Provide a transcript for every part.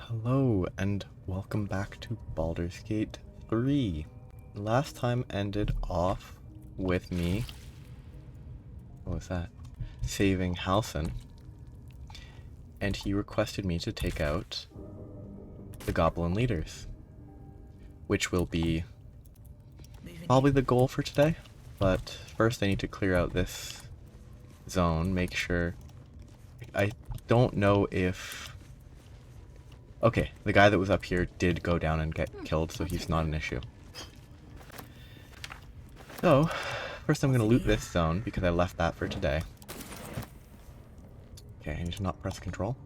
Hello and welcome back to Baldur's Gate 3. Last time ended off with me, what was that? Saving Halsin. And he requested me to take out the goblin leaders, which will be probably the goal for today. But first I need to clear out this zone, make sure. I don't know if... Okay, the guy that was up here did go down and get killed, so he's not an issue. So, first I'm going to loot this zone, because I left that for today. Okay, I need to not press control.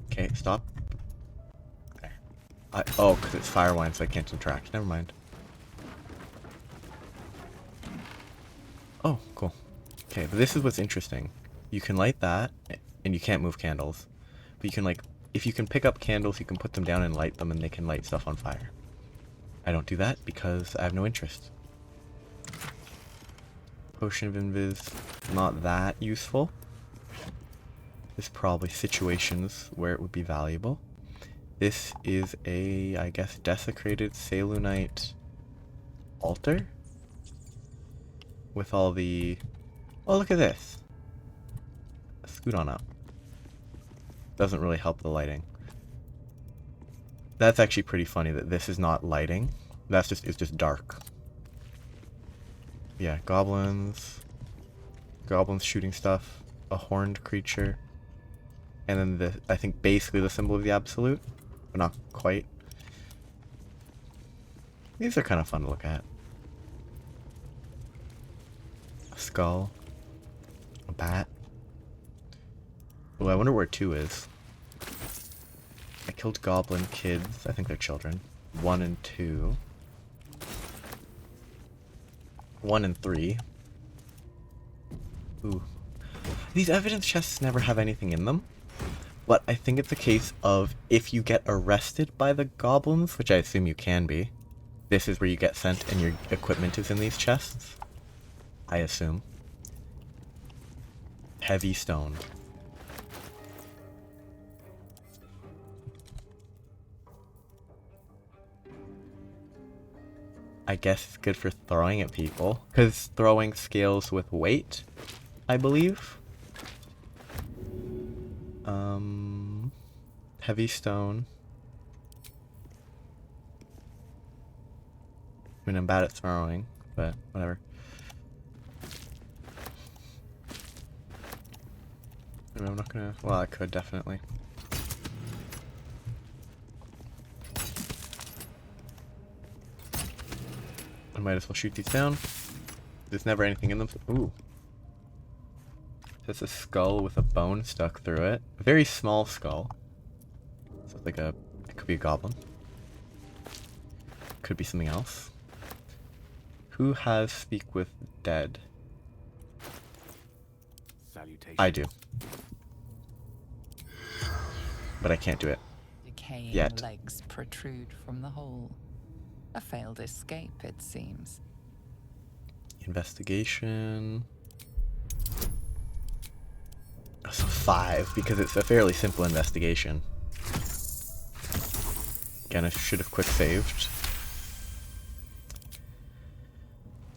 Okay, stop. There. Oh, because it's Firewine, so I can't interact. Never mind. Oh, cool. Okay, but this is what's interesting. You can light that, and you can't move candles. But you can, like, if you can pick up candles, you can put them down and light them, and they can light stuff on fire. I don't do that because I have no interest. Potion of Invis, not that useful. There's probably situations where it would be valuable. This is a, I guess, desecrated Selûnite altar? With all the... Oh, look at this! Scoot on up. Doesn't really help the lighting. That's actually pretty funny that this is not lighting. It's just dark. Yeah, goblins. Goblins shooting stuff. A horned creature. And then I think basically the symbol of the Absolute. But not quite. These are kind of fun to look at. A skull. A bat. Oh, I wonder where 2 is. I killed goblin kids. I think they're children. 1 and 2. 1 and 3. Ooh. These evidence chests never have anything in them. But I think it's a case of if you get arrested by the goblins, which I assume you can be, this is where you get sent and your equipment is in these chests. I assume. Heavy stone. I guess it's good for throwing at people, because throwing scales with weight, I believe. Heavy stone. I mean, I'm bad at throwing, but whatever. I'm not gonna... Well, I could, definitely. I might as well shoot these down. There's never anything in them. Ooh. That's a skull with a bone stuck through it. A very small skull. So it's like a... It could be a goblin. Could be something else. Who has Speak with Dead? Salutation. I do. But I can't do it. Decaying Yet. legs protrude from the hole. A failed escape, it seems. Investigation. So 5, because it's a fairly simple investigation. Again, I should have quick saved.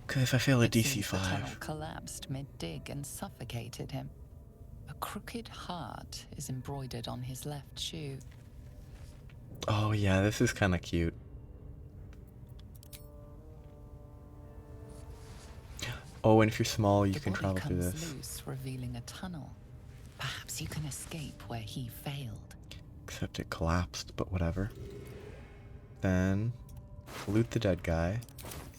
Because if I fail a DC The tunnel 5... collapsed mid-dig and suffocated him. A crooked heart is embroidered on his left shoe. Oh yeah, this is kind of cute. Oh, and if you're small, you can travel through comes this. loose, revealing a tunnel. Perhaps you can escape where he failed. Except it collapsed, but whatever. Then, loot the dead guy,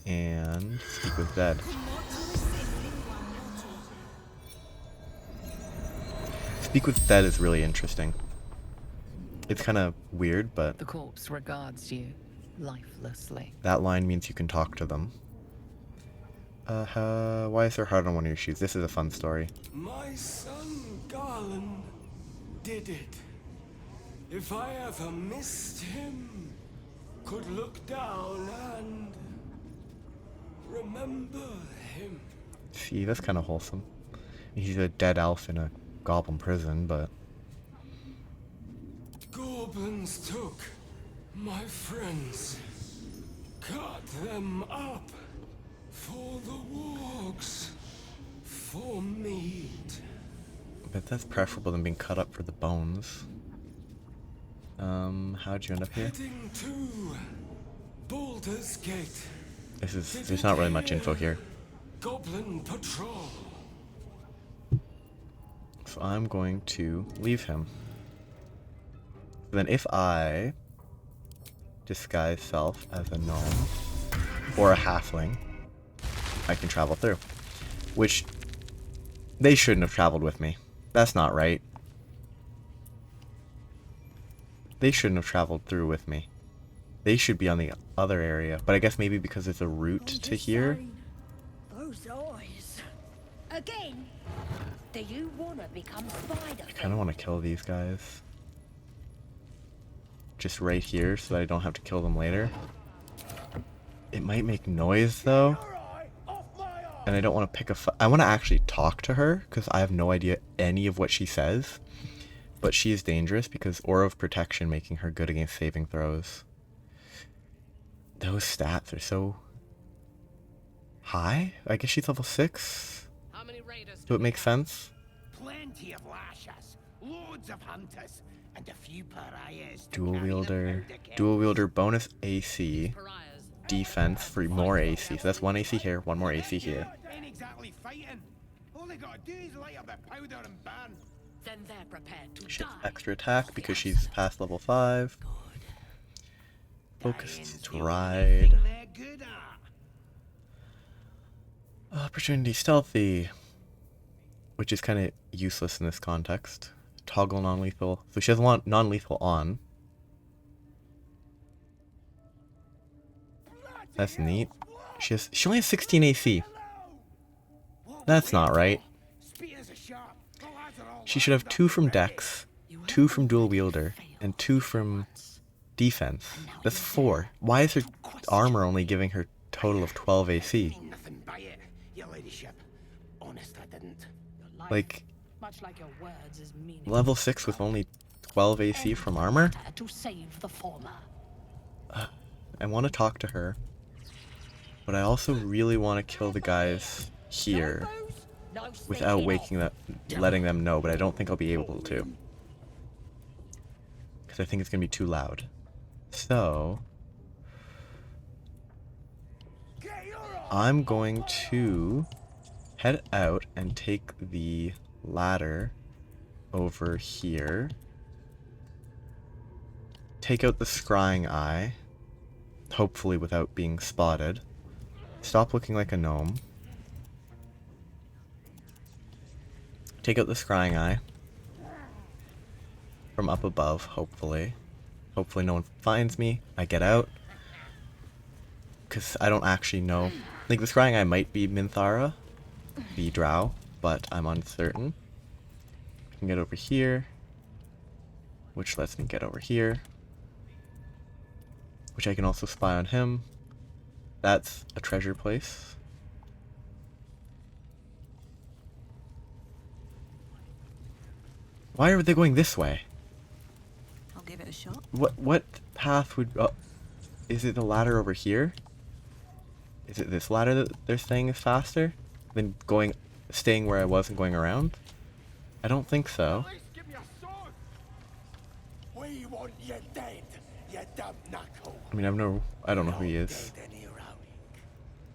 and Speak with Dead. Speak with Dead is really interesting. It's kind of weird, but The corpse regards you lifelessly. that line means you can talk to them. Why is there heart on one of your shoes? This is a fun story. My son Garland did it. If I ever missed him, could look down and remember him. See, that's kind of wholesome. He's a dead elf in a goblin prison, but... Go goblins took my friends, cut them up for the wargs, for meat. But that's preferable than being cut up for the bones. How'd you end up here? Heading to Baldur's Gate. There's not really much info here. Goblin patrol. So I'm going to leave him. Then if I disguise self as a gnome or a halfling, I can travel through. Which they shouldn't have traveled with me. That's not right. They shouldn't have traveled through with me. They should be on the other area, but I guess maybe because there's a route to here. Those eyes. Again? Do you want to become spider? I kind of want to kill these guys. Just right here so that I don't have to kill them later. It might make noise though. And I don't want to pick a fight. I want to actually talk to her because I have no idea any of what she says. But she is dangerous because Aura of Protection making her good against saving throws. Those stats are so high. I guess she's level 6. So it makes sense. Plenty of lashes, loads of hunters, and a few pariahs. Dual wielder bonus AC. Defense for more AC. So that's 1 AC here, 1 more AC here. Ain't exactly fighting. All they gotta do is light up their powder and burn. Then they're prepared to She has die. extra attack because she's past level 5. Focused stride. They're good at. Opportunity stealthy. Which is kind of useless in this context. Toggle non-lethal. So she doesn't want non-lethal on. That's neat. She only has 16 AC. That's not right. Spears are sharp. The lads are all She should have 2 from Dex, 2 from Dual Wielder, and 2 from Defense. That's 4. Why is her armor only giving her total of 12 AC? Ain't nothing by it, your ladyship. Honest, I didn't. Like, Much like your words is meaningless. level 6 with only 12 AC from armor? To save the former. I want to talk to her. But I also really want to kill the guys here without letting them know, but I don't think I'll be able to. Because I think it's going to be too loud. So I'm going to head out and take the ladder over here. Take out the scrying eye, hopefully without being spotted. Stop looking like a gnome. Take out the scrying eye from up above, hopefully. Hopefully no one finds me. I get out. Because I don't actually know. Like, the scrying eye might be Minthara, the drow, but I'm uncertain. I can get over here, which lets me get over here. Which I can also spy on him. That's a treasure place. Why are they going this way? I'll give it a shot. What path would... is it the ladder over here? Is it this ladder that they're saying is faster than staying where I was and going around? I don't think so. At least give me a sword. We want you dead, you dumb knuckle. I mean, I don't know who he is. Dead and heroic.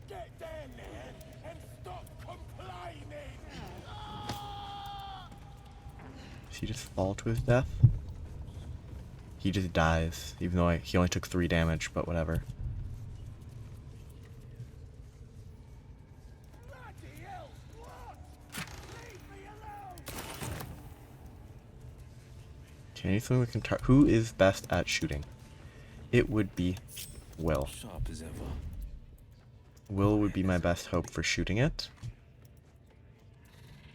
Get down there and stop complaining. Does he just fall to his death? He just dies, even though he only took 3 damage, but whatever. Bloody hell, what? Leave me alone. Okay, anything we can who is best at shooting? It would be Will. Sharp as ever. Will would be my best hope for shooting it.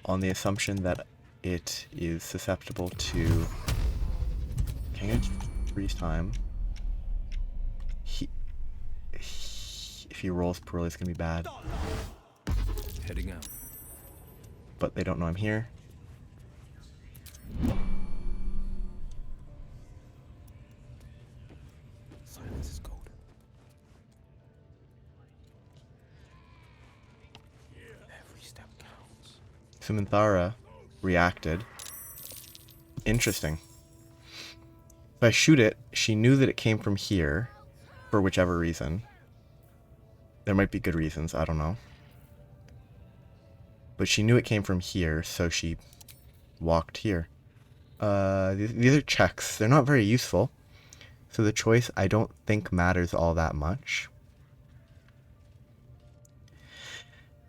On the assumption that it is susceptible to... Can I freeze time? If he rolls poorly, it's gonna be bad. Heading out. But they don't know I'm here. So Minthara reacted. Interesting. If I shoot it, she knew that it came from here, for whichever reason. There might be good reasons, I don't know. But she knew it came from here, so she walked here. These are checks. They're not very useful. So the choice, I don't think, matters all that much.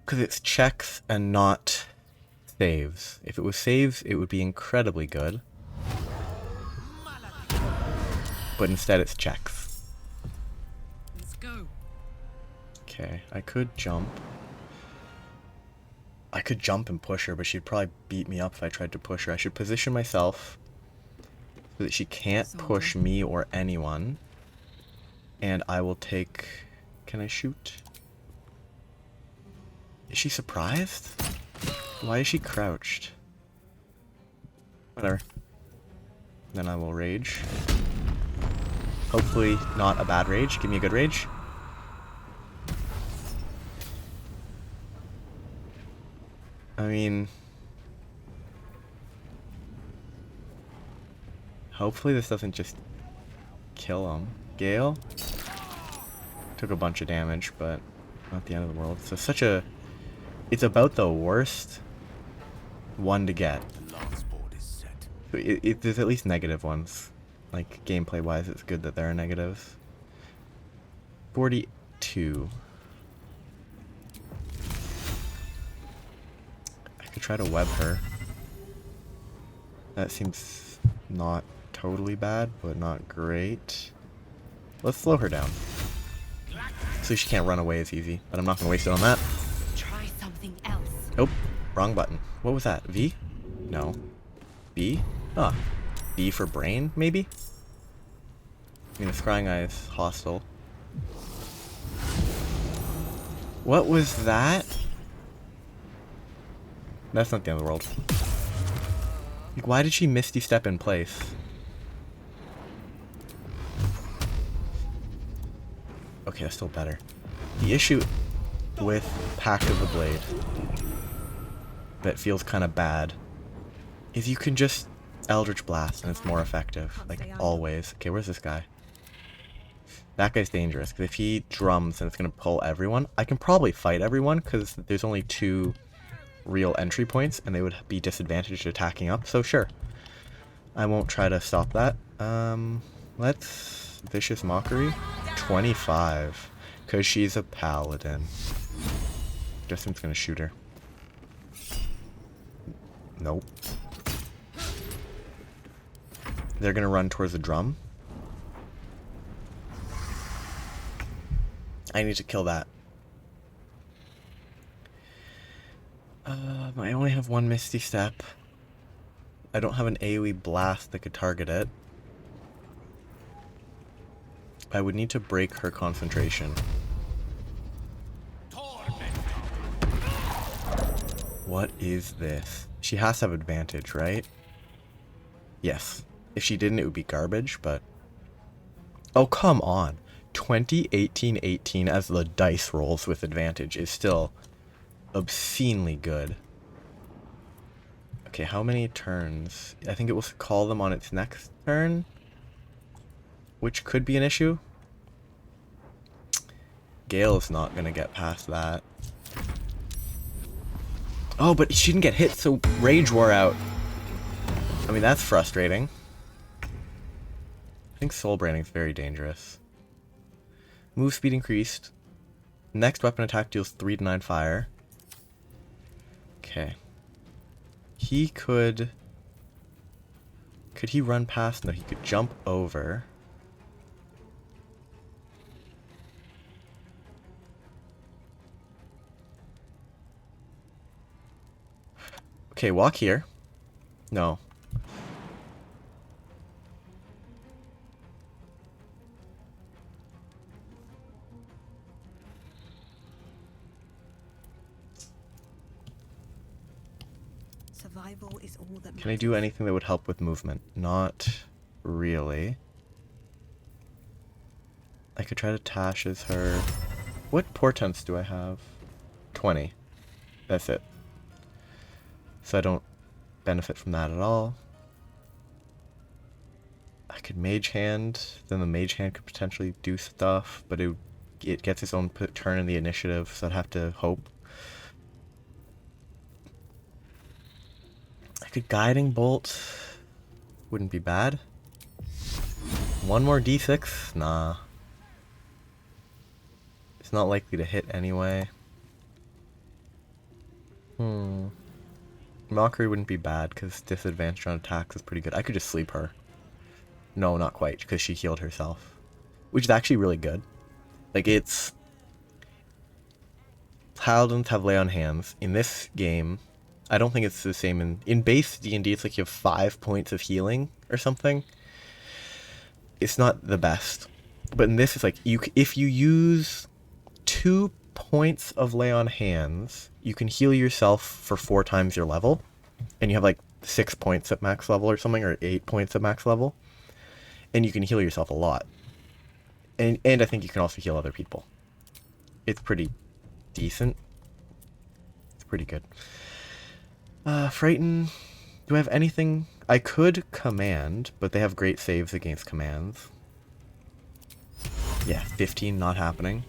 Because it's checks and not saves. If it was saves, it would be incredibly good. But instead it's checks. Let's go. Okay, I could jump. I could jump and push her, but she'd probably beat me up if I tried to push her. I should position myself so that she can't push me or anyone. And I will take... Can I shoot? Is she surprised? Why is she crouched? Whatever. Then I will rage. Hopefully not a bad rage. Give me a good rage. I mean... Hopefully this doesn't just kill him. Gale? Took a bunch of damage, but not the end of the world. So such a... It's about the worst one to get. There's at least negative ones. Like, gameplay-wise, it's good that there are negatives. 42. I could try to web her. That seems not totally bad, but not great. Let's slow her down. So she can't run away as easy, but I'm not gonna waste it on that. Try something else. Oh, wrong button. What was that? V? No. B? Ah. B for brain, maybe? I mean, the scrying eye is hostile. What was that? That's not the end of the world. Like, why did she Misty Step in place? Okay, that's still better. The issue with Pact of the Blade that feels kind of bad is you can just Eldritch Blast and it's more effective, like always. Okay, where's this guy? That guy's dangerous because if he drums and it's gonna pull everyone, I can probably fight everyone because there's only 2 real entry points and they would be disadvantaged attacking up, so sure. I won't try to stop that. Let's Vicious Mockery 25 because she's a paladin. Guess I'm just gonna shoot her. Nope. They're gonna run towards the drum. I need to kill that. I only have 1 Misty Step. I don't have an AoE blast that could target it. I would need to break her concentration. What is this? She has to have advantage, right? Yes. If she didn't, it would be garbage, but... Oh, come on. 20, 18, 18 as the dice rolls with advantage is still obscenely good. Okay, how many turns? I think it will call them on its next turn, which could be an issue. Gale's not gonna get past that. Oh, but she didn't get hit, so Rage wore out. I mean, that's frustrating. I think Soul Branding is very dangerous. Move speed increased. Next weapon attack deals 3 to 9 fire. Okay. He could... Could he run past? No, he could jump over. Okay, walk here. No. Survival is all that Can I do anything that would help with movement? Not really. I could try to Tash as her. What portents do I have? 20. That's it. so I don't benefit from that at all. I could Mage Hand, then the Mage Hand could potentially do stuff, but it gets its own turn in the initiative, so I'd have to hope. I could Guiding Bolt, wouldn't be bad. One more d6? Nah. It's not likely to hit anyway. Mockery wouldn't be bad, because disadvantage on attacks is pretty good. I could just sleep her. No, not quite, because she healed herself. Which is actually really good. Like, it's... Paladins have Lay on Hands. In this game, I don't think it's the same in base D&D, it's like you have 5 points of healing or something. It's not the best. But in this, it's like, if you use 2 points of Lay on Hands, you can heal yourself for 4 times your level. And you have like 6 points at max level or something, or 8 points at max level. And you can heal yourself a lot. And I think you can also heal other people. It's pretty decent. It's pretty good. Frighten. Do I have anything? I could command, but they have great saves against commands. Yeah, 15 not happening.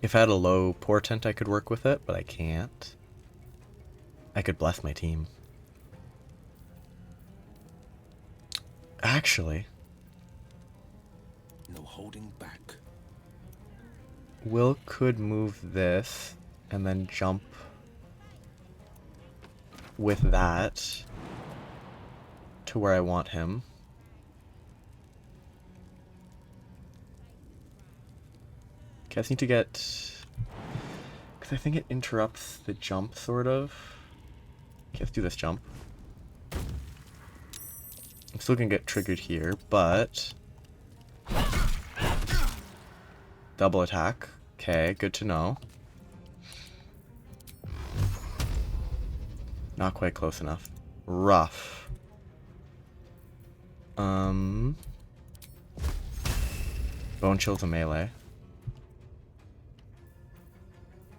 If I had a low portent, I could work with it, but I can't. I could bless my team. Actually, No holding back. Will could move this and then jump with that to where I want him. Okay, I just need to get... because I think it interrupts the jump, sort of. Okay, let's do this jump. I'm still gonna get triggered here, but... double attack. Okay, good to know. Not quite close enough. Rough. Bone Chill's a melee.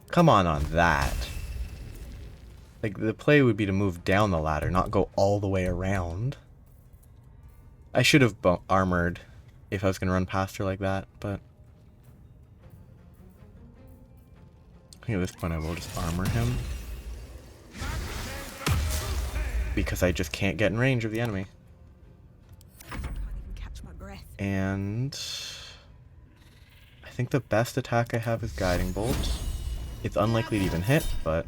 Come on that. Like, the play would be to move down the ladder, not go all the way around. I should have armored if I was going to run past her like that, but... I think at this point I will just armor him. Because I just can't get in range of the enemy. Can't even catch my breath. And... I think the best attack I have is Guiding Bolt. It's unlikely to even hit, but...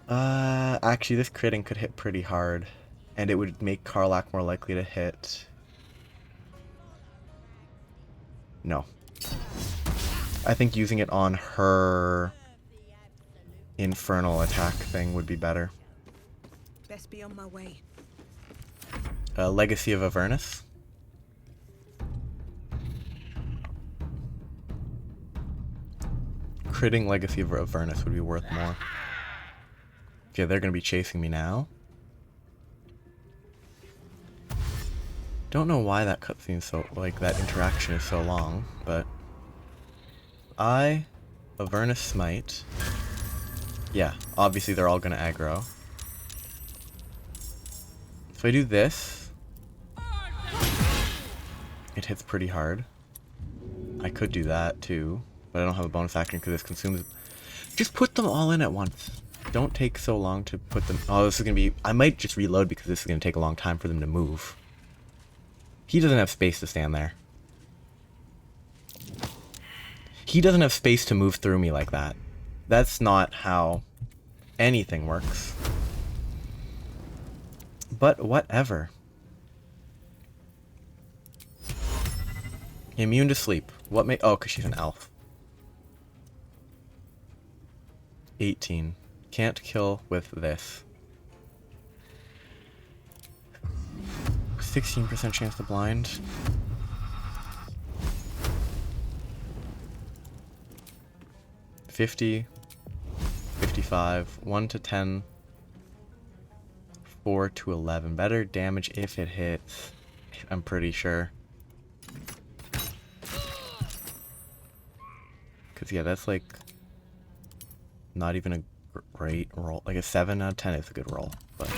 actually this critting could hit pretty hard. And it would make Karlach more likely to hit. No. I think using it on her infernal attack thing would be better. Best be on my way. Legacy of Avernus. Critting Legacy of Avernus would be worth more. Okay, they're gonna be chasing me now. Don't know why that cutscene so, like, that interaction is so long, but... Avernus Smite. Yeah, obviously they're all gonna aggro. So I do this. It hits pretty hard. I could do that too, but I don't have a bonus action because this consumes... Just put them all in at once. Don't take so long to put them... Oh, this is gonna be... I might just reload because this is gonna take a long time for them to move. He doesn't have space to stand there. He doesn't have space to move through me like that. That's not how anything works. But whatever. Immune to sleep. What may... Oh, because she's an elf. 18. Can't kill with this. 16% chance to blind. $50, $55, 1 to 10, 4 to 11. Better damage if it hits, I'm pretty sure. Because, yeah, that's like not even a great roll. Like a 7 out of 10 is a good roll, but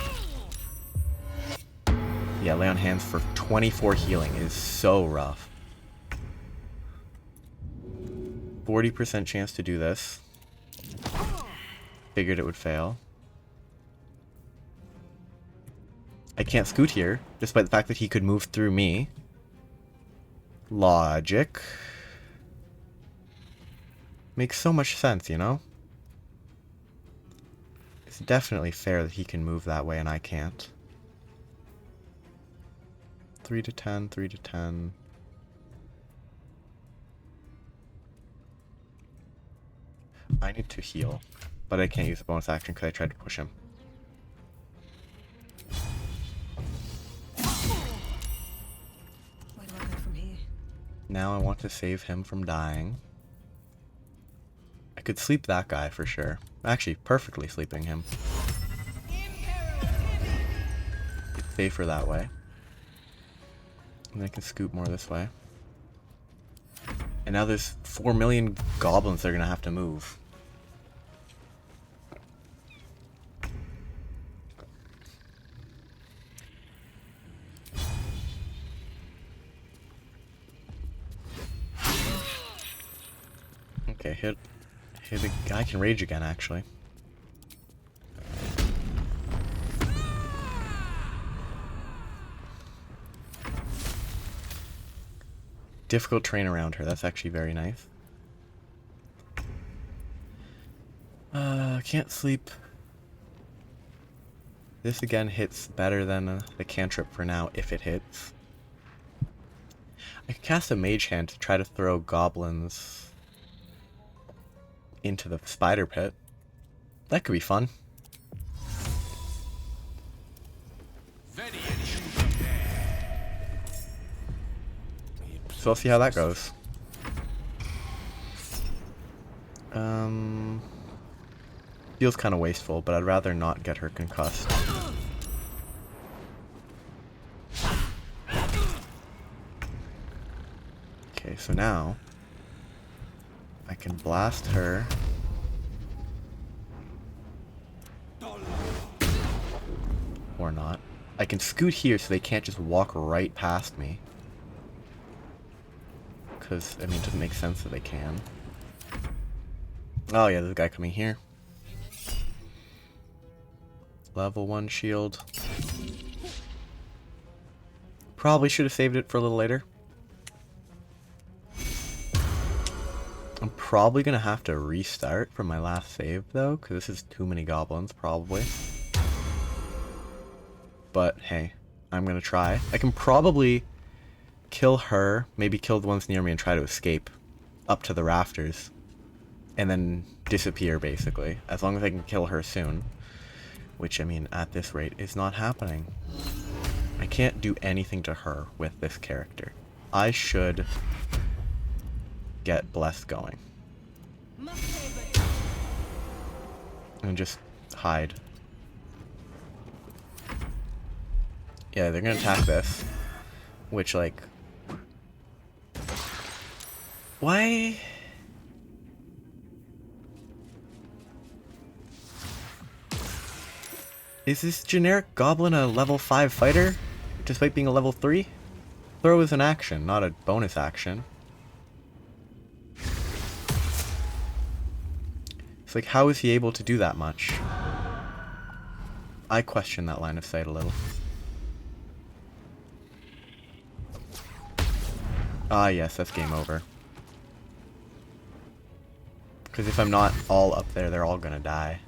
yeah, lay on hands for 24 healing is so rough. 40% chance to do this. Figured it would fail. I can't scoot here, despite the fact that he could move through me. Logic. Makes so much sense, you know? It's definitely fair that he can move that way and I can't. 3 to 10, 3 to 10. I need to heal, but I can't use a bonus action because I tried to push him. Where do I go from here? Now I want to save him from dying. I could sleep that guy for sure. Actually, perfectly sleeping him. It's safer that way. And I can scoot more this way. And now there's 4 million goblins that are gonna have to move. Okay, hit a guy can rage again actually. Difficult terrain around her. That's actually very nice. Can't sleep. This again hits better than the cantrip for now, if it hits. I could cast a mage hand to try to throw goblins into the spider pit. That could be fun. So I'll see how that goes. Feels kind of wasteful, but I'd rather not get her concussed. Okay, so now I can blast her. Or not. I can scoot here so they can't just walk right past me. Because, I mean, it doesn't make sense that they can. Oh yeah, there's a guy coming here. Level 1 shield. Probably should have saved it for a little later. I'm probably going to have to restart from my last save, though, because this is too many goblins, probably. But, hey, I'm going to try. I can probably kill her, maybe kill the ones near me and try to escape up to the rafters. And then disappear, basically. As long as I can kill her soon. Which, I mean, at this rate, is not happening. I can't do anything to her with this character. I should get Blessed going. And just hide. Yeah, they're gonna attack this. Which, like... Why? Is this generic goblin a level 5 fighter? Despite being a level 3? Throw is an action, not a bonus action. It's like, how is he able to do that much? I question that line of sight a little. Ah yes, that's game over. Because if I'm not all up there, they're all gonna die.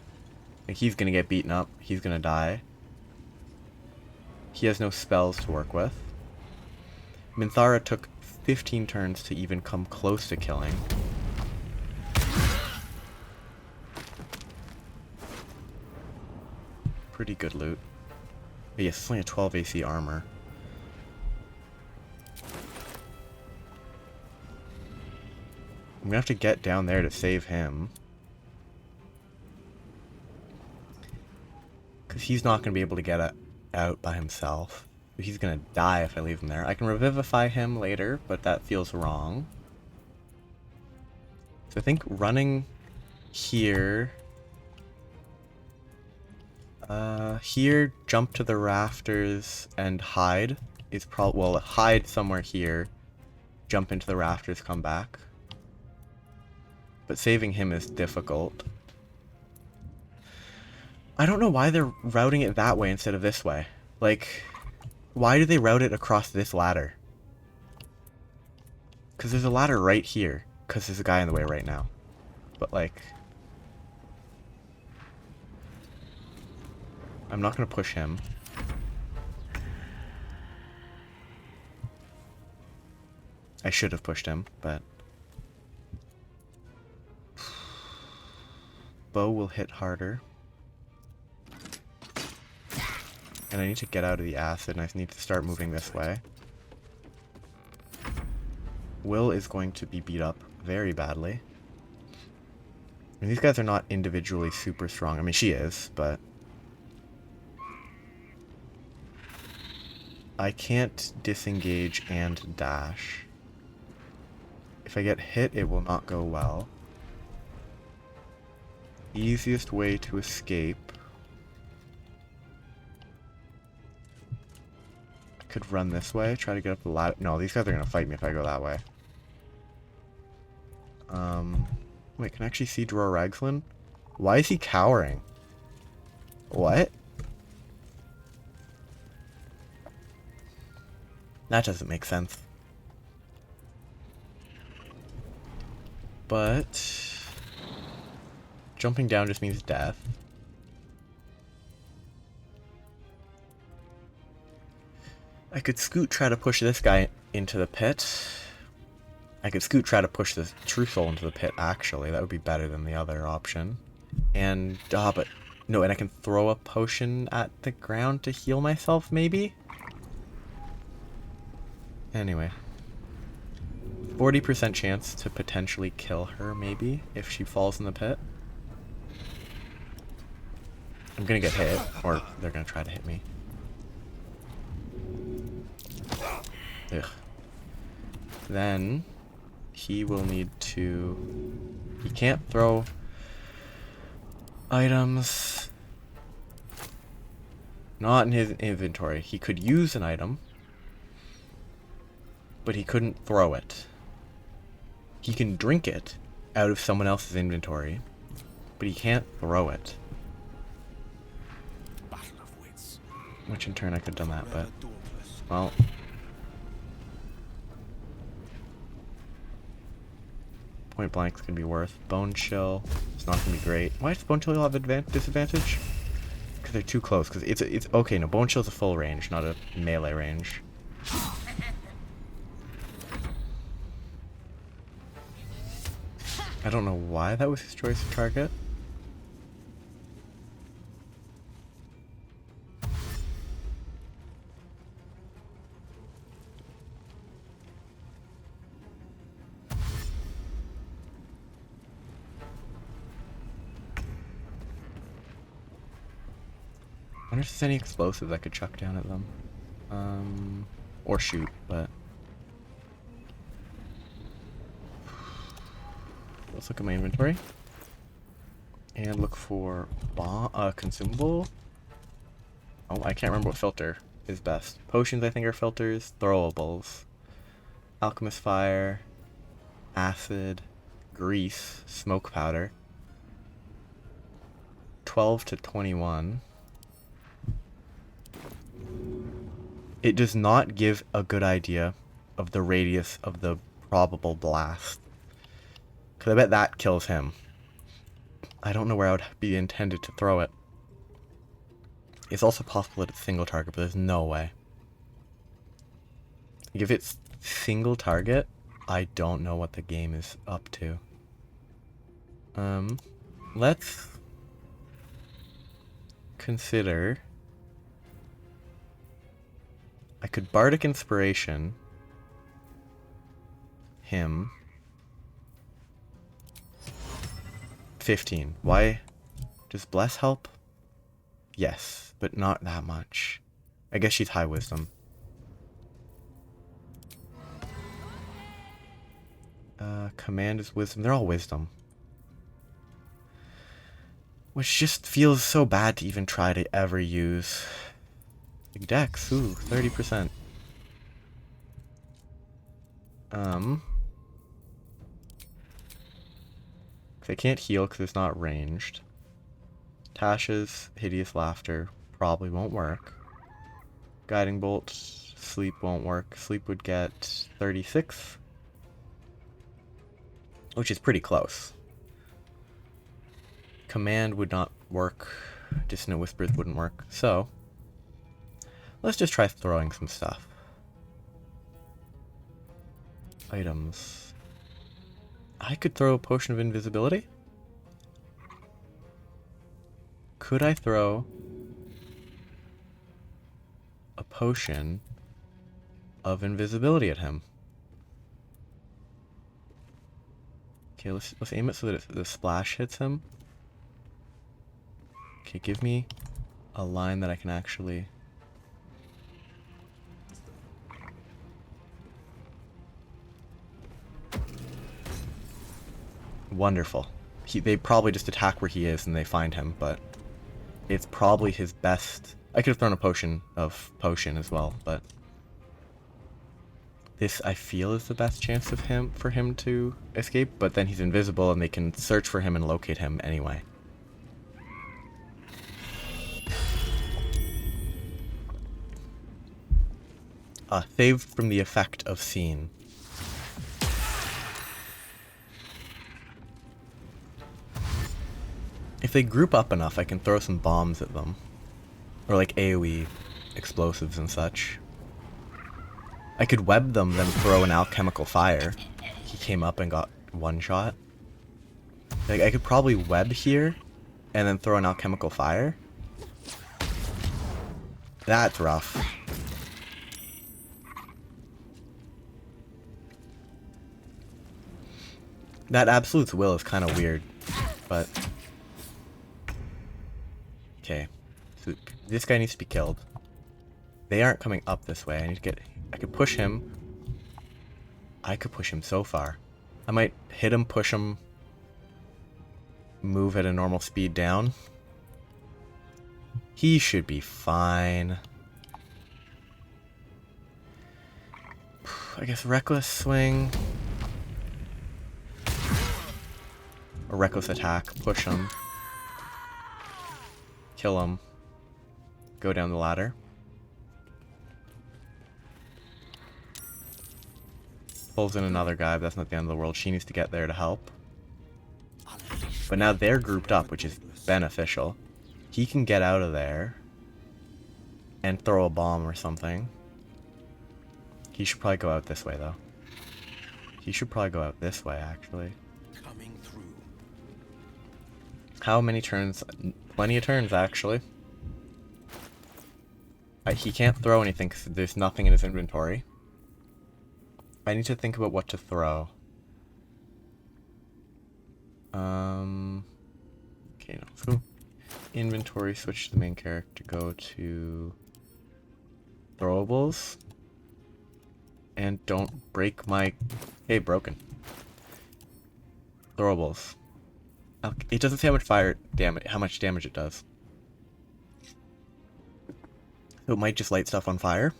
Like, he's gonna get beaten up, he's gonna die. He has no spells to work with. Minthara took 15 turns to even come close to killing. Pretty good loot. But yes, it's only a 12 AC armor. I'm gonna have to get down there to save him. Because he's not gonna be able to get out by himself. He's gonna die if I leave him there. I can revivify him later, but that feels wrong. So I think running here Here, jump to the rafters and hide is probably, well, hide somewhere here, jump into the rafters, come back. But saving him is difficult. I don't know why they're routing it that way instead of this way. Like, why do they route it across this ladder? Because there's a ladder right here, because there's a guy in the way right now. But like, I'm not going to push him. I should have pushed him, but bow will hit harder. And I need to get out of the acid, and I need to start moving this way. Will is going to be beat up very badly. And these guys are not individually super strong. I mean, she is, but I can't disengage and dash. If I get hit, it will not go well. Easiest way to escape. I could run this way, try to get up the ladder. No, these guys are going to fight me if I go that way. Wait, can I actually see Dror Ragslin? Why is he cowering? What? That doesn't make sense. But jumping down just means death. I could scoot, try to push this guy into the pit. I could scoot, try to push the True Soul into the pit, actually. That would be better than the other option. And, but, no, and I can throw a potion at the ground to heal myself, maybe? Anyway. 40% chance to potentially kill her, maybe, if she falls in the pit. I'm gonna get hit, or they're gonna try to hit me. Ugh. Then he will need to... He can't throw items. Not in his inventory. He could use an item, but he couldn't throw it. He can drink it out of someone else's inventory, but he can't throw it. Which in turn I could have done that, but... Well... Point blank's gonna be worth. Bone Chill is not gonna be great. Why does Bone Chill have disadvantage? Because they're too close. Because it's okay. No, Bone Chill's a full range, not a melee range. I don't know why that was his choice of target. I wonder if there's any explosives I could chuck down at them. Or shoot, but... Let's look at my inventory. And look for consumable. Oh, I can't remember what filter is best. Potions, I think, are filters. Throwables. Alchemist Fire. Acid. Grease. Smoke Powder. 12 to 21. It does not give a good idea of the radius of the probable blast. Because I bet that kills him. I don't know where I would be intended to throw it. It's also possible that it's single target, but there's no way. If it's single target, I don't know what the game is up to. Let's consider... I could Bardic Inspiration him. 15. Why? Does Bless help? Yes, but not that much. I guess she's High Wisdom. Command is Wisdom. They're all Wisdom. Which just feels so bad to even try to ever use. Big Dex, ooh, 30%. They can't heal because it's not ranged. Tasha's Hideous Laughter probably won't work. Guiding Bolt, Sleep won't work. Sleep would get 36. Which is pretty close. Command would not work. Dissonant Whispers wouldn't work. So, let's just try throwing some stuff. Items. I could throw a Potion of Invisibility? Could I throw a Potion of Invisibility at him? Okay, let's aim it so that the splash hits him. Okay, give me a line that I can actually... Wonderful. They probably just attack where he is and they find him, but it's probably his best... I could have thrown a potion as well, but this I feel is the best chance of for him to escape, but then he's invisible and they can search for him and locate him anyway. Saved from the effect of Scene. If they group up enough, I can throw some bombs at them. Or like AoE explosives and such. I could web them, then throw an alchemical fire. He came up and got one shot. Like, I could probably web here, and then throw an alchemical fire. That's rough. That Absolute's Will is kind of weird, but... Okay, so this guy needs to be killed. They aren't coming up this way. I need to get... I could push him. I could push him so far. I might hit him, push him, move at a normal speed down. He should be fine. I guess Reckless Swing. A Reckless Attack. Push him. Kill him. Go down the ladder. Pulls in another guy, but that's not the end of the world. She needs to get there to help. But now they're grouped up, which is beneficial. He can get out of there and throw a bomb or something. He should probably go out this way, though. He should probably go out this way, actually. Coming through. How many turns? Plenty of turns, actually. He can't throw anything because there's nothing in his inventory. I need to think about what to throw. Okay, no, let's go. Inventory, switch to the main character, go to throwables. And don't break my... Hey, broken. Throwables. It doesn't say how much how much damage it does. So it might just light stuff on fire.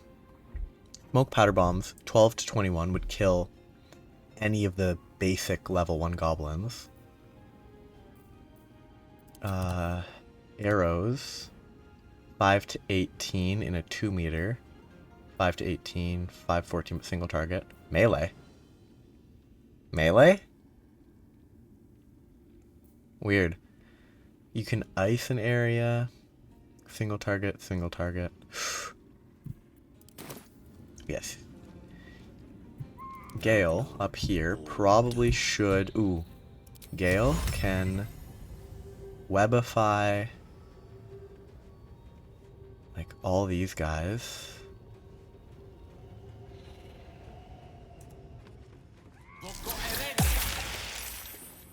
Smoke powder bombs, 12 to 21, would kill any of the basic level 1 goblins. Arrows, 5 to 18 in a 2 meter. 5 to 18, 5 14 single target. Melee. Melee? Weird. You can ice an area. Single target, single target. Yes. Gale up here probably should... Ooh. Gale can webify like all these guys.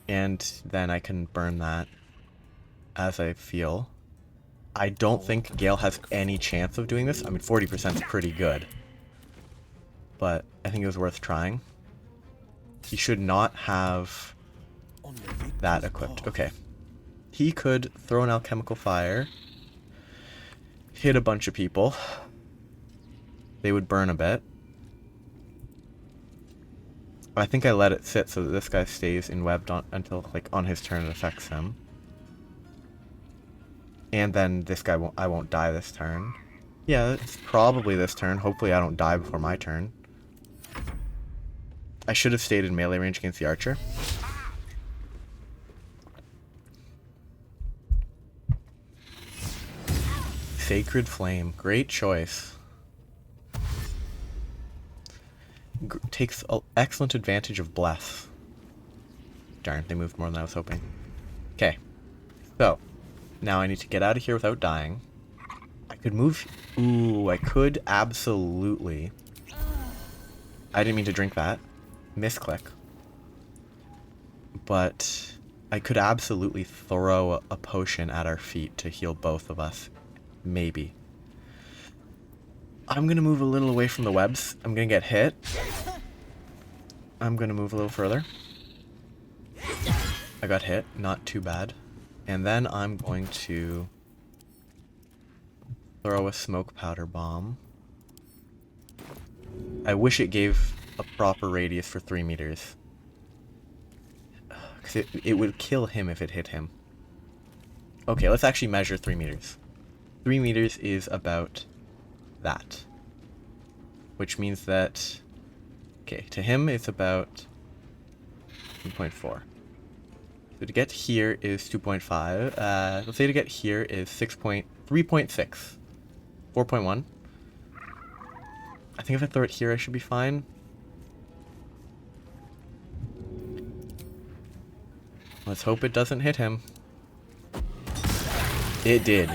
And then I can burn that as I feel. I don't think Gale has any chance of doing this. I mean, 40% is pretty good. But I think it was worth trying. He should not have that equipped. Okay. he could throw an alchemical fire, hit a bunch of people. They would burn a bit. I think I let it sit so that this guy stays in webbed until, like, on his turn it affects him. And then this guy I won't die this turn. Yeah, it's probably this turn. Hopefully I don't die before my turn. I should have stayed in melee range against the archer. Sacred Flame. Great choice. Takes excellent advantage of Bless. Darn, they moved more than I was hoping. Okay. So, now I need to get out of here without dying. I could move... Ooh, I could absolutely... I didn't mean to drink that. Misclick. But I could absolutely throw a potion at our feet to heal both of us. Maybe. I'm gonna move a little away from the webs. I'm gonna get hit. I'm gonna move a little further. I got hit. Not too bad. And then I'm going to throw a smoke powder bomb. I wish it gave a proper radius for 3 meters. Because it would kill him if it hit him. Okay, let's actually measure 3 meters. 3 meters is about that. Which means that... Okay, to him it's about 2.4. So to get here is 2.5. Let's say to get here is 3.6. 4.1. I think if I throw it here I should be fine. Let's hope it doesn't hit him. It did.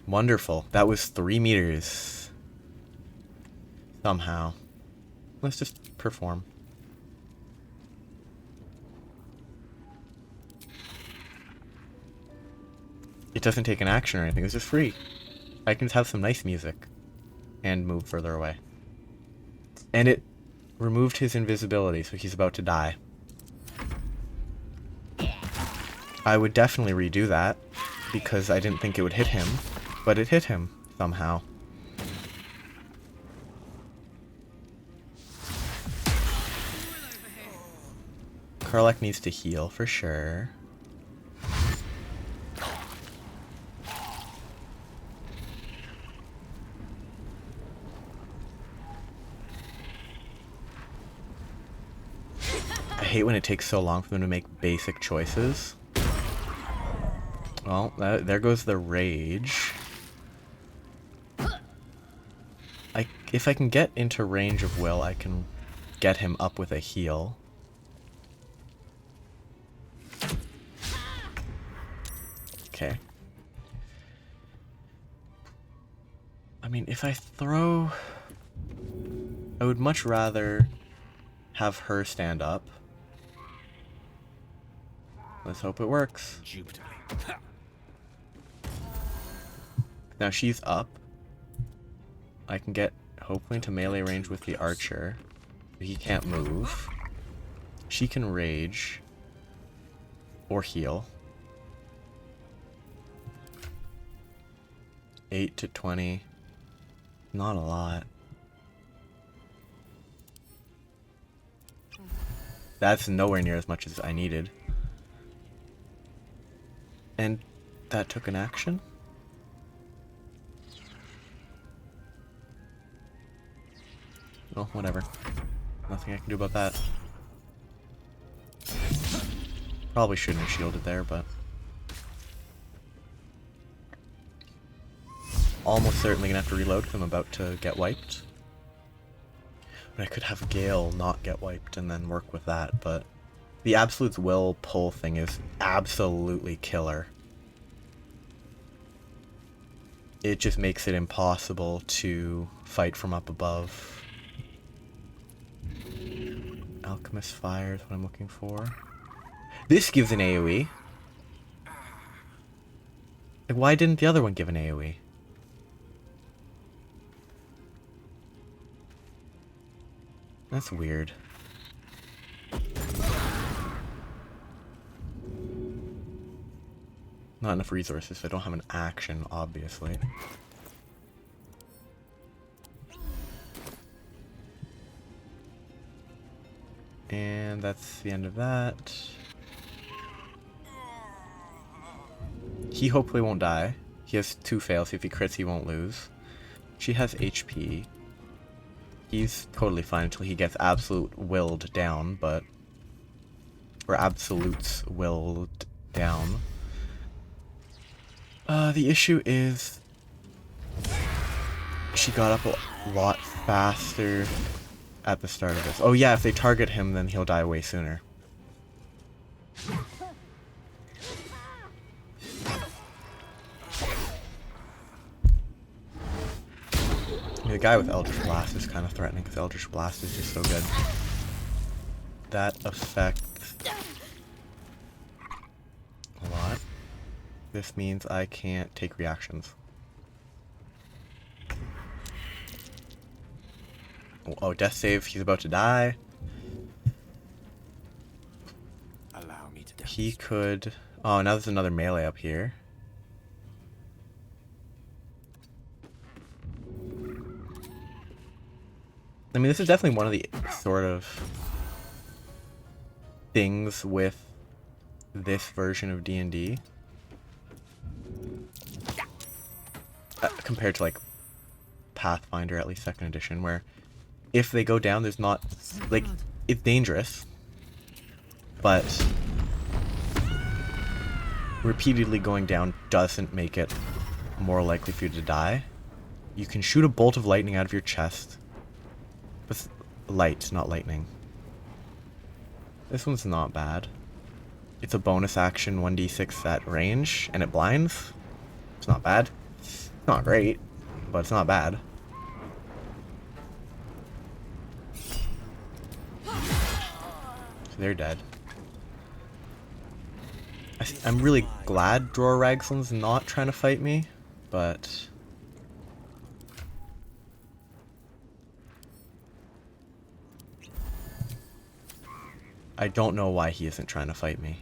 Wonderful. That was 3 meters. Somehow. Let's just perform. It doesn't take an action or anything. It's just free. I can just have some nice music. And move further away. And it removed his invisibility, so he's about to die. I would definitely redo that. Because I didn't think it would hit him. But it hit him, somehow. Karlach needs to heal, for sure. I hate when it takes so long for them to make basic choices. Well, there goes the rage. If I can get into range of Will, I can get him up with a heal. Okay. I mean, if I throw... I would much rather have her stand up. Let's hope it works. Now she's up. I can get hopefully into melee range with the archer. He can't move. She can rage. Or heal. 8 to 20. Not a lot. That's nowhere near as much as I needed. And that took an action? Oh, whatever. Nothing I can do about that. Probably shouldn't have shielded there, but... Almost certainly gonna have to reload because I'm about to get wiped. But I could have Gale not get wiped and then work with that, but... The Absolute's Will pull thing is absolutely killer. It just makes it impossible to fight from up above. Alchemist Fire is what I'm looking for. This gives an AoE. Like, why didn't the other one give an AoE? That's weird. Not enough resources, so I don't have an action, obviously. And that's the end of that. He hopefully won't die. He has 2 fails, so if he crits he won't lose. She has HP. He's totally fine until he gets absolute willed down, but... Or absolutes willed down. The issue is... She got up a lot faster at the start of this. Oh yeah, if they target him, then he'll die way sooner. The guy with Eldritch Blast is kind of threatening because Eldritch Blast is just so good. That affects a lot. This means I can't take reactions. Oh, death save. He's about to die. Allow me to He could... Oh, now there's another melee up here. I mean, this is definitely one of the sort of things with this version of D&D. Compared to, like, Pathfinder, at least 2nd edition, where if they go down, there's not... Like, it's dangerous, but repeatedly going down doesn't make it more likely for you to die. You can shoot a bolt of lightning out of your chest. With light, not lightning. This one's not bad. It's a bonus action 1d6 at range, and it blinds. It's not bad. It's not great, but it's not bad. So they're dead. I'm really glad Dror Ragslin's not trying to fight me, but... I don't know why he isn't trying to fight me.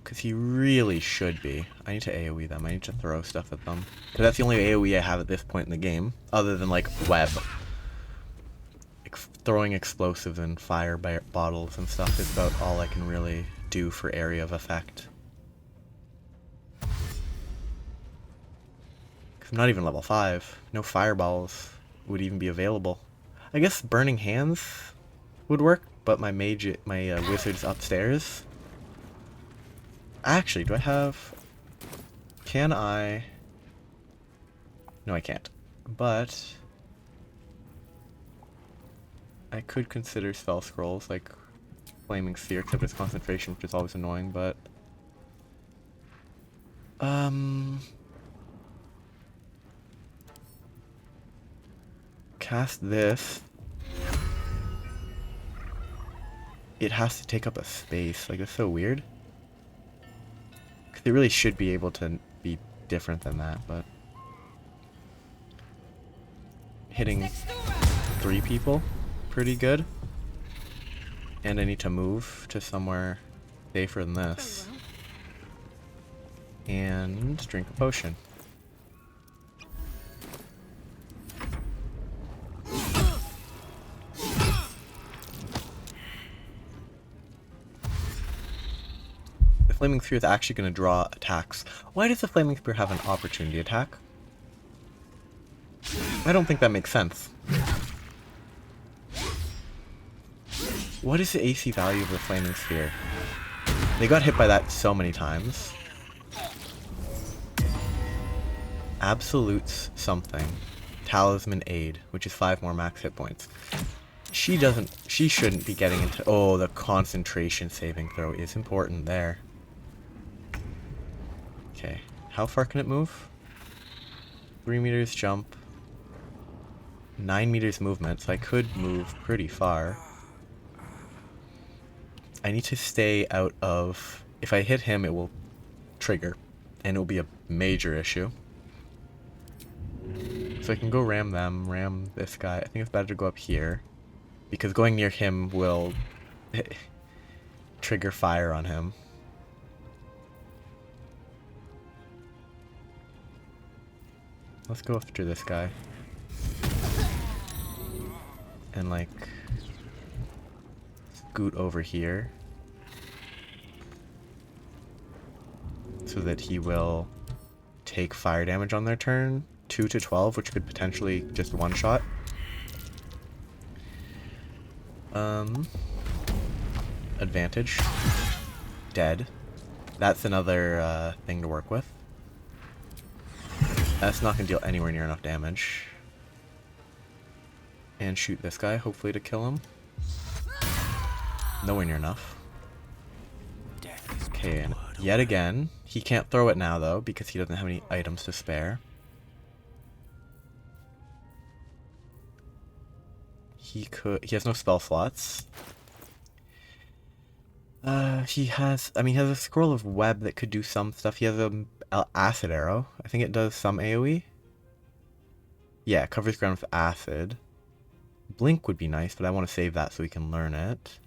Because he really should be. I need to AoE them. I need to throw stuff at them. Because that's the only AoE I have at this point in the game. Other than, like, web. Throwing explosives and fire bottles and stuff is about all I can really do for area of effect. Because I'm not even level 5. No fireballs would even be available. I guess Burning Hands would work, but my wizard's upstairs. Actually, do I have... Can I... No, I can't. But... I could consider spell scrolls, like Flaming Sphere, except it's concentration, which is always annoying, but... Cast this. It has to take up a space. Like, it's so weird. Because it really should be able to be different than that, but... Hitting 3 people? Pretty good. And I need to move to somewhere safer than this. And drink a potion. The Flaming Spear is actually going to draw attacks. Why does the Flaming Spear have an opportunity attack? I don't think that makes sense. What is the AC value of the Flaming Sphere? They got hit by that so many times. Absolutes something. Talisman Aid, which is 5 more max hit points. She shouldn't be getting into... Oh, the concentration saving throw is important there. Okay, how far can it move? 3 meters jump. 9 meters movement, so I could move pretty far. I need to stay out of... If I hit him, it will trigger, and it will be a major issue. So I can go ram them, ram this guy. I think it's better to go up here, because going near him will trigger fire on him. Let's go after this guy. And like scoot over here so that he will take fire damage on their turn. 2 to 12, which could potentially just one shot. Advantage. Dead. That's another thing to work with. That's not going to deal anywhere near enough damage. And shoot this guy, hopefully to kill him. Nowhere near enough. Okay, and yet again, he can't throw it now though, because he doesn't have any items to spare. He has no spell slots. He has a scroll of web that could do some stuff. He has a acid arrow. I think it does some AoE. Yeah, it covers ground with acid. Blink would be nice, but I want to save that so we can learn it.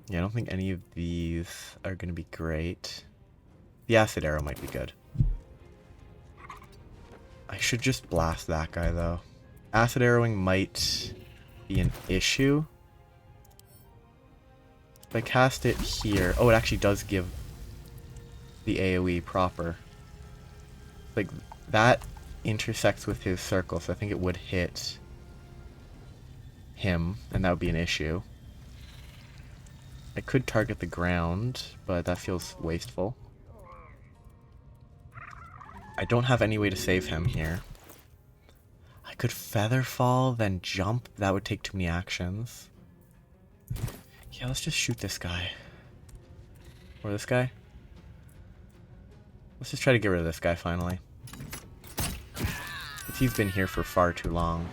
Yeah, I don't think any of these are going to be great. The acid arrow might be good. I should just blast that guy though. Acid arrowing might be an issue. If I cast it here... Oh, it actually does give the AoE proper. Like, that intersects with his circle, so I think it would hit him, and that would be an issue. I could target the ground, but that feels wasteful. I don't have any way to save him here. I could feather fall, then jump. That would take too many actions. Yeah, let's just shoot this guy. Or this guy. Let's just try to get rid of this guy finally. He's been here for far too long.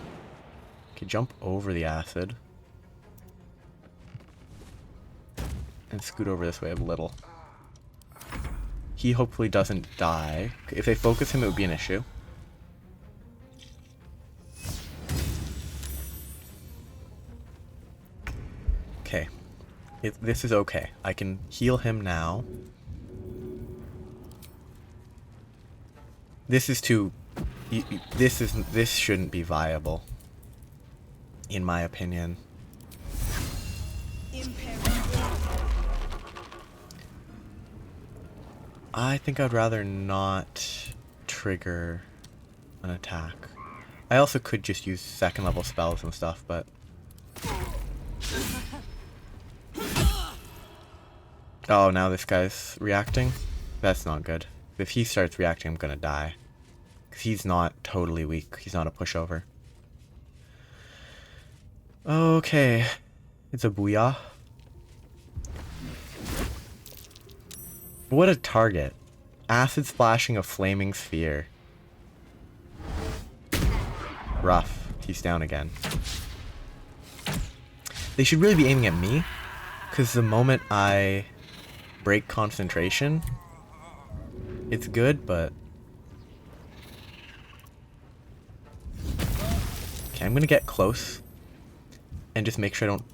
Okay, jump over the acid. And scoot over this way a little. He hopefully doesn't die. If they focus him, it would be an issue. Okay. This is okay. I can heal him now. This is too... This shouldn't be viable. In my opinion. I think I'd rather not trigger an attack. I also could just use second level spells and stuff, but... Oh, now this guy's reacting? That's not good. If he starts reacting, I'm gonna die. Because he's not totally weak. He's not a pushover. Okay. It's a Booyah. What a target. Acid splashing a flaming sphere. Rough. He's down again. They should really be aiming at me. Because the moment I break concentration, it's good, but... Okay, I'm gonna get close. And just make sure I don't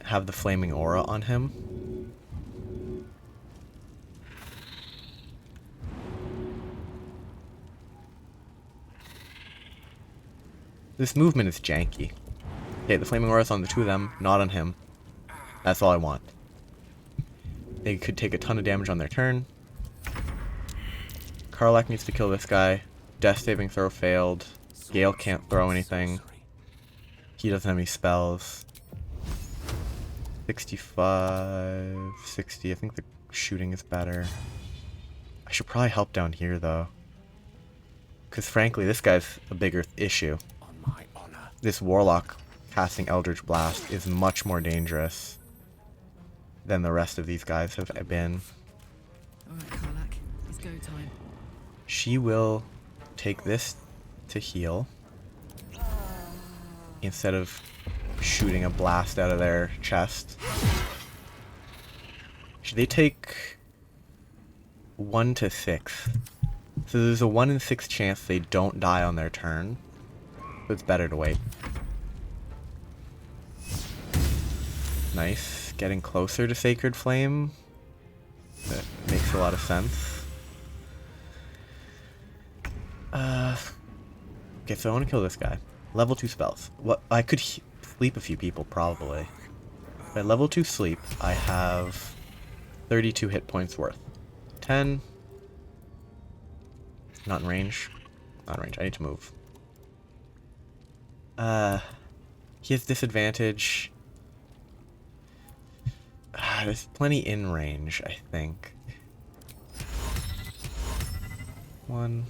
have the flaming aura on him. This movement is janky. Okay, the flaming aura is on the two of them, not on him. That's all I want. They could take a ton of damage on their turn. Karlach needs to kill this guy. Death saving throw failed. Gale can't throw anything. He doesn't have any spells. 65, 60. I think the shooting is better. I should probably help down here though. Because frankly, this guy's a bigger issue. This warlock casting Eldritch Blast is much more dangerous than the rest of these guys have been. Alright, Karlach, it's go time. She will take this to heal instead of shooting a blast out of their chest. They take 1 to 6. So there's a 1 in 6 chance they don't die on their turn. But it's better to wait. Nice. Getting closer to Sacred Flame. That makes a lot of sense. Okay, so I want to kill this guy. Level 2 spells. What? I could sleep a few people, probably. At level 2 sleep, I have 32 hit points worth. 10. Not in range. Not in range. I need to move. He has disadvantage. There's plenty in range, I think. 1.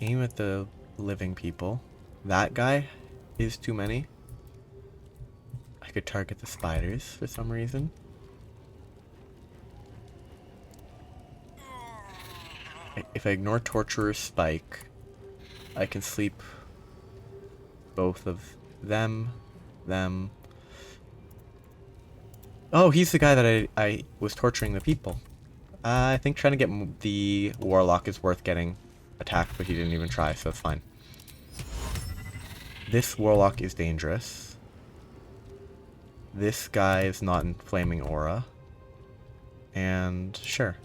Aim at the living people. That guy is too many. I could target the spiders for some reason. If I ignore Torturer's Spike, I can sleep both of them. Oh, he's the guy that I was torturing the people. I think trying to get the Warlock is worth getting attacked, but he didn't even try, so it's fine. This Warlock is dangerous. This guy is not in Flaming Aura. And sure.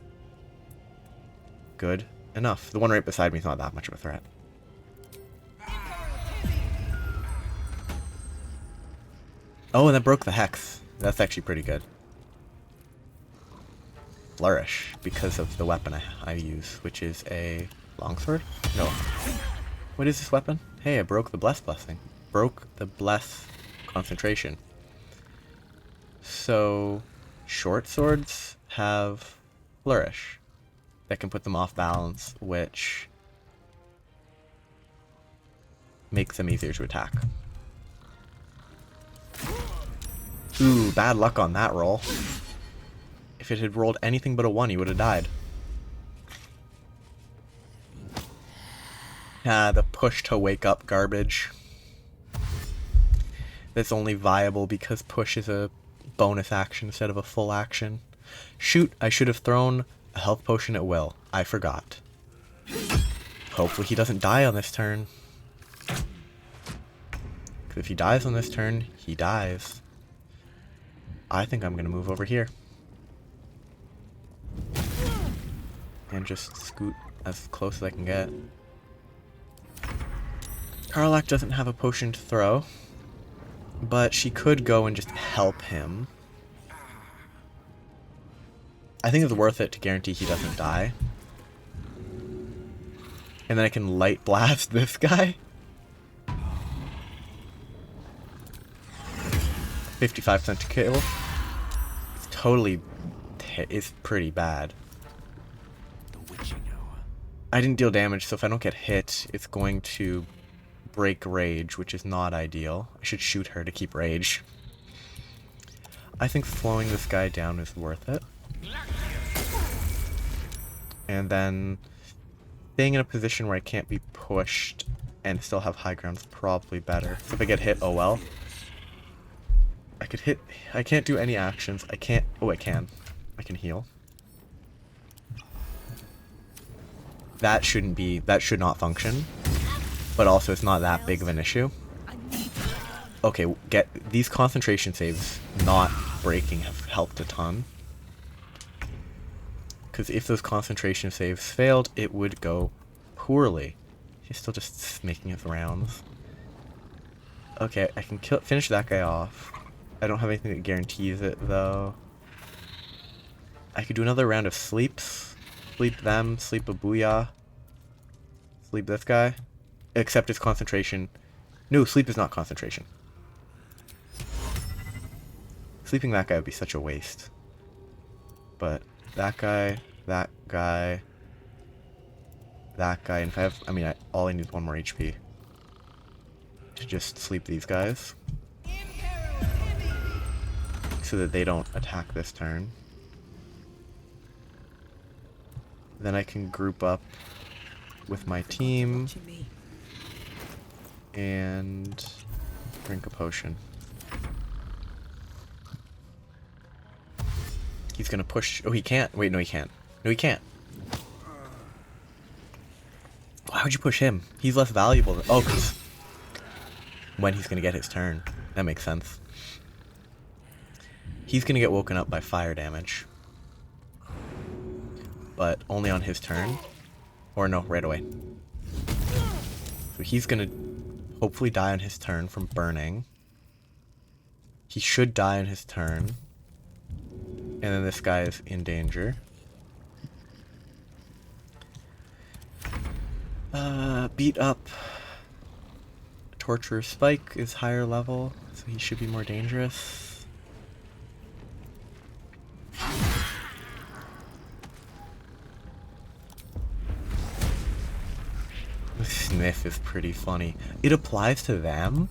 Good enough. The one right beside me is not that much of a threat. Oh, and that broke the Hex. That's actually pretty good. Flourish, because of the weapon I use, which is a longsword? No. What is this weapon? Hey, I broke the blessing. Broke the bless concentration. So, short swords have flourish. That can put them off balance, which makes them easier to attack. Ooh, bad luck on that roll. If it had rolled anything but a 1, he would have died. Ah, the push to wake up garbage. That's only viable because push is a bonus action instead of a full action. Shoot, I should have thrown a health potion at will. I forgot. Hopefully he doesn't die on this turn. Because if he dies on this turn, he dies. I think I'm going to move over here. And just scoot as close as I can get. Karlach doesn't have a potion to throw, but she could go and just help him. I think it's worth it to guarantee he doesn't die. And then I can light blast this guy. 55% to kill. It's totally... it's pretty bad. I didn't deal damage, so if I don't get hit, it's going to break rage, which is not ideal. I should shoot her to keep rage. I think slowing this guy down is worth it. And then staying in a position where I can't be pushed and still have high ground is probably better. So if I get hit, oh well. I could hit... I can't do any actions. I can't... oh, I can. I can heal. That shouldn't be... that should not function. But also, it's not that big of an issue. Okay, get... these concentration saves not breaking have helped a ton. Because if those concentration saves failed, it would go poorly. He's still just making his rounds. Okay, I can finish that guy off. I don't have anything that guarantees it, though. I could do another round of sleeps. Sleep them, sleep a Booyah. Sleep this guy. Except it's concentration. No, sleep is not concentration. Sleeping that guy would be such a waste. But that guy, that guy, that guy, and if I have, I mean, all I need is 1 more HP to just sleep these guys so that they don't attack this turn. Then I can group up with my team and drink a potion. He's gonna push. Oh, he can't. Wait, no, he can't. No, he can't. Why would you push him? He's less valuable than... oh, because when he's gonna get his turn. That makes sense. He's gonna get woken up by fire damage. But only on his turn. Or no, right away. So he's gonna hopefully die on his turn from burning. He should die on his turn. And then this guy is in danger. Beat up. Torturer Spike is higher level, so he should be more dangerous. The sniff is pretty funny. It applies to them?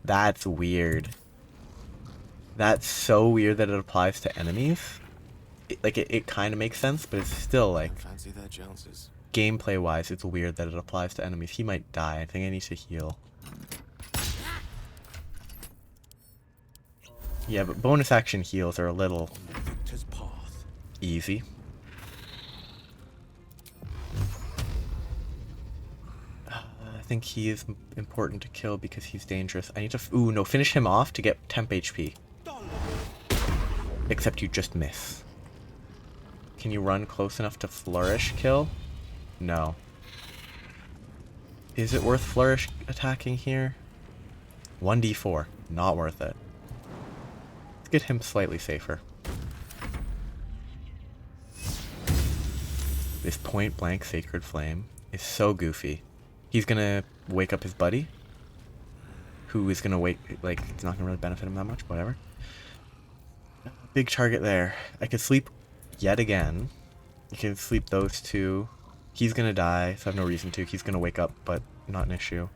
That's weird. That's so weird that it applies to enemies. It kind of makes sense, but it's still like, Fancy their chances. gameplay wise, it's weird that it applies to enemies. He might die. I think I need to heal. Yeah, but bonus action heals are a little Victor's path. easy. I think he is important to kill because he's dangerous. I need to... Ooh, no, finish him off to get temp HP. Except you just miss. Can you run close enough to flourish kill? No. Is it worth flourish attacking here? 1d4. Not worth it. Let's get him slightly safer. This point blank Sacred Flame is so goofy. He's gonna wake up his buddy. Who is gonna wake... Like, it's not gonna really benefit him that much, whatever. Big target there. I could sleep yet again. I can sleep those two. He's gonna die, so I have no reason to. He's gonna wake up, but not an issue.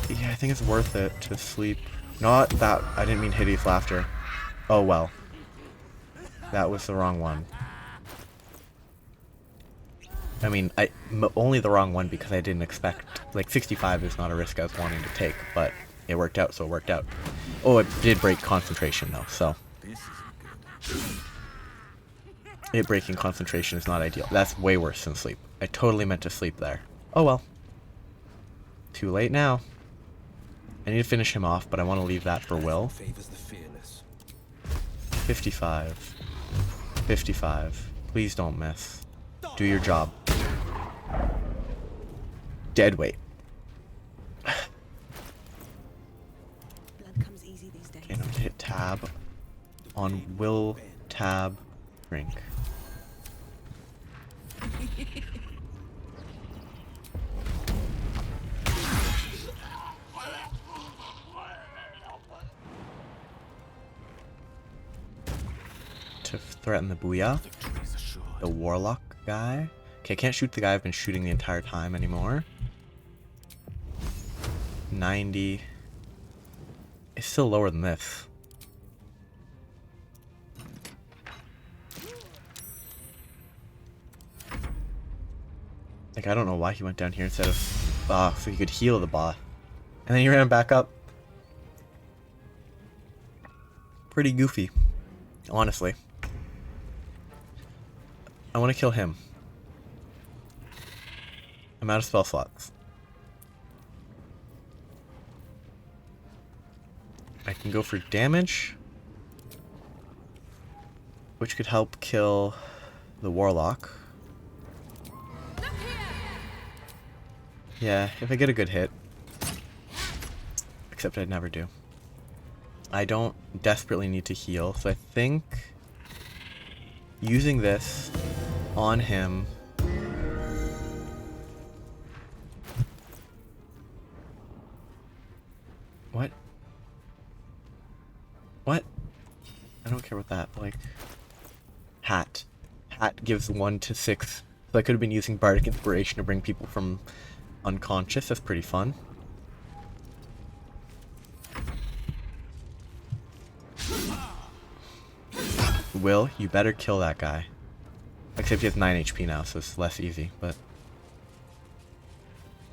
Yeah, I think it's worth it to sleep. Not that... I didn't mean Hideous Laughter. Oh well. That was the wrong one. I mean, only the wrong one because I didn't expect... Like, 65 is not a risk I was wanting to take, but it worked out, so it worked out. Oh, it did break concentration, though, so... It breaking concentration is not ideal. That's way worse than sleep. I totally meant to sleep there. Oh well. Too late now. I need to finish him off, but I want to leave that for Will. Favors the fearless. 55. 55. Please don't miss. Do your job. Dead weight. Blood comes easy these days. Okay, now I'm gonna hit tab on Will tab drink. To threaten the Booyah. Victory's assured. The Warlock guy. Okay, I can't shoot the guy I've been shooting the entire time anymore. 90. It's still lower than this. Like, I don't know why he went down here instead of... so he could heal the boss. And then he ran back up. Pretty goofy, honestly. I want to kill him. I'm out of spell slots. I can go for damage, which could help kill the Warlock. Yeah, if I get a good hit. Except I'd never do. I don't desperately need to heal, so I think using this on him. What? What? I don't care what that, like... Hat. Hat gives 1 to 6. So I could have been using Bardic Inspiration to bring people from unconscious. That's pretty fun. Will, you better kill that guy. Except he has 9 HP now, so it's less easy, but...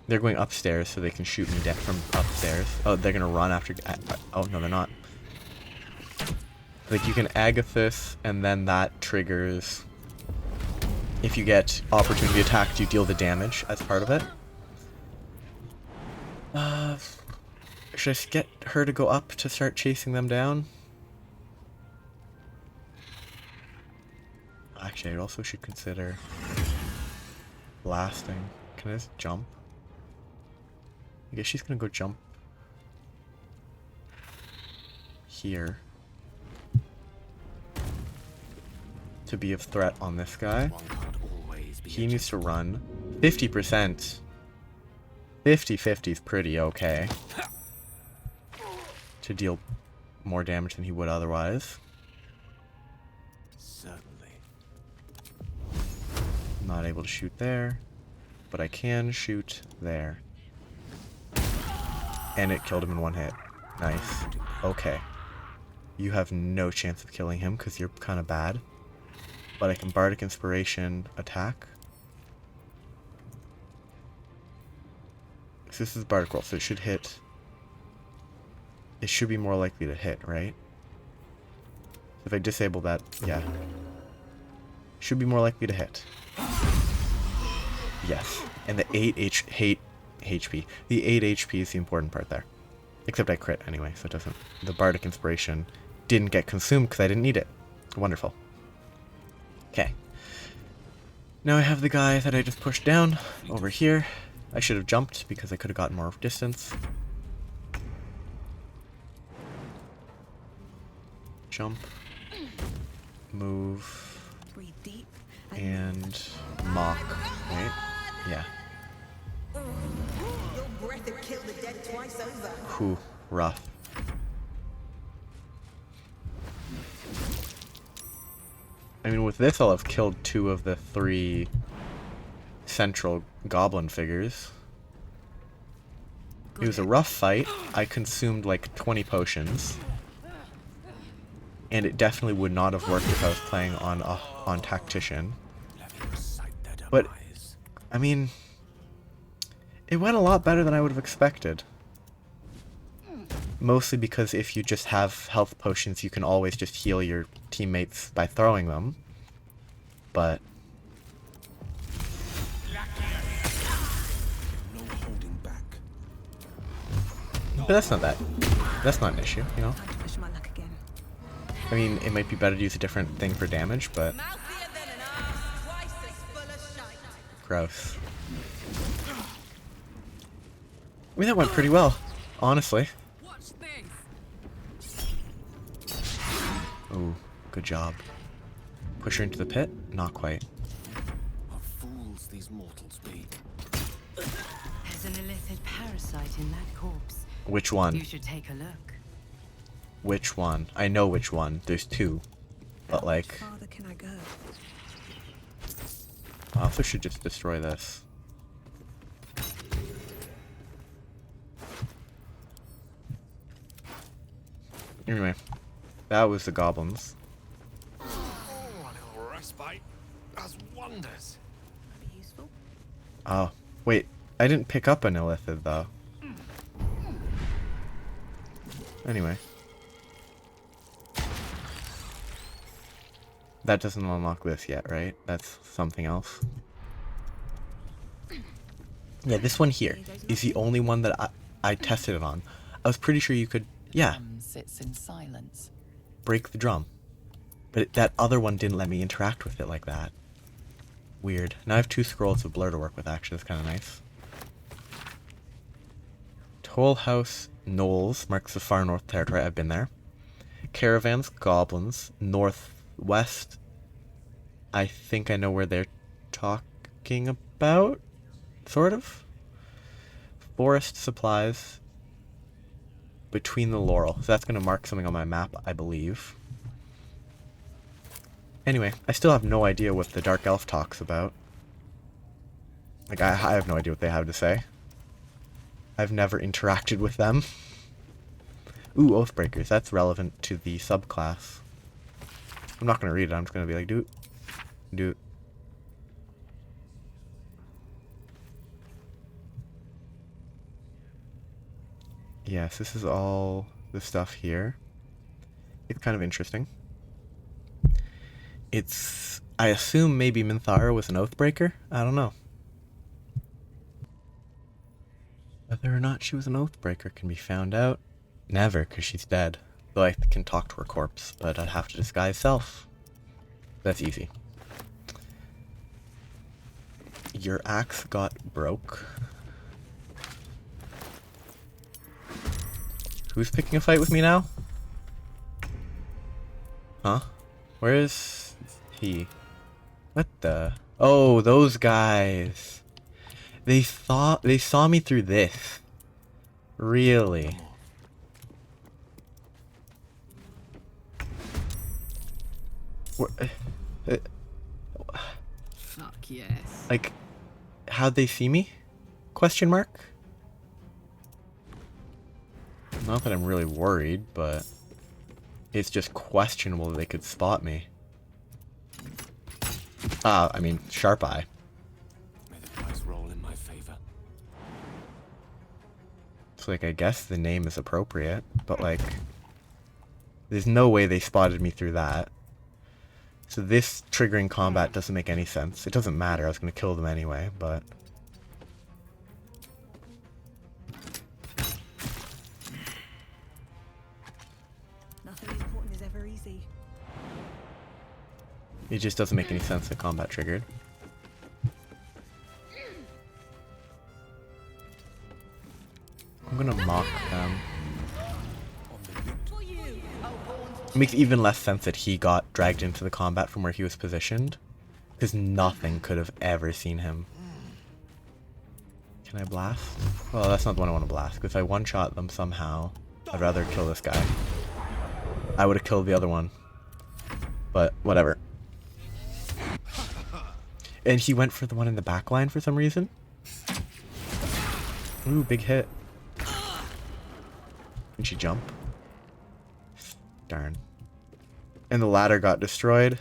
They're going upstairs so they can shoot me dead from upstairs. Oh, they're gonna run after... Oh, no, they're not. Like, you can Agathis, and then that triggers... If you get opportunity attacked, you deal the damage as part of it. Should I just get her to go up to start chasing them down? Actually, I also should consider blasting. Can I just jump? I guess she's gonna go jump here to be of threat on this guy. He needs to run. 50%. 50-50 is pretty okay to deal more damage than he would otherwise. Certainly. I'm not able to shoot there, but I can shoot there. And it killed him in one hit. Nice. Okay. You have no chance of killing him because you're kind of bad. But I can Bardic Inspiration attack. So this is Bardic roll, so it should hit. It should be more likely to hit, right? If I disable that, yeah. Should be more likely to hit. Yes. And the 8 HP. The 8 HP is the important part there. Except I crit anyway, so it doesn't... The Bardic Inspiration didn't get consumed because I didn't need it. Wonderful. Okay. Now I have the guy that I just pushed down over here. I should have jumped because I could have gotten more distance. Jump. Move. Breathe deep. And mock, right? Yeah. Your breath had killed the dead twice over. Whew, rough. I mean, with this I'll have killed 2 of the 3 central goblin figures. It was a rough fight. I consumed like 20 potions. And it definitely would not have worked if I was playing on Tactician. But, I mean, it went a lot better than I would have expected. Mostly because if you just have health potions, you can always just heal your teammates by throwing them. But... But that's not that. That's not an issue, you know? Time to push my luck again. I mean, it might be better to use a different thing for damage, but... Mouthier than an ass, twice as full of shite. Gross. I mean, that went pretty well, honestly. Watch this. Ooh, good job. Push her into the pit? Not quite. What fools these mortals be. There's an illithid parasite in that corpse. Which one? You should take a look. Which one? I know which one. There's 2. But like... Farther can I go? I also should just destroy this. Anyway, that was the goblins. Oh, a little respite does wonders. Might be useful. Oh, wait. I didn't pick up an illithid, though. Anyway. That doesn't unlock this yet, right? That's something else. Yeah, this one here is the only one that I tested it on. I was pretty sure you could, yeah, Sits in silence. break the drum. But that other one didn't let me interact with it like that. Weird. Now I have 2 scrolls of blur to work with, actually. That's kind of nice. Toll House Knolls marks the far north territory. I've been there. Caravans, goblins, northwest. I think I know where they're talking about. Sort of. Forest supplies. Between the laurel. So that's going to mark something on my map, I believe. Anyway, I still have no idea what the Dark Elf talks about. Like, I have no idea what they have to say. I've never interacted with them. Ooh, Oathbreakers. That's relevant to the subclass. I'm not going to read it. I'm just going to be like, do it. Yes, this is all the stuff here. It's kind of interesting. It's... I assume maybe Minthara was an Oathbreaker? I don't know. Whether or not she was an Oathbreaker can be found out. Never, because she's dead. Though I can talk to her corpse, but I'd have to disguise self. That's easy. Your axe got broke. Who's picking a fight with me now? Huh? Where is he? What the? Oh, those guys. They saw me through this. Really? Fuck yes. Like, how'd they see me? Question mark? Not that I'm really worried, but it's just questionable that they could spot me. I mean, sharp eye. May the dice roll in my favor. So, like, I guess the name is appropriate, but, like, there's no way they spotted me through that. So this triggering combat doesn't make any sense. It doesn't matter, I was going to kill them anyway, but... Nothing important is ever easy. It just doesn't make any sense that combat triggered. I'm gonna mock them. It makes even less sense that he got dragged into the combat from where he was positioned, because nothing could have ever seen him. Can I blast? Well, that's not the one I want to blast, because if I one-shot them somehow, I'd rather kill this guy. I would have killed the other one. But, whatever. And he went for the one in the back line for some reason. Ooh, big hit. Can she jump? Darn. And the ladder got destroyed.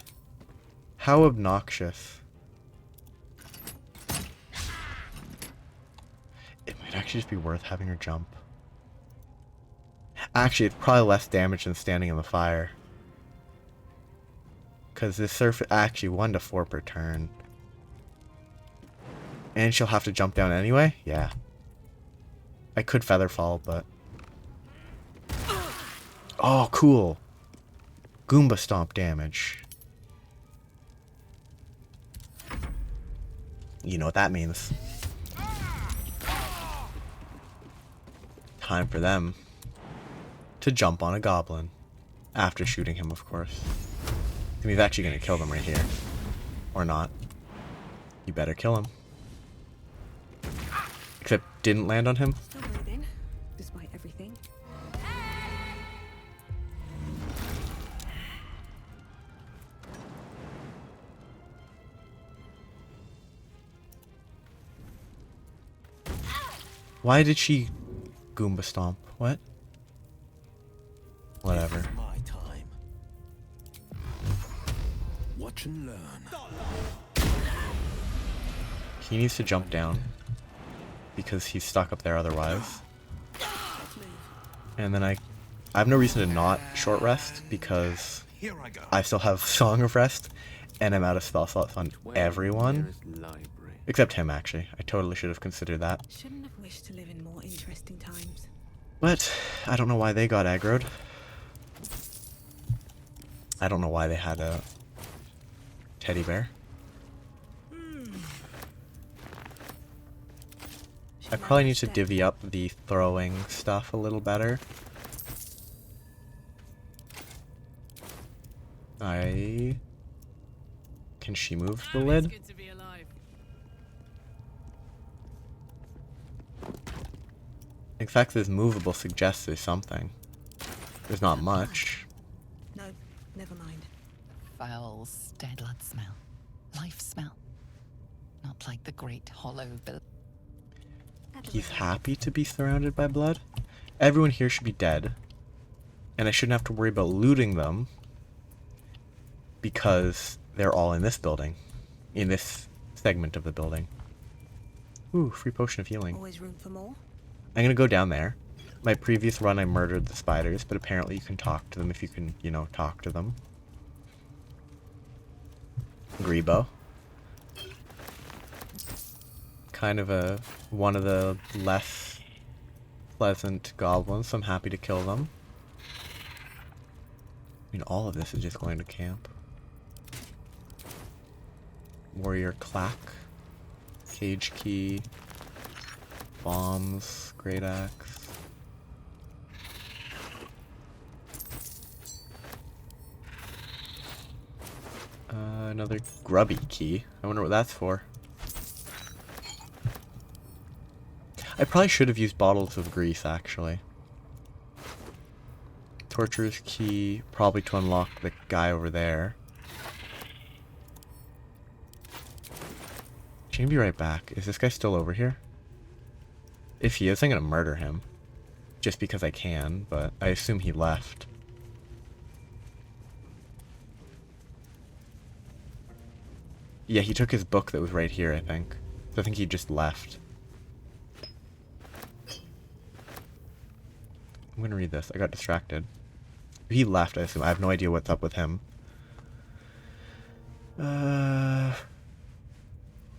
How obnoxious. It might actually just be worth having her jump. Actually, it's probably less damage than standing in the fire. Because this surface... Actually, 1 to 4 per turn. And she'll have to jump down anyway? Yeah. I could feather fall, but... Oh, cool. Goomba stomp damage. You know what that means. Time for them to jump on a goblin. After shooting him, of course. And he's actually going to kill them right here. Or not. You better kill him. Except didn't land on him. Still breathing, despite everything. Why did she Goomba stomp? What? Whatever. It's my time. Watch and learn. He needs to jump down. Because he's stuck up there otherwise. And then I have no reason to not short rest because Here I go. I still have Song of Rest and I'm out of spell slots on everyone. Except him, actually. I totally should have considered that. Shouldn't have wished to live in more interesting times. But I don't know why they got aggroed. I don't know why they had a teddy bear. I probably need to divvy up the throwing stuff a little better. Can she move the lid? Good to be alive. In fact, this movable suggests there's something. There's not much. No, never mind. Foul, dead blood smell. Life smell. Not like the great hollow bill. He's happy to be surrounded by blood. Everyone here should be dead. And I shouldn't have to worry about looting them. Because they're all in this building. In this segment of the building. Ooh, free potion of healing. Always room for more. I'm gonna go down there. My previous run I murdered the spiders, but apparently you can talk to them if you can, you know, talk to them. Grebo. Kind of one of the less pleasant goblins, so I'm happy to kill them. I mean, all of this is just going to camp. Warrior Clack. Cage key. Bombs. Great axe. Another grubby key. I wonder what that's for. I probably should have used bottles of grease, actually. Torturer's key, probably to unlock the guy over there. She's gonna be right back. Is this guy still over here? If he is, I'm gonna murder him. Just because I can, but I assume he left. Yeah, he took his book that was right here, I think. So I think he just left. I'm gonna read this. I got distracted. He left, I assume. I have no idea what's up with him.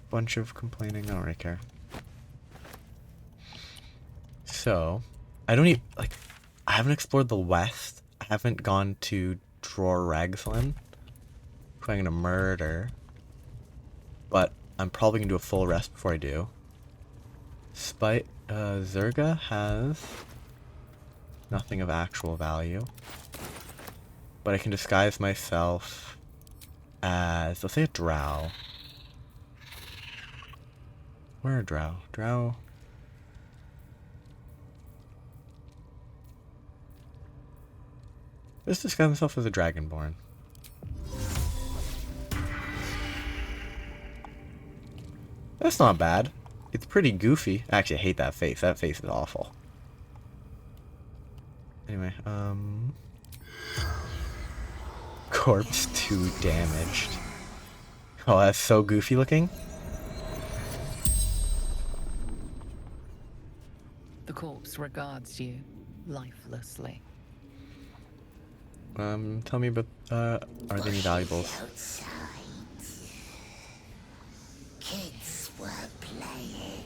Bunch of complaining. I don't really care. So, I don't even, like, I haven't explored the west. I haven't gone to Dror Ragslin, who I'm gonna murder. But I'm probably gonna do a full rest before I do. Zerga has nothing of actual value. But I can disguise myself as, let's say, a drow. Where a drow? Drow. Let's disguise myself as a dragonborn. That's not bad. It's pretty goofy. Actually, I hate that face. That face is awful. Anyway, Corpse 2 damaged. Oh, that's so goofy looking. The corpse regards you lifelessly. Tell me about, are there any valuables? Outside. Kids were playing.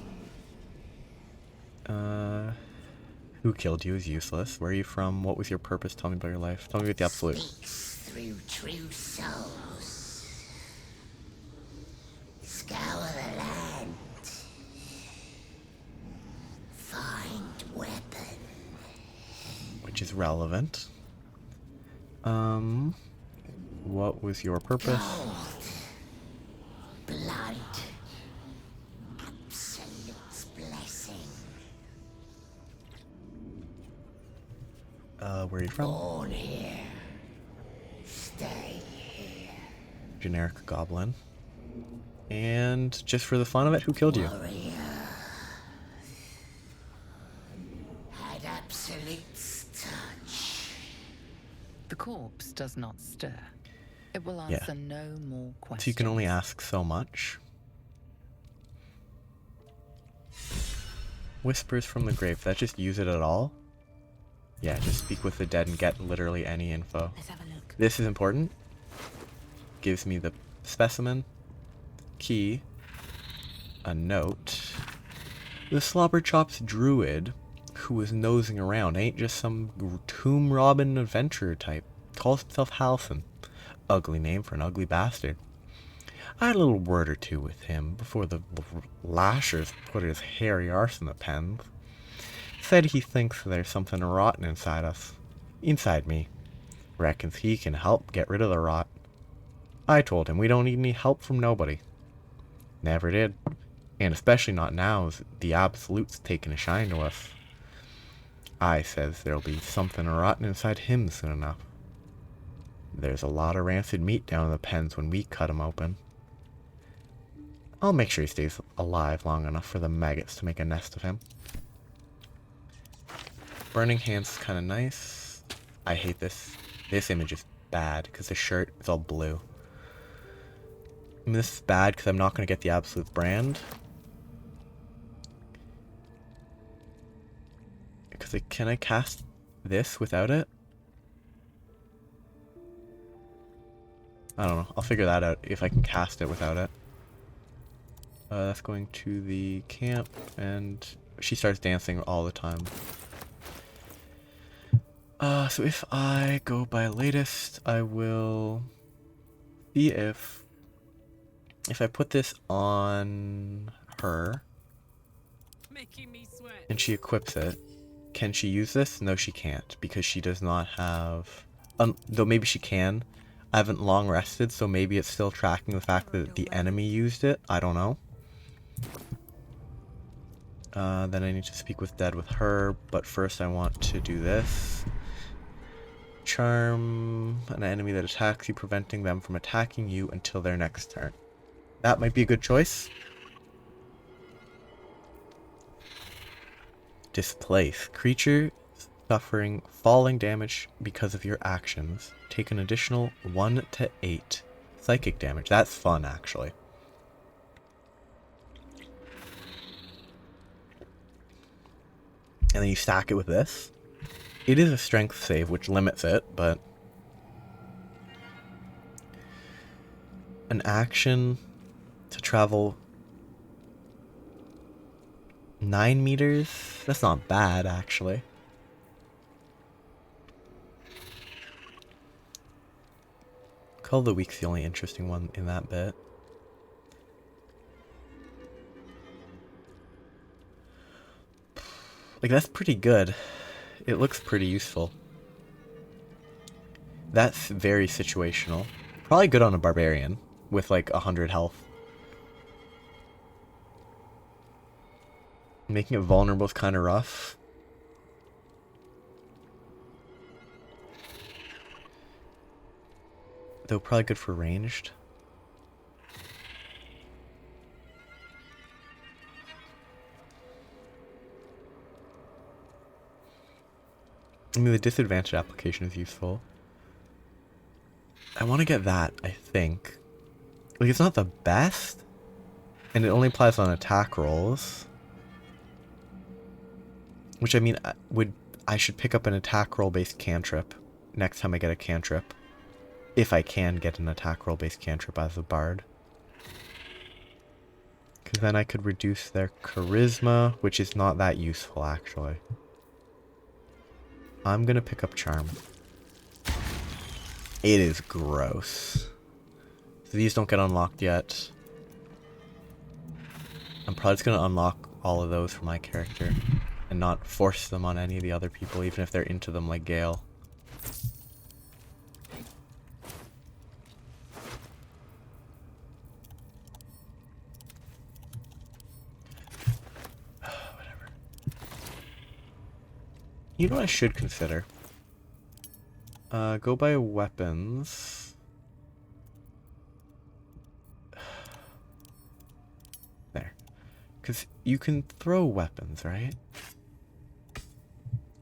Who killed you is useless. Where are you from? What was your purpose? Tell me about your life. Tell me about the absolute. Speaks through true souls. Scour the land. Find weapon. Which is relevant. What was your purpose? Gold. Blood. Absolute's blessing. Where are you from? Born here. Stay here. Generic goblin. And just for the fun of it, who killed you? Warrior. Had Absolute's touch. The corpse does not stir. It will Yeah. answer no more questions. So you can only ask so much. Whispers from the grave. That just use it at all? Yeah, just speak with the dead and get literally any info. Let's have a look. This is important. Gives me the specimen, key, a note. The Slobberchops druid who was nosing around ain't just some tomb robbing adventurer type. Calls himself Halcyon. Ugly name for an ugly bastard. I had a little word or two with him before the lashers put his hairy arse in the pens. Said he thinks there's something rotten inside us. Inside me. Reckons he can help get rid of the rot. I told him we don't need any help from nobody. Never did. And especially not now as the Absolute's taking a shine to us. I says there'll be something rotten inside him soon enough. There's a lot of rancid meat down in the pens when we cut him open. I'll make sure he stays alive long enough for the maggots to make a nest of him. Burning Hands is kind of nice. I hate this. This image is bad because the shirt is all blue. I mean, this is bad because I'm not going to get the Absolute brand. Because can I cast this without it? I don't know. I'll figure that out if I can cast it without it. That's going to the camp, and she starts dancing all the time. So if I go by latest, I will see if I put this on her. Making me sweat. And she equips it. Can she use this? No, she can't, because she does not have... though maybe she can. I haven't long rested, so maybe it's still tracking the fact that the enemy used it. I don't know. Then I need to speak with Dead with her, but first I want to do this. Charm an enemy that attacks you, preventing them from attacking you until their next turn. That might be a good choice. Displace. Creature suffering falling damage because of your actions. Take an additional 1 to 8 psychic damage. That's fun, actually. And then you stack it with this. It is a strength save, which limits it, but... An action to travel 9 meters? That's not bad, actually. Call of the Week's the only interesting one in that bit. Like, that's pretty good. It looks pretty useful. That's very situational. Probably good on a barbarian with like 100 health. Making it vulnerable is kind of rough. Though probably good for ranged. I mean, the disadvantage application is useful. I want to get that, I think. Like, it's not the best, and it only applies on attack rolls. Which, I mean, I should pick up an attack roll-based cantrip next time I get a cantrip. If I can get an attack roll-based cantrip as a bard. Because then I could reduce their charisma, which is not that useful, actually. I'm gonna pick up Charm. It is gross. So these don't get unlocked yet. I'm probably just gonna unlock all of those for my character. And not force them on any of the other people, even if they're into them like Gale. You know what I should consider? Go by weapons. There. Because you can throw weapons, right?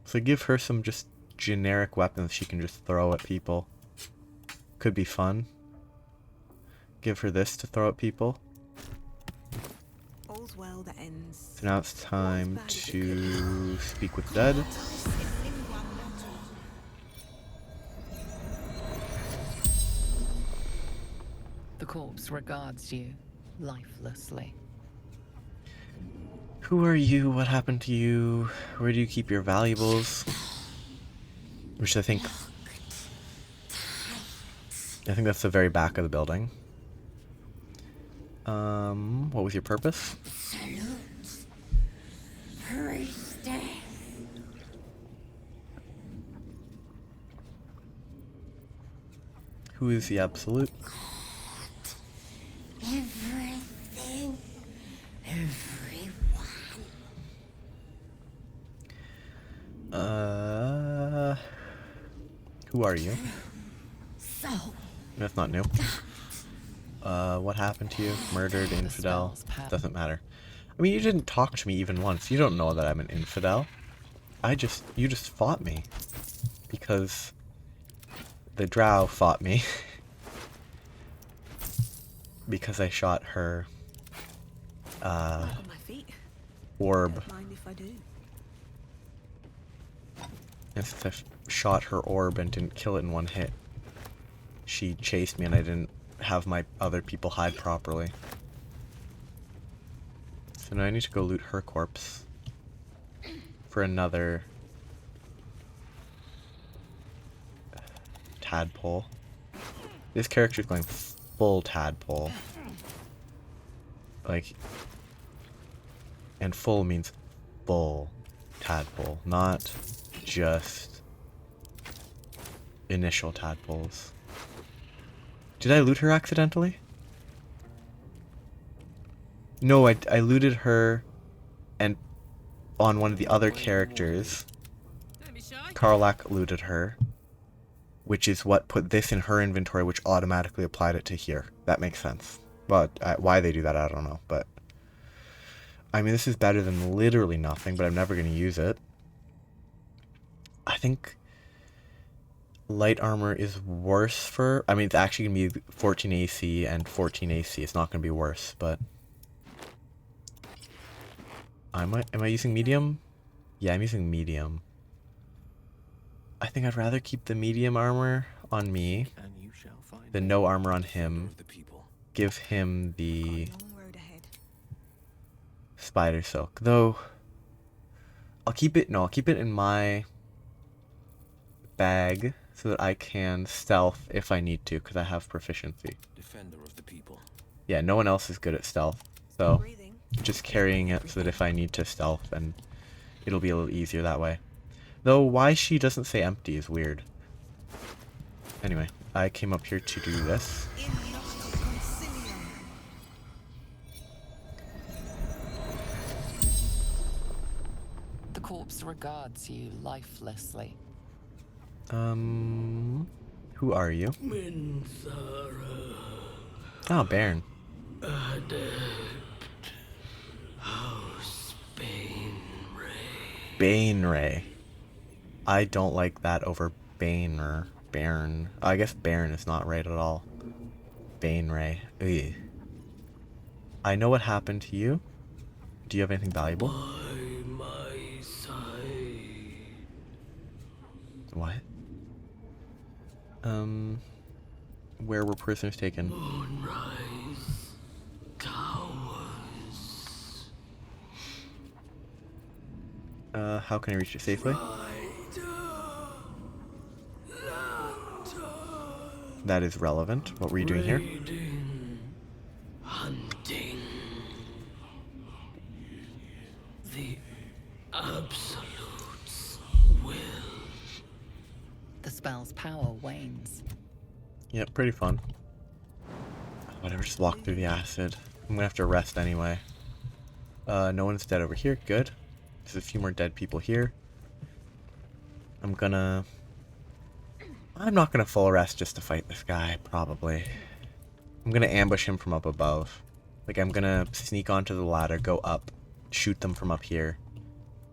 So give her some just generic weapons she can just throw at people. Could be fun. Give her this to throw at people. All's well that ends. So now it's time to speak with Dead. The corpse regards you lifelessly. Who are you? What happened to you? Where do you keep your valuables? Which I think that's the very back of the building. What was your purpose? Who is the absolute? Everything. Everyone. Who are you? So. That's not new. What happened to you? Murdered, infidel. Doesn't matter. I mean, you didn't talk to me even once. You don't know that I'm an infidel. You just fought me. Because the drow fought me. Because I shot her On my feet. orb. Don't mind if I do. And since I shot her orb and didn't kill it in one hit, she chased me and I didn't have my other people hide properly. So now I need to go loot her corpse for another tadpole. This character's going full tadpole. Like, And full means full tadpole, not just initial tadpoles. Did I loot her accidentally? No, I looted her and on one of the other characters, Don't be shy. Karlak looted her, which is what put this in her inventory, which automatically applied it to here. That makes sense. Well, why they do that, I don't know, but I mean, this is better than literally nothing, but I'm never going to use it. I think light armor is worse for... I mean, it's actually going to be 14 AC and 14 AC. It's not going to be worse, but... Am I using medium? Yeah, I'm using medium. I think I'd rather keep the medium armor on me than no armor on him. Give him the Long road ahead. spider silk. Though, I'll keep it in my bag so that I can stealth if I need to, because I have proficiency. Defender of the people. Yeah, no one else is good at stealth, so Breathing. just carrying it so that if I need to stealth, then it'll be a little easier that way. Though, why she doesn't say empty is weird. Anyway, I came up here to do this. In noctu concilium. The corpse regards you lifelessly. Who are you? Minthara. Oh, Baron. House Bainray. Bainray. I don't like that over Bainer. Baron. I guess Baron is not right at all. Bainray. Ugh. I know what happened to you. Do you have anything valuable? By my side. What? Where were prisoners taken? Moonrise. Towers. How can I reach it safely? That is relevant. What were you doing here? Raiding, hunting. The Absolute's will. The spell's power wanes. Yep, pretty fun. Whatever, just walk through the acid. I'm gonna have to rest anyway. No one's dead over here. Good. There's a few more dead people here. I'm not gonna full rest just to fight this guy, probably. I'm gonna ambush him from up above. Like, I'm gonna sneak onto the ladder, go up, shoot them from up here.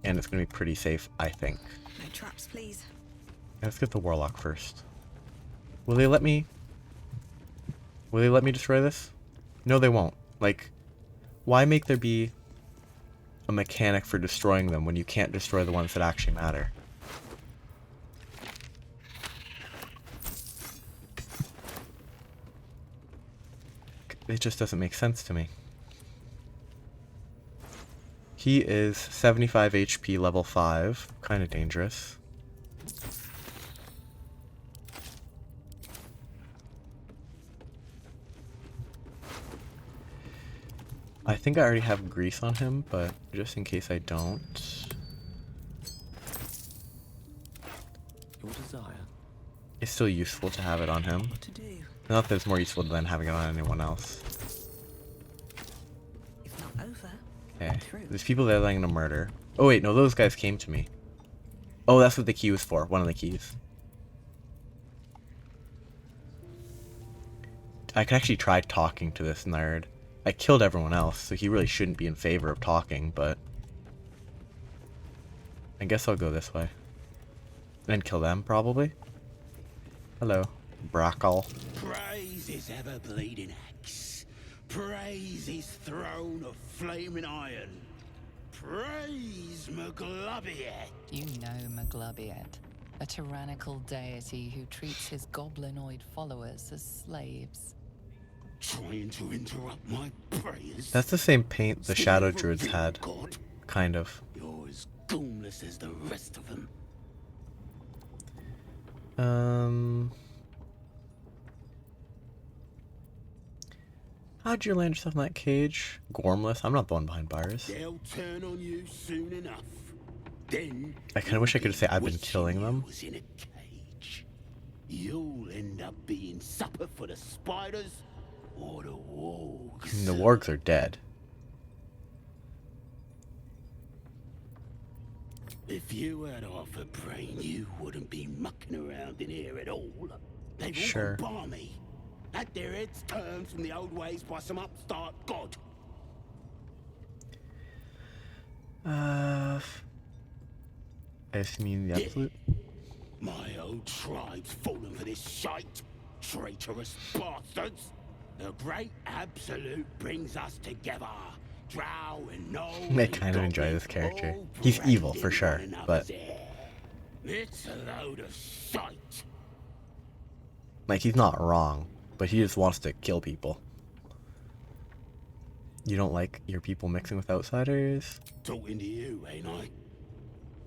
And it's gonna be pretty safe, I think. No traps, please. Let's get the warlock first. Will they let me destroy this? No, they won't. Like, why make there be a mechanic for destroying them when you can't destroy the ones that actually matter? It just doesn't make sense to me. He is 75 HP, level 5. Kind of dangerous. I think I already have grease on him, but just in case I don't. Your desire. It's still useful to have it on him. What to do? Not that it's more useful than having it on anyone else. If not over, Okay. through. There's people there that I'm gonna murder. Oh wait, no, those guys came to me. Oh, that's what the key was for. One of the keys. I could actually try talking to this nerd. I killed everyone else, so he really shouldn't be in favor of talking, but... I guess I'll go this way. And kill them, probably. Hello, Brackle. Praise his ever-bleeding axe. Praise his throne of flaming iron. Praise Maglubbiet. You know Maglubbiet, a tyrannical deity who treats his goblinoid followers as slaves. Trying to interrupt my prayers. That's the same paint the Shadow Still Druids you, had. God. Kind of. You're as goonless as the rest of them. How'd you land yourself in that cage? Gormless? I'm not the one behind bars. They'll turn on you soon enough. Then I kind of wish I could say I've been killing them. was in a cage. You'll end up being supper for the spiders or the wargs. The wargs are dead. If you had half a brain, you wouldn't be mucking around in here at all. They've Sure. all gone balmy. Had their heads turned from the old ways by some upstart god. I assume you mean the absolute? My old tribe's fallen for this shite. Traitorous bastards. The great absolute brings us together. Drow and Gnome. I kind of enjoy this character. He's evil for sure, but It's a load of shite. like he's not wrong, but he just wants to kill people. You don't like your people mixing with outsiders? Talking to you, ain't I?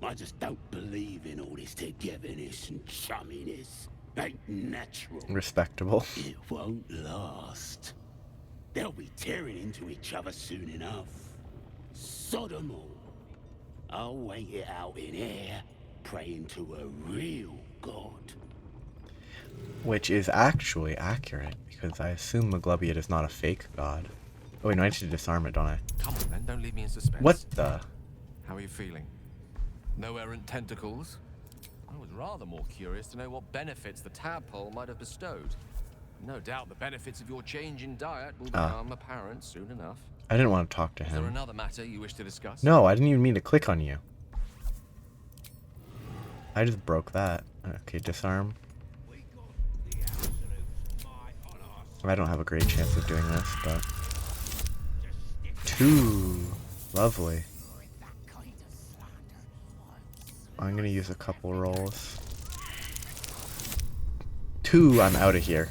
I just don't believe in all this togetherness and chumminess. Ain't natural. Respectable. It won't last. They'll be tearing into each other soon enough. Sodom all. I'll wait it out in here, praying to a real god. Which is actually accurate, because I assume Maglebiad is not a fake god. Oh wait, no, I need to disarm it, don't I? Come on then, don't leave me in suspense. What the? How are you feeling? No errant tentacles? I was rather more curious to know what benefits the tadpole might have bestowed. No doubt the benefits of your change in diet will become apparent soon enough. I didn't want to talk to Is there him. another matter you wish to discuss? No, I didn't even mean to click on you. I just broke that. Okay, disarm. I don't have a great chance of doing this, but... 2! Lovely. I'm gonna use a couple rolls. 2, I'm out of here.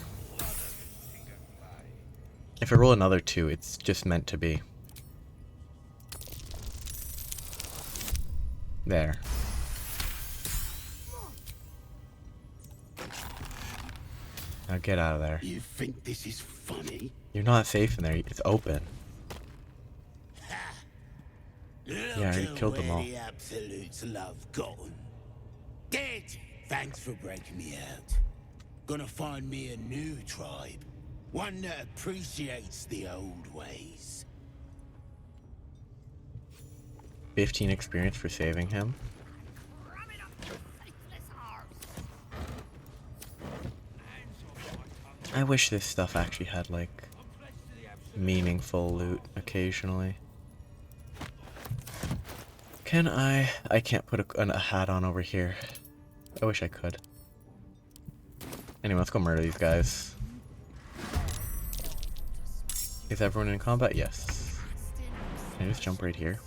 If I roll another 2, it's just meant to be. There. Now get out of there. You think this is funny? You're not safe in there. It's open. Look Yeah, I already at killed them where all. the absolutes love gotten. Dead! Thanks for breaking me out. Gonna find me a new tribe. One that appreciates the old ways. 15 experience for saving him. I wish this stuff actually had, like, meaningful loot occasionally. Can I? I can't put a hat on over here. I wish I could. Anyway, let's go murder these guys. Is everyone in combat? Yes. Can I just jump right here?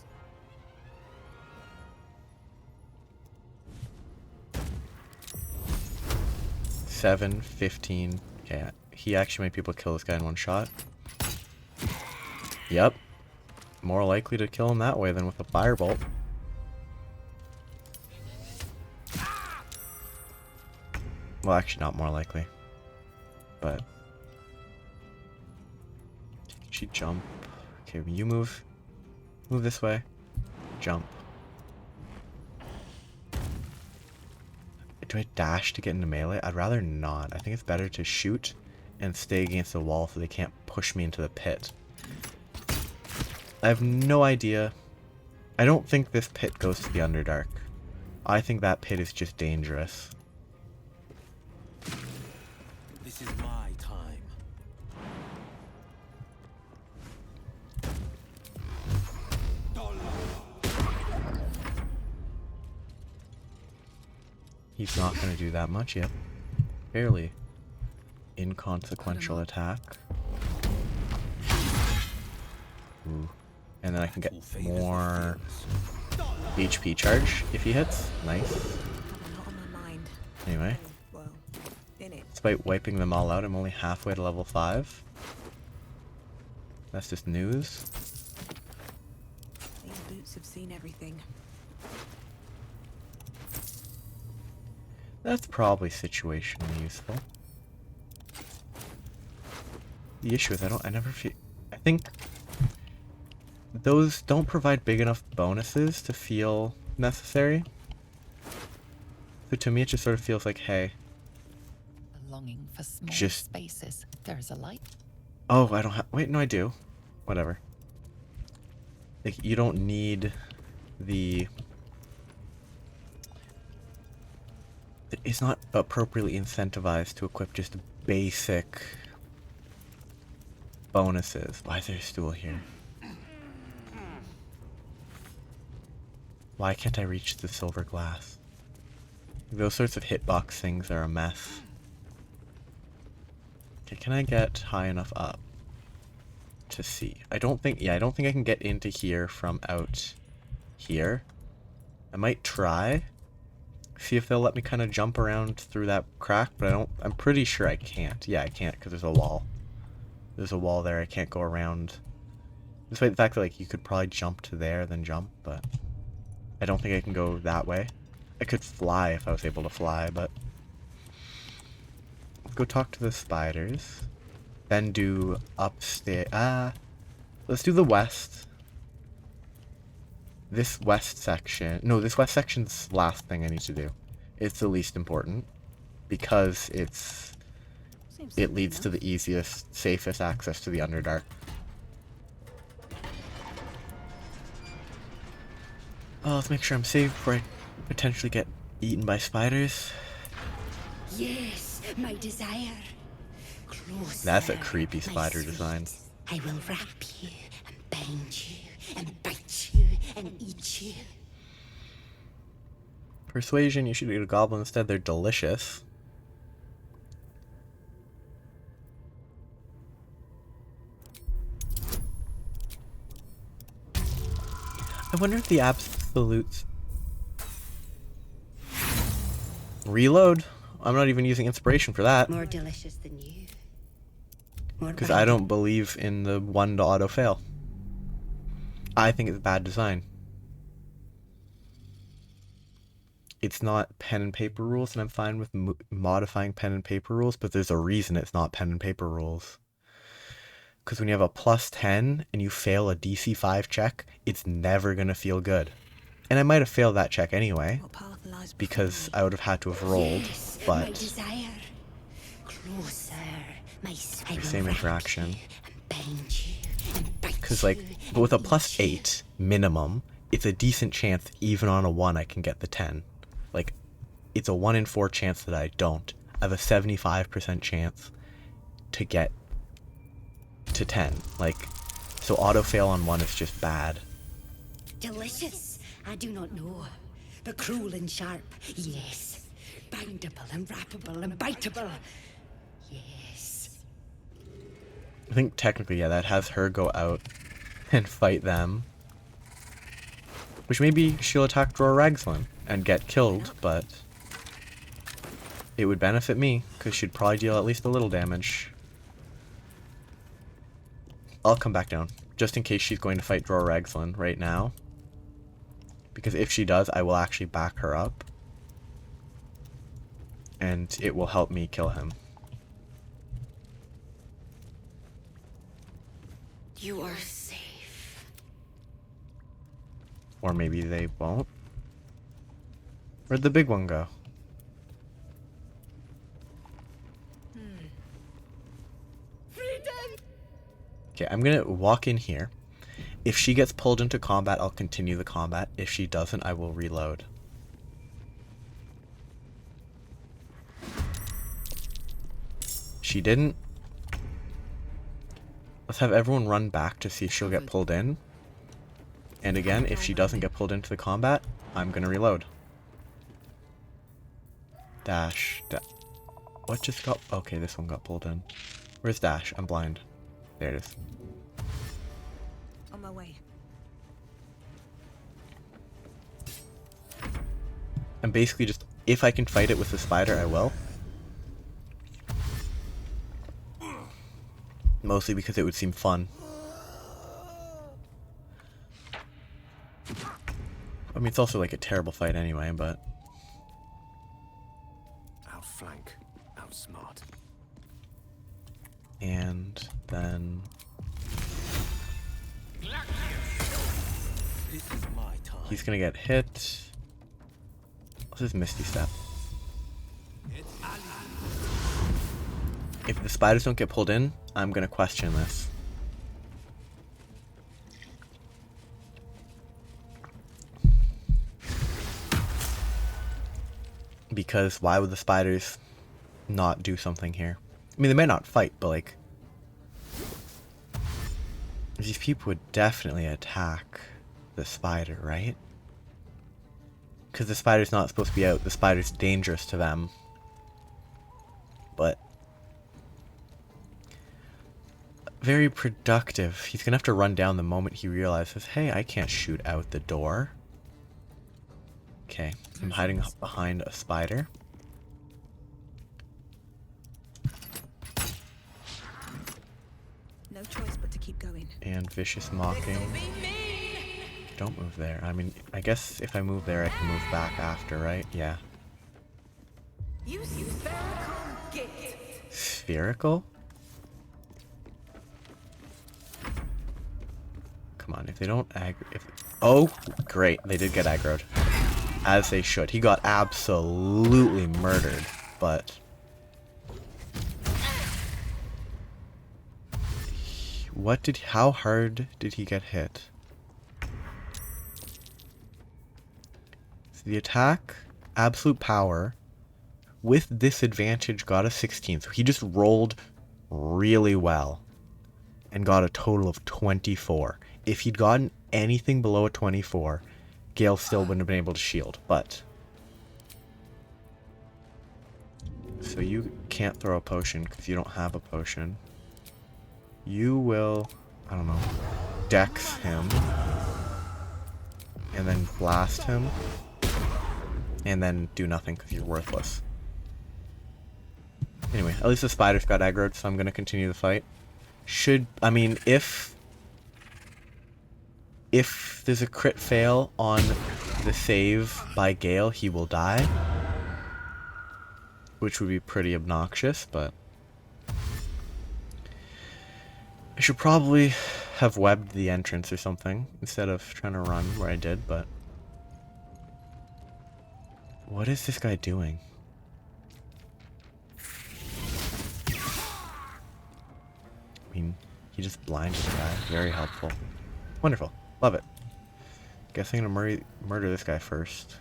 Seven, 15. Okay, he actually made people kill this guy in one shot. Yep. More likely to kill him that way than with a firebolt. Well, actually not more likely. But... Can she jump? Okay, you move. Move this way. Jump. Do I dash to get into melee? I'd rather not. I think it's better to shoot and stay against the wall so they can't push me into the pit. I have no idea. I don't think this pit goes to the Underdark. I think that pit is just dangerous. This is my time. He's not going to do that much yet. Fairly inconsequential attack. Ooh. And then I can get more HP charge if he hits. Nice. Not on my mind. Anyway, Well, in it. despite wiping them all out, I'm only halfway to level 5. That's just news. These boots have seen everything. That's probably situationally useful. The issue is I never feel... I think those don't provide big enough bonuses to feel necessary. So to me, it just sort of feels like, hey, A longing for small Just- spaces. There is a light. oh, I don't have, wait, no, I do. Whatever. Like, you don't need the, it's not appropriately incentivized to equip just basic bonuses. Why is there a stool here? Why can't I reach the silver glass? Those sorts of hitbox things are a mess. Okay, can I get high enough up to see? I don't think I can get into here from out here. I might try. See if they'll let me kind of jump around through that crack, but I'm pretty sure I can't. Yeah, I can't because there's a wall. There's a wall there, I can't go around. Despite the fact that, like, you could probably jump to there, then jump, but I don't think I can go that way. I could fly if I was able to fly, but let's go talk to the spiders. Then do upstairs. Let's do the west. This west section. No, this west section's the last thing I need to do. It's the least important because it leads to the easiest, safest access to the Underdark. Oh, let's make sure I'm safe before I potentially get eaten by spiders. Yes, my desire. Closer, That's a creepy my spider sweet. design. I will wrap you and bind you and bite you and eat you. Persuasion, you should eat a goblin instead. They're delicious. I wonder if the absolutes... Reload? I'm not even using inspiration for that. More delicious than you. More Because I don't believe in the one to auto fail. I think it's bad design. It's not pen and paper rules, and I'm fine with modifying pen and paper rules, but there's a reason it's not pen and paper rules. Because when you have a +10 and you fail a DC 5 check, it's never going to feel good. And I might have failed that check anyway, because I would have had to have rolled, yes, my but desire. Closer, my I will same wrap interaction. you and bind you and bite Because, like, you but with a and eat you. +8 minimum, it's a decent chance even on a 1 I can get the 10. Like, it's a 1 in 4 chance that I don't. I have a 75% chance to get to 10. Like, so auto fail on 1 is just bad. Delicious, I do not know. But cruel and sharp, yes. Bindable and wrappable and biteable, yes. I think technically, yeah, that has her go out and fight them. Which maybe she'll attack Dror Ragslin and get killed, but it would benefit me, because she'd probably deal at least a little damage. I'll come back down, just in case she's going to fight Dror Ragslin right now. Because if she does, I will actually back her up. And it will help me kill him. You are safe. Or maybe they won't. Where'd the big one go? Okay, I'm gonna walk in here. If she gets pulled into combat, I'll continue the combat. If she doesn't, I will reload. She didn't. Let's have everyone run back to see if she'll get pulled in. And again, if she doesn't get pulled into the combat, I'm gonna reload. Dash. What just got... Okay, this one got pulled in. Where's Dash? I'm blind. There it is. On my way. I'm basically just... If I can fight it with the spider, I will. Mostly because it would seem fun. I mean, it's also like a terrible fight anyway, but... Outflank, outsmart. And then... He's gonna get hit. Let's just Misty Step. If the spiders don't get pulled in, I'm gonna question this. Because why would the spiders not do something here? I mean, they may not fight, but like, these people would definitely attack the spider, right? Because the spider's not supposed to be out. The spider's dangerous to them. But very productive. He's gonna have to run down the moment he realizes, hey, I can't shoot out the door. Okay, I'm hiding behind a spider. No choice but to keep going. And vicious mocking. Don't move there. I mean, I guess if I move there, I can move back after, right? Yeah. Spherical? Come on, if they don't oh, great. They did get aggroed. As they should. He got absolutely murdered, but how hard did he get hit? So the attack, absolute power, with disadvantage got a 16. So he just rolled really well and got a total of 24. If he'd gotten anything below a 24, Gale still wouldn't have been able to shield, but... So you can't throw a potion because you don't have a potion. You will, I don't know, dex him. And then blast him. And then do nothing because you're worthless. Anyway, at least the spiders got aggroed, so I'm going to continue the fight. I mean, if there's a crit fail on the save by Gale, he will die. Which would be pretty obnoxious, but... I should probably have webbed the entrance or something, instead of trying to run where I did, but... What is this guy doing? I mean, he just blinded the guy. Very helpful. Wonderful. Love it. Guess I'm gonna murder this guy first.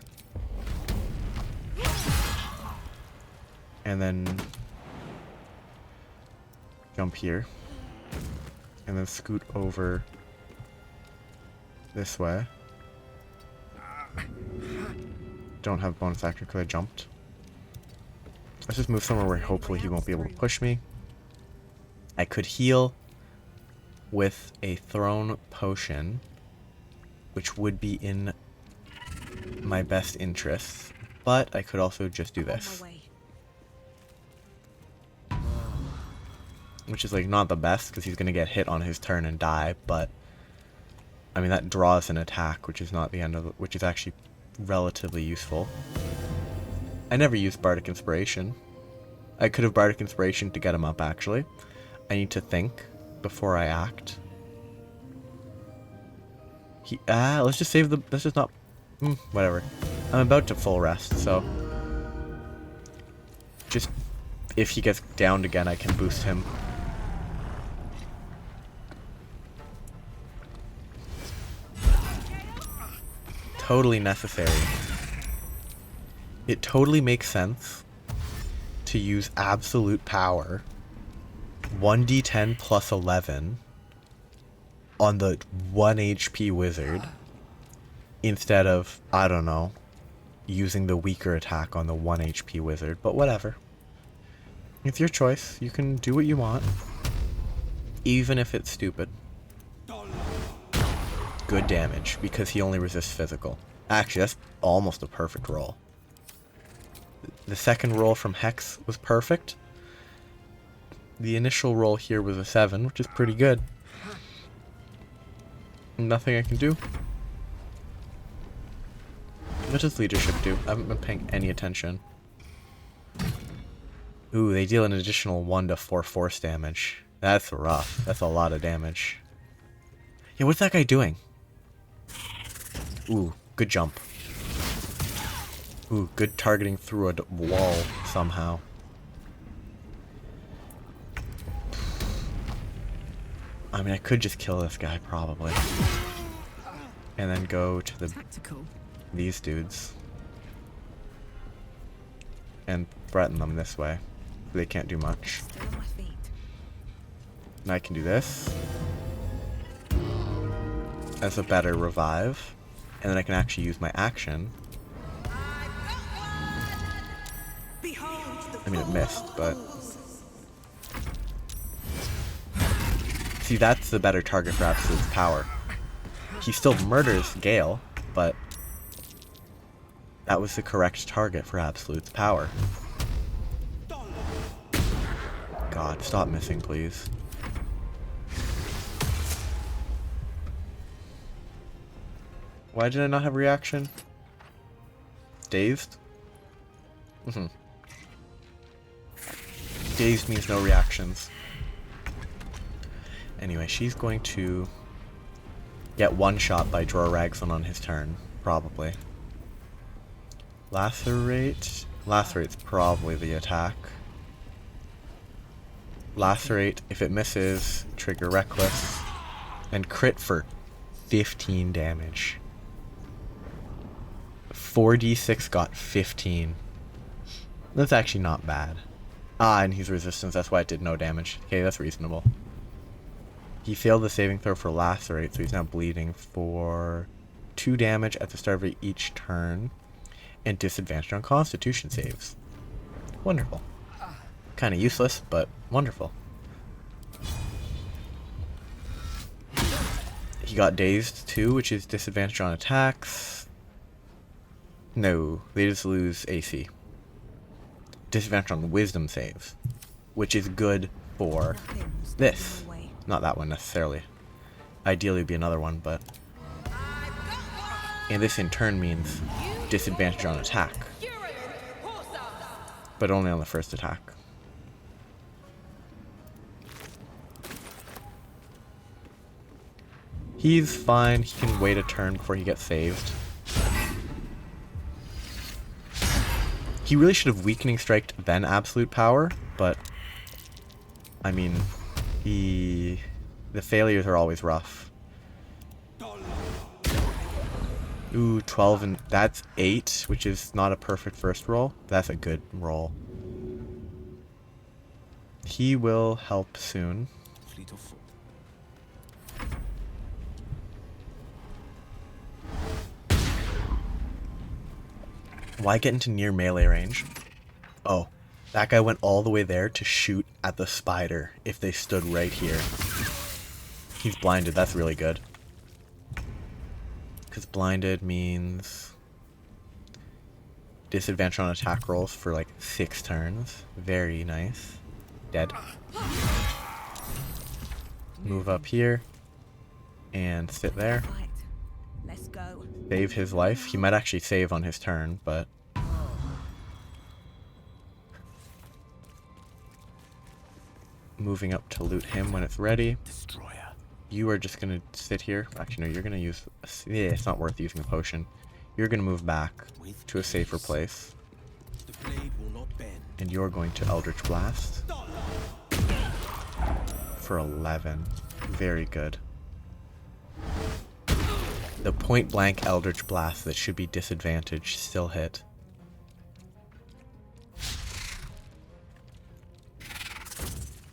And then jump here. And then scoot over this way. Don't have bonus action because I jumped. Let's just move somewhere where hopefully he won't be able to push me. I could heal with a thrown potion, which would be in my best interests, but I could also just do this. Which is like not the best because he's going to get hit on his turn and die, but I mean that draws an attack, which is not the end of it, which is actually relatively useful. I never used Bardic Inspiration. I could have Bardic Inspiration to get him up actually. I need to think before I act. Let's just save the... Let's just not... whatever. I'm about to full rest, so... Just... If he gets downed again, I can boost him. Totally necessary. It totally makes sense to use absolute power 1d10 plus 11 on the 1 HP wizard instead of, I don't know, using the weaker attack on the 1 HP wizard, but whatever. It's your choice. You can do what you want, even if it's stupid. Good damage, because he only resists physical. Actually, that's almost a perfect roll. The second roll from Hex was perfect. The initial roll here was a 7, which is pretty good. Nothing I can do. What does leadership do? I haven't been paying any attention. Ooh, they deal an additional 1 to 4 force damage. That's rough. That's a lot of damage. Yeah, what's that guy doing? Ooh, good jump. Ooh, good targeting through a wall somehow. I mean, I could just kill this guy, probably. And then go to these dudes. And threaten them this way. They can't do much. And I can do this. As a better revive. And then I can actually use my action. I mean, it missed, but... See, that's the better target for Absolute's power. He still murders Gale, but... that was the correct target for Absolute's power. God, stop missing, please. Why did I not have reaction? Dazed? Dazed means no reactions. Anyway, she's going to get one shot by Draw Ragson on his turn, probably. Lacerate? Lacerate's probably the attack. Lacerate, if it misses, trigger Reckless, and crit for 15 damage. 4d6 got 15. That's actually not bad. Ah, and he's resistance, that's why it did no damage. Okay, that's reasonable. He failed the saving throw for Lacerate, so he's now bleeding for 2 damage at the start of each turn, and disadvantage on Constitution saves. Wonderful. Kind of useless, but wonderful. He got dazed too, which is disadvantage on attacks. No, they just lose AC. Disadvantage on wisdom saves, which is good for this. Not that one necessarily. Ideally, it'd be another one, but... and this in turn means disadvantage on attack. But only on the first attack. He's fine. He can wait a turn before he gets saved. He really should have Weakening Strike then Absolute Power, but... I mean... the failures are always rough. Ooh, 12 and... that's 8, which is not a perfect first roll. That's a good roll. He will help soon. Why get into near melee range? Oh, that guy went all the way there to shoot at the spider if they stood right here. He's blinded, that's really good. Because blinded means disadvantage on attack rolls for like 6 turns. Very nice. Dead. Move up here and sit there. Save his life. He might actually save on his turn, but... moving up to loot him when it's ready. You are just going to sit here. Actually, no, you're going to use... yeah, it's not worth using a potion. You're going to move back to a safer place. And you're going to Eldritch Blast. For 11. Very good. The point blank Eldritch Blast that should be disadvantaged still hit.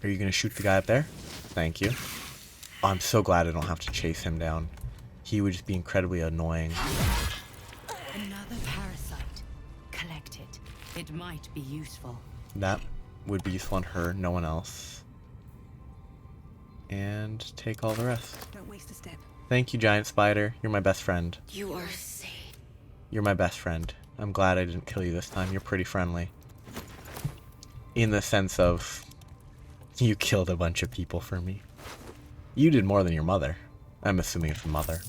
Are you going to shoot the guy up there? Thank you. Oh, I'm so glad I don't have to chase him down. He would just be incredibly annoying. Another parasite. Collect it. It might be useful. That would be useful on her, no one else. And take all the rest. Don't waste a step. Thank you, Giant Spider. You're my best friend. You are safe. You're my best friend. I'm glad I didn't kill you this time. You're pretty friendly. In the sense of... you killed a bunch of people for me. You did more than your mother. I'm assuming it's a mother.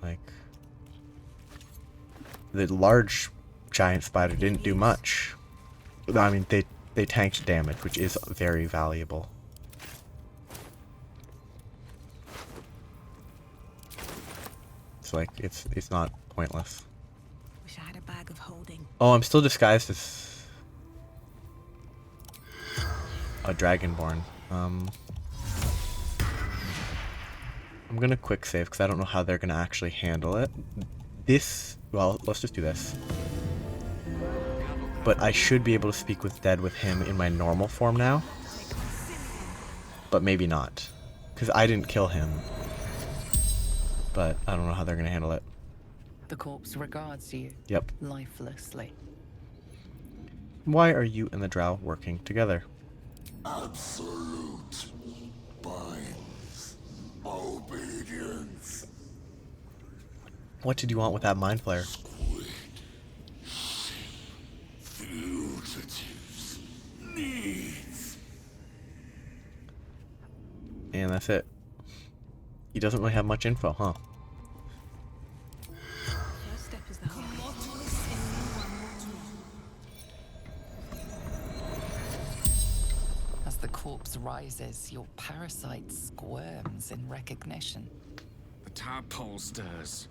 Like... the large giant spider didn't do much. I mean, they tanked damage, which is very valuable. So like it's not pointless. Wish I had a bag of holding. Oh, I'm still disguised as a dragonborn. I'm gonna quick save because I don't know how they're gonna actually handle it. Well, let's just do this. But I should be able to speak with Dead with him in my normal form now. But maybe not. Because I didn't kill him. But I don't know how they're gonna handle it. The corpse regards you. Yep. Lifelessly. Why are you and the drow working together? Absolute binds obedience. What did you want with that mind flayer? Fugitives. Needs. And that's it. He doesn't really have much info, huh? First step is the heart. As the corpse rises, your parasite squirms in recognition. The tadpole stirs.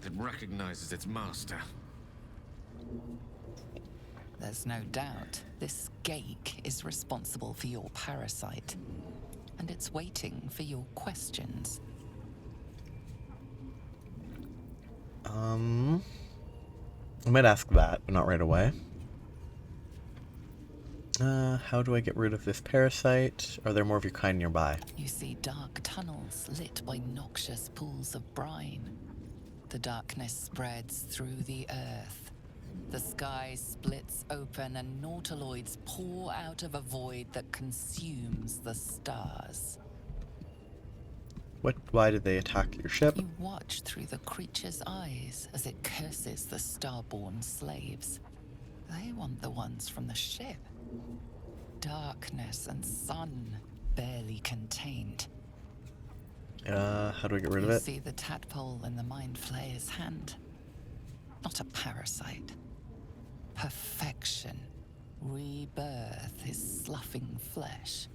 It recognizes its master. There's no doubt this geik is responsible for your parasite, and it's waiting for your questions. I might ask that, but not right away. How do I get rid of this parasite? Are there more of your kind nearby? You see dark tunnels lit by noxious pools of brine. The darkness spreads through the earth. The sky splits open and nautiloids pour out of a void that consumes the stars. Why did they attack your ship? You watch through the creature's eyes as it curses the starborn slaves. They want the ones from the ship. Darkness and sun, barely contained. How do I get rid of You it? see the tadpole in the mind flayer's hand. Not a parasite. Perfection. Rebirth is sloughing flesh.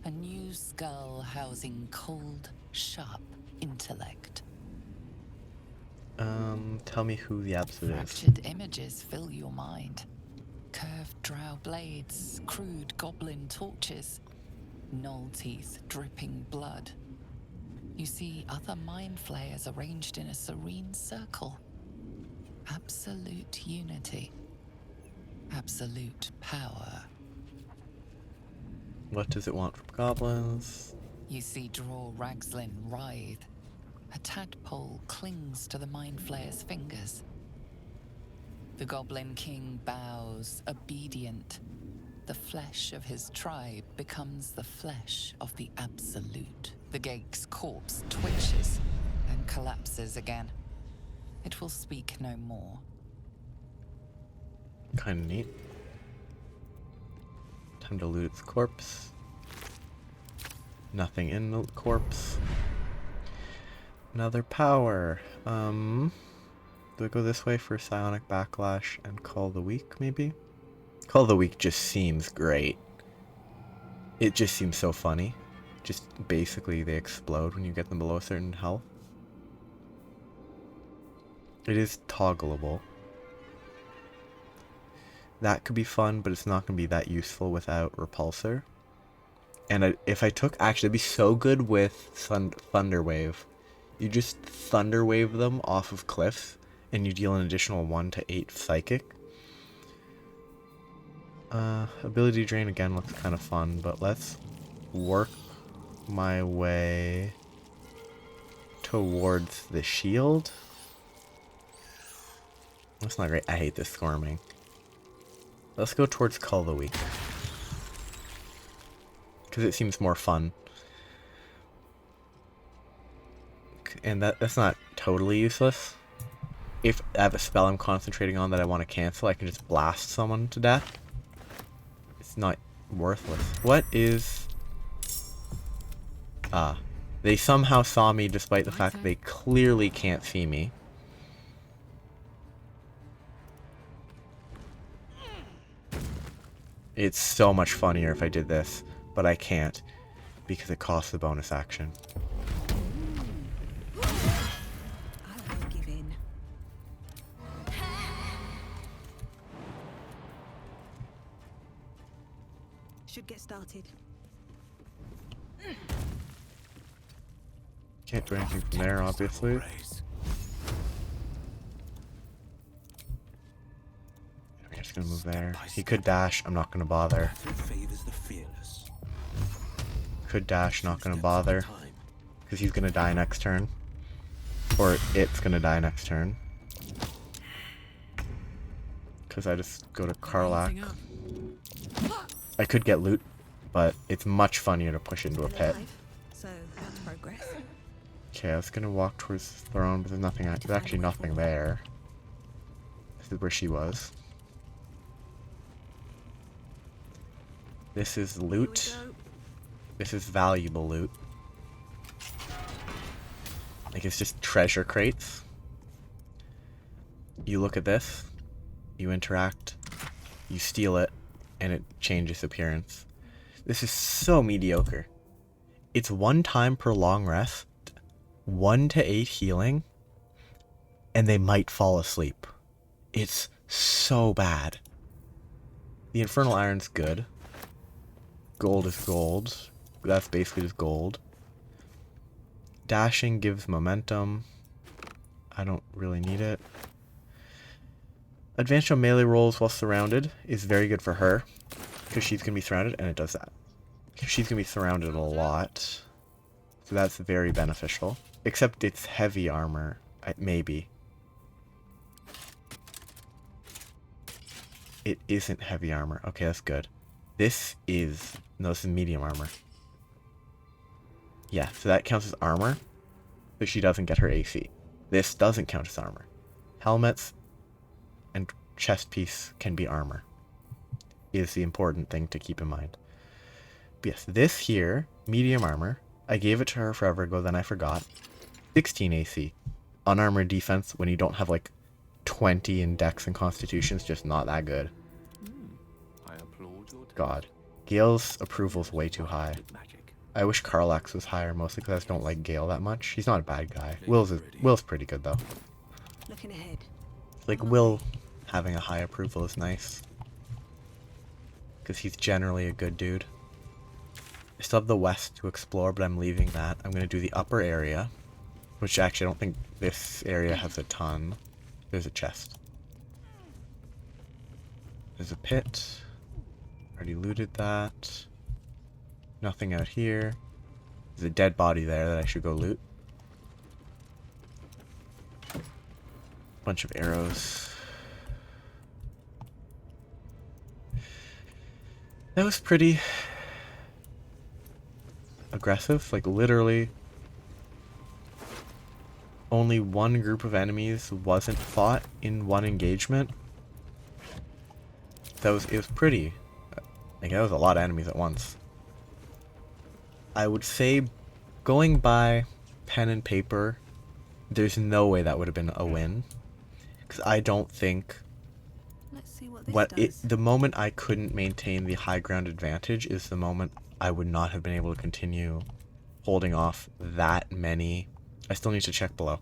A new skull housing cold, sharp intellect. Tell me who the absolute is. Fractured images fill your mind. Curved drow blades, crude goblin torches, gnoll teeth dripping blood. You see other mind flayers arranged in a serene circle. Absolute unity. Absolute power. What does it want from goblins? You see Draw Ragslin writhe. A tadpole clings to the mind flayer's fingers. The Goblin King bows, obedient. The flesh of his tribe becomes the flesh of the Absolute. The geik's corpse twitches and collapses again. It will speak no more. Kinda neat. Time to loot its corpse. Nothing in the corpse. Another power. Do I go this way for Psionic Backlash and Call the Weak, maybe? Call the Weak just seems great. It just seems so funny. Just basically they explode when you get them below a certain health. It is toggleable. That could be fun, but it's not going to be that useful without Repulsor. And if I took... Actually, it'd be so good with Thunder Wave. You just Thunder Wave them off of cliffs, and you deal an additional 1 to 8 Psychic. Ability Drain again looks kind of fun, but let's work my way towards the shield. That's not great. I hate this squirming. Let's go towards Call the Weak. Because it seems more fun. And that's not totally useless. If I have a spell I'm concentrating on that I want to cancel, I can just blast someone to death. It's not worthless. What is... Ah. They somehow saw me despite the fact that they clearly can't see me. It's so much funnier if I did this, but I can't because it costs the bonus action. started. Can't do anything from there, obviously. I'm just gonna move there. He could dash, I'm not gonna bother. Could dash, not gonna bother. Because he's gonna die next turn. Or it's gonna die next turn. Because I just go to Karlak. I could get loot, but it's much funnier to push into a pit. So that's progress. Okay, I was gonna walk towards the throne, but there's nothing. There's actually nothing there. This is where she was. This is loot. This is valuable loot. Like, it's just treasure crates. You look at this, you interact, you steal it, and it changes appearance. This is so mediocre. It's 1 time per long rest, 1 to 8 healing, and they might fall asleep. It's so bad. The Infernal Iron's good. Gold is gold. That's basically just gold. Dashing gives momentum. I don't really need it. Advantage on melee rolls while surrounded is very good for her, because she's going to be surrounded, and it does that. She's going to be surrounded a lot, so that's very beneficial. Except it's heavy armor, maybe. It isn't heavy armor. Okay, that's good. This is medium armor. Yeah, so that counts as armor, but she doesn't get her AC. This doesn't count as armor. Helmets and chest piece can be armor, is the important thing to keep in mind. But yes, this here, medium armor, I gave it to her forever ago, then I forgot. 16 AC. Unarmored defense when you don't have like 20 in dex and constitution is just not that good. I applaud your God. Gale's approval's way too high. I wish Karlak's was higher, mostly because I just don't like Gale that much. He's not a bad guy. Will's pretty good though. Looking ahead. Like, Will having a high approval is nice, because he's generally a good dude. I still have the west to explore, but I'm leaving that. I'm going to do the upper area, which actually I don't think this area has a ton. There's a chest. There's a pit. Already looted that. Nothing out here. There's a dead body there that I should go loot. Bunch of arrows. That was pretty aggressive. Like, literally only one group of enemies wasn't fought in one engagement. It was pretty, like, that was a lot of enemies at once. I would say, going by pen and paper, there's no way that would have been a win, because I don't think Let's see what this does. the moment I couldn't maintain the high ground advantage is the moment I would not have been able to continue holding off that many. I still need to check below.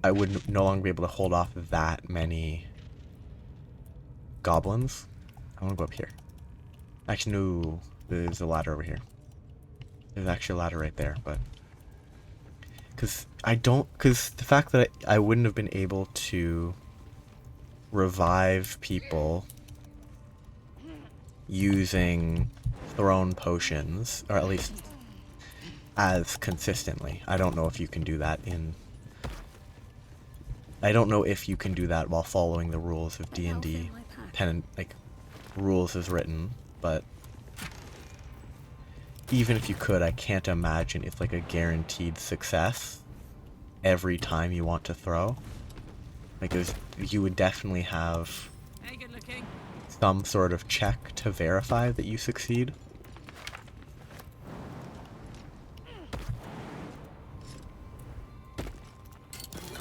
I would no longer be able to hold off that many goblins. I want to go up here. Actually, no, there's a ladder over here. There's actually a ladder right there, but because the fact that I wouldn't have been able to revive people using thrown potions, or at least as consistently. I don't know if you can do that while following the rules of D&D, like rules as written, but even if you could, I can't imagine it's like a guaranteed success every time you want to throw. Like, you would definitely have some sort of check to verify that you succeed.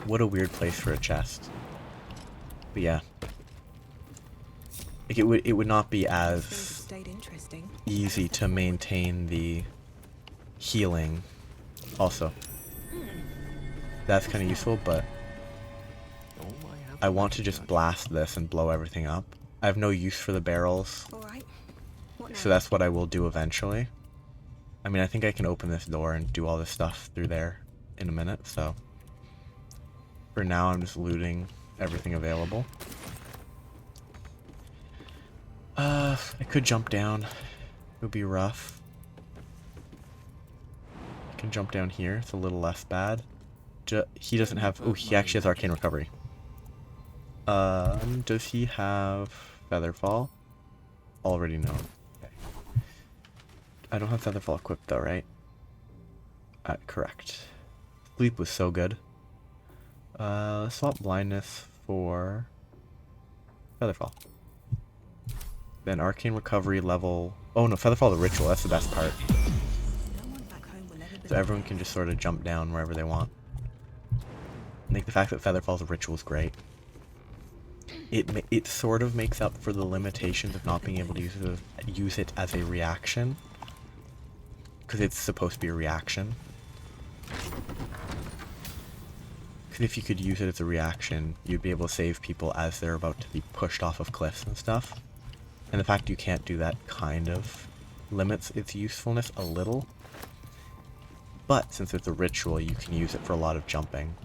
What a weird place for a chest. But yeah. Like, it would not be as easy to maintain the healing. Also, that's kind of useful, but I want to just blast this and blow everything up. I have no use for the barrels. So that's what I will do eventually. I mean, I think I can open this door and do all this stuff through there in a minute, so... For now, I'm just looting everything available. I could jump down. It would be rough. I can jump down here. It's a little less bad. He doesn't have... Oh, he actually has Arcane Recovery. Does he have Featherfall? Already know. Okay. I don't have Featherfall equipped though, right? Correct. Sleep was so good. Let's swap Blindness for Featherfall. Then Arcane Recovery level... Oh no, Featherfall the Ritual, that's the best part. So everyone can just sort of jump down wherever they want. I think the fact that Featherfall's a Ritual is great. It sort of makes up for the limitations of not being able to use it as a reaction. Because it's supposed to be a reaction. Because if you could use it as a reaction, you'd be able to save people as they're about to be pushed off of cliffs and stuff. And the fact you can't do that kind of limits its usefulness a little. But since it's a ritual, you can use it for a lot of jumping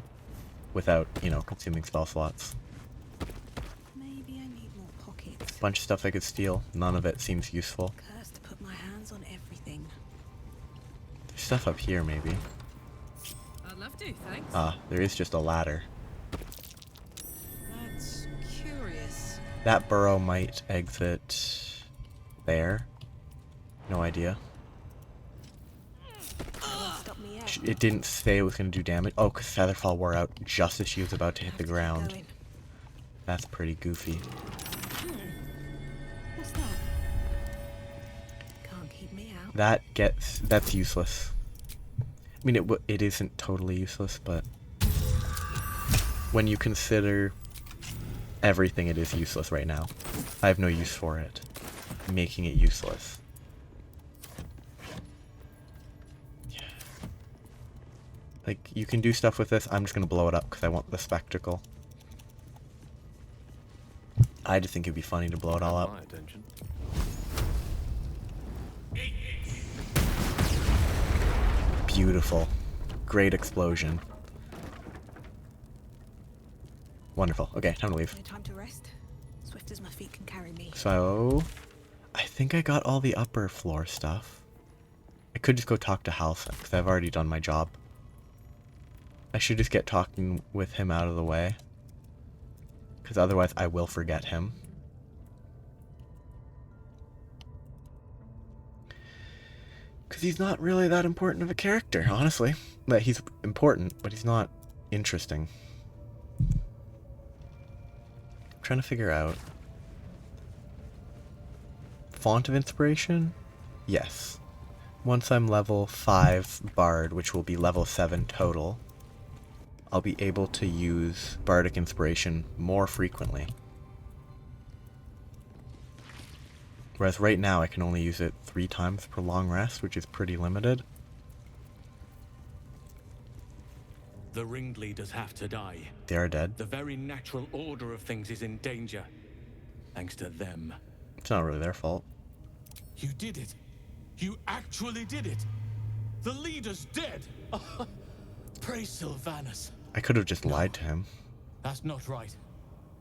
without, you know, consuming spell slots. Maybe I need more pockets. Bunch of stuff I could steal. None of it seems useful. Cursed to put my hands on everything. There's stuff up here, maybe. I'd love to, thanks. Ah, there is just a ladder. That's curious. That burrow might exit there. No idea. Stop me out. It didn't say it was going to do damage. Oh, because Featherfall wore out just as she was about to hit the ground. Going. That's pretty goofy. What's that? Can't keep me out. That's useless. I mean, it isn't totally useless, but when you consider everything, it is useless right now. I have no use for it, making it useless. Yeah. Like, you can do stuff with this. I'm just gonna blow it up because I want the spectacle. I just think it'd be funny to blow it all up. Beautiful. Great explosion. Wonderful. Okay, time to leave. No time to rest. Swift as my feet can carry me. So, I think I got all the upper floor stuff. I could just go talk to Halson, because I've already done my job. I should just get talking with him out of the way. Because otherwise I will forget him. Because he's not really that important of a character, honestly. But he's important, but he's not interesting. I'm trying to figure out... Font of Inspiration? Yes. Once I'm level 5 Bard, which will be level 7 total, I'll be able to use Bardic Inspiration more frequently. Whereas right now I can only use it 3 times per long rest, which is pretty limited. The ringleaders have to die. They are dead. The very natural order of things is in danger. Thanks to them. It's not really their fault. You did it. You actually did it. The leader's dead. Praise Sylvanus. I could have just lied to him. That's not right.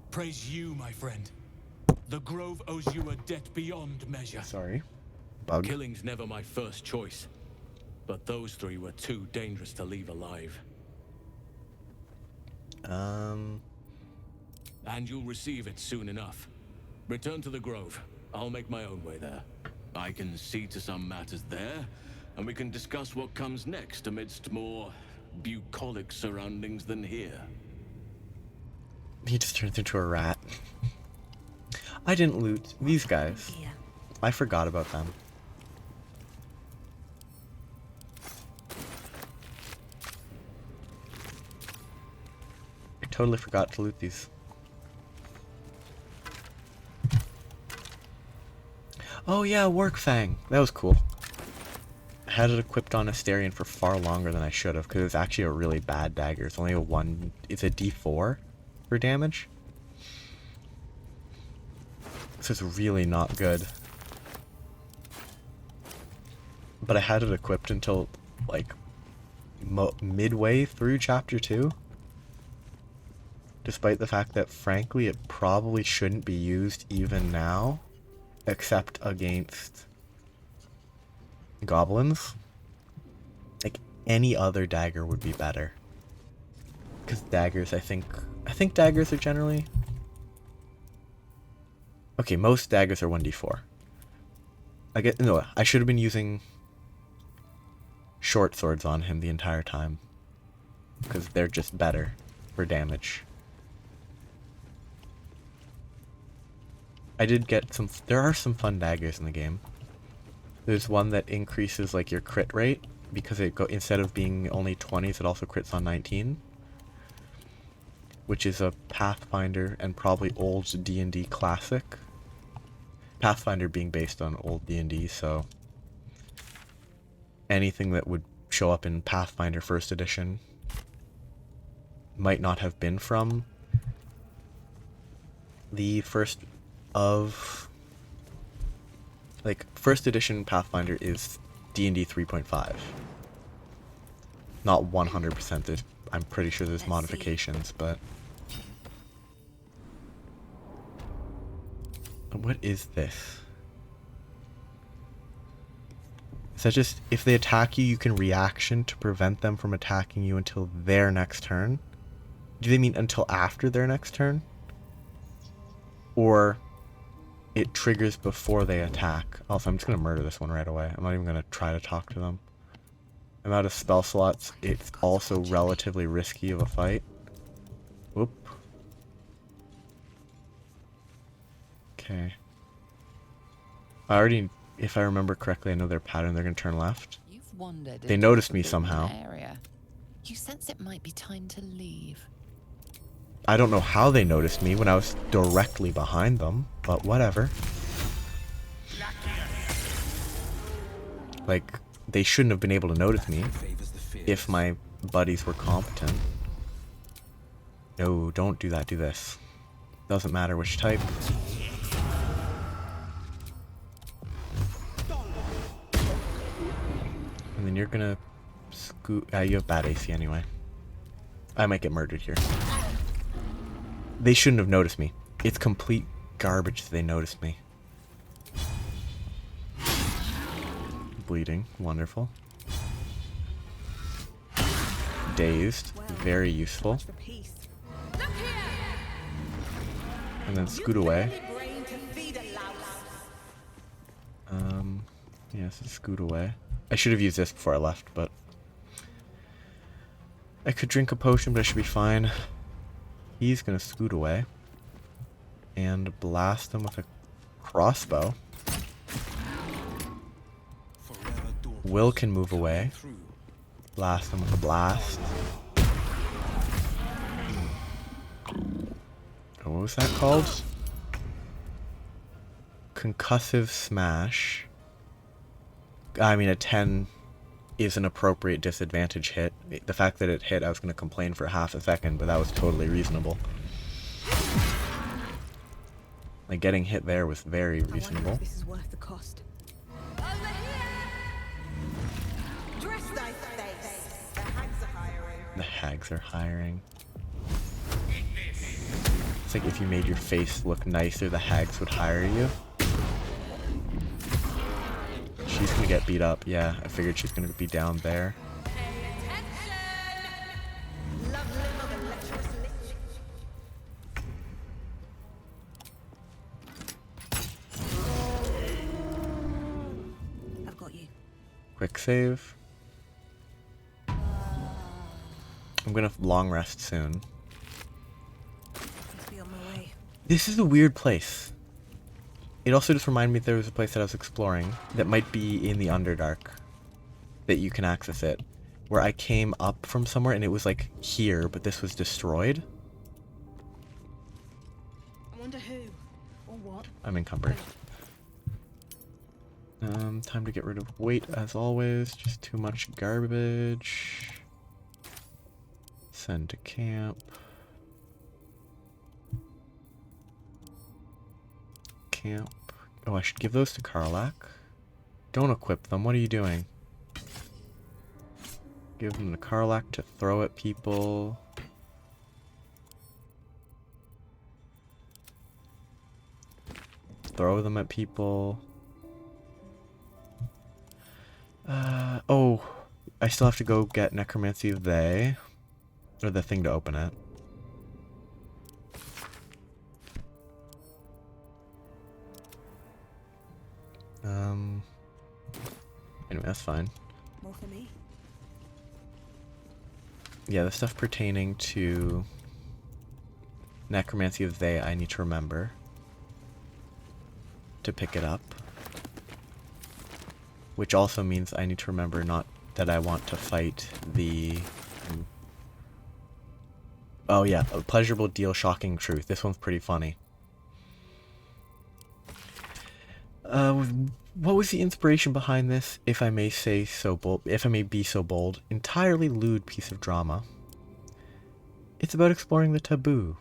Praise you, my friend. The Grove owes you a debt beyond measure. Sorry. Bug. Killing's never my first choice. But those 3 were too dangerous to leave alive. And you'll receive it soon enough. Return to the Grove. I'll make my own way there. I can see to some matters there, and we can discuss what comes next amidst more bucolic surroundings than here. He just turns into a rat. I didn't loot these guys. I forgot about them. I totally forgot to loot these. Oh yeah, Workfang. That was cool. I had it equipped on Asterion for far longer than I should have, because it's actually a really bad dagger. It's only a 1... It's a D4 for damage. So it's really not good. but I had it equipped until like midway through chapter 2. Despite the fact that frankly it probably shouldn't be used even now, except against goblins. Like any other dagger would be better. Because daggers, I think daggers are generally... Okay, most daggers are 1d4. I should have been using short swords on him the entire time. Because they're just better for damage. I did get some... There are some fun daggers in the game. There's one that increases like your crit rate. Because instead of being only 20s, it also crits on 19. Which is a Pathfinder and probably old D&D classic. Pathfinder being based on old D&D, so anything that would show up in Pathfinder 1st edition might not have been from the first of... Like, 1st edition Pathfinder is D&D 3.5. Not 100%, I'm pretty sure there's modifications, but... What is this? Is that just, if they attack you, you can reaction to prevent them from attacking you until their next turn? Do they mean until after their next turn? Or it triggers before they attack? Also, I'm just going to murder this one right away. I'm not even going to try to talk to them. I'm out of spell slots. It's also relatively risky of a fight. Whoop. Okay. I already, if I remember correctly, I know their pattern. They're going to turn left. They noticed me somehow. You sense it might be time to leave. I don't know how they noticed me when I was directly behind them, but whatever. Like, they shouldn't have been able to notice me if my buddies were competent. No, don't do that, do this. Doesn't matter which type. And then you're gonna scoot... you have bad AC anyway. I might get murdered here. They shouldn't have noticed me. It's complete garbage that they noticed me. Bleeding. Wonderful. Dazed. Very useful. And then scoot away. Yeah, so scoot away. I should have used this before I left, but... I could drink a potion, but I should be fine. He's gonna scoot away. And blast him with a crossbow. Will can move away. Blast him with a blast. Oh, what was that called? Concussive smash. I mean, a 10 is an appropriate disadvantage hit. The fact that it hit, I was going to complain for half a second, but that was totally reasonable. Like, getting hit there was very reasonable. This is worth the cost. The hags are hiring. It's like if you made your face look nicer, the hags would hire you. She's gonna get beat up. Yeah, I figured she's gonna be down there. I've got you. Quick save. I'm gonna long rest soon. Be on my way. This is a weird place. It also just reminded me there was a place that I was exploring that might be in the Underdark that you can access it, where I came up from somewhere and it was like here, but this was destroyed. I wonder who or what. I'm encumbered. Time to get rid of weight as always. Just too much garbage. Send to camp. Camp. Oh, I should give those to Karlak. Don't equip them. What are you doing? Give them the Karlach to throw at people. Throw them at people. Oh, I still have to go get Necromancy of They. Or the thing to open it. Anyway, that's fine. More for me. Yeah, the stuff pertaining to Necromancy of They, I need to remember to pick it up. Which also means I need to remember not that I want to fight the... Oh yeah, a pleasurable deal, shocking truth. This one's pretty funny. What was the inspiration behind this? If I may say so bold, if I may be so bold, entirely lewd piece of drama. It's about exploring the taboo,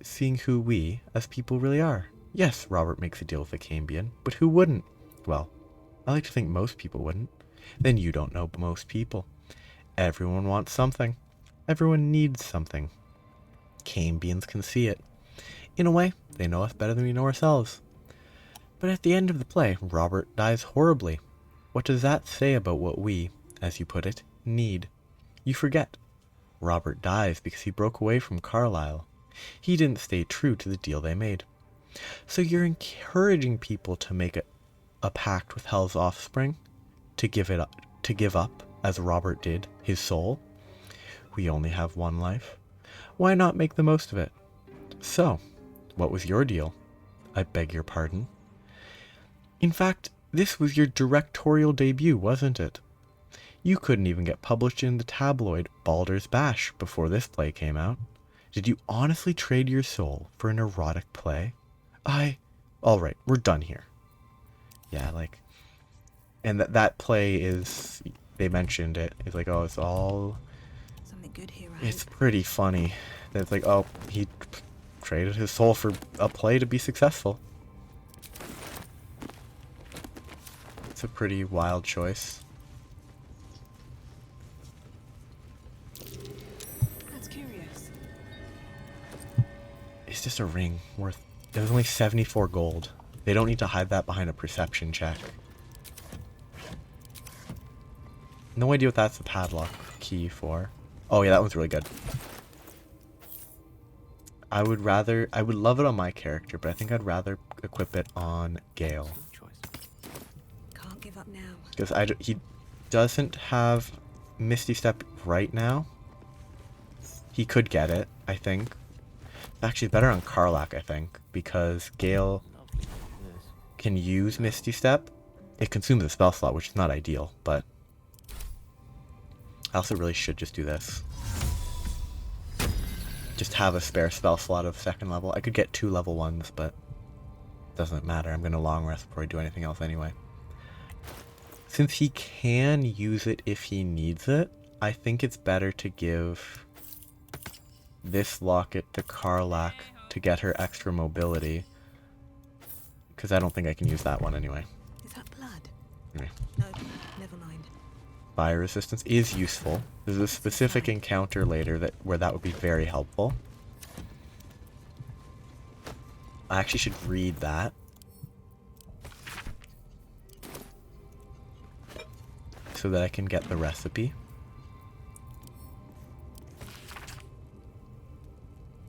seeing who we, as people, really are. Yes, Robert makes a deal with the Cambion, but who wouldn't? Well, I like to think most people wouldn't. Then you don't know most people. Everyone wants something. Everyone needs something. Cambions can see it. In a way, they know us better than we know ourselves. But at the end of the play, Robert dies horribly. What does that say about what we, as you put it, need? You forget. Robert dies because he broke away from Carlisle. He didn't stay true to the deal they made. So you're encouraging people to make a pact with Hell's offspring? To give up, as Robert did, his soul? We only have one life. Why not make the most of it? So, what was your deal? I beg your pardon. In fact, this was your directorial debut, wasn't it? You couldn't even get published in the tabloid Baldur's Bash before this play came out. Did you honestly trade your soul for an erotic play? Alright, we're done here. Yeah, like... And that play is... They mentioned it. It's like, oh, it's all... Something good here, It's pretty funny. That it's like, oh, he traded his soul for a play to be successful. It's a pretty wild choice. That's curious. It's just a ring worth... It was only 74 gold. They don't need to hide that behind a perception check. No idea what that's the padlock key for. Oh yeah, that one's really good. I would love it on my character, but I think I'd rather equip it on Gale. Can't give up now. Because he doesn't have Misty Step right now. He could get it, I think. Actually, it's better on Karlach, I think, because Gale can use Misty Step. It consumes a spell slot, which is not ideal, but I also really should just do this. Just have a spare spell slot of 2nd level. I could get 2 level 1s, but it doesn't matter. I'm going to long rest before I do anything else anyway. Since he can use it if he needs it, I think it's better to give this locket to Karlach to get her extra mobility. Because I don't think I can use that one anyway. Is that blood? Anyway. No, never mind. Fire resistance is useful. There's a specific encounter later where that would be very helpful. I actually should read that. So that I can get the recipe.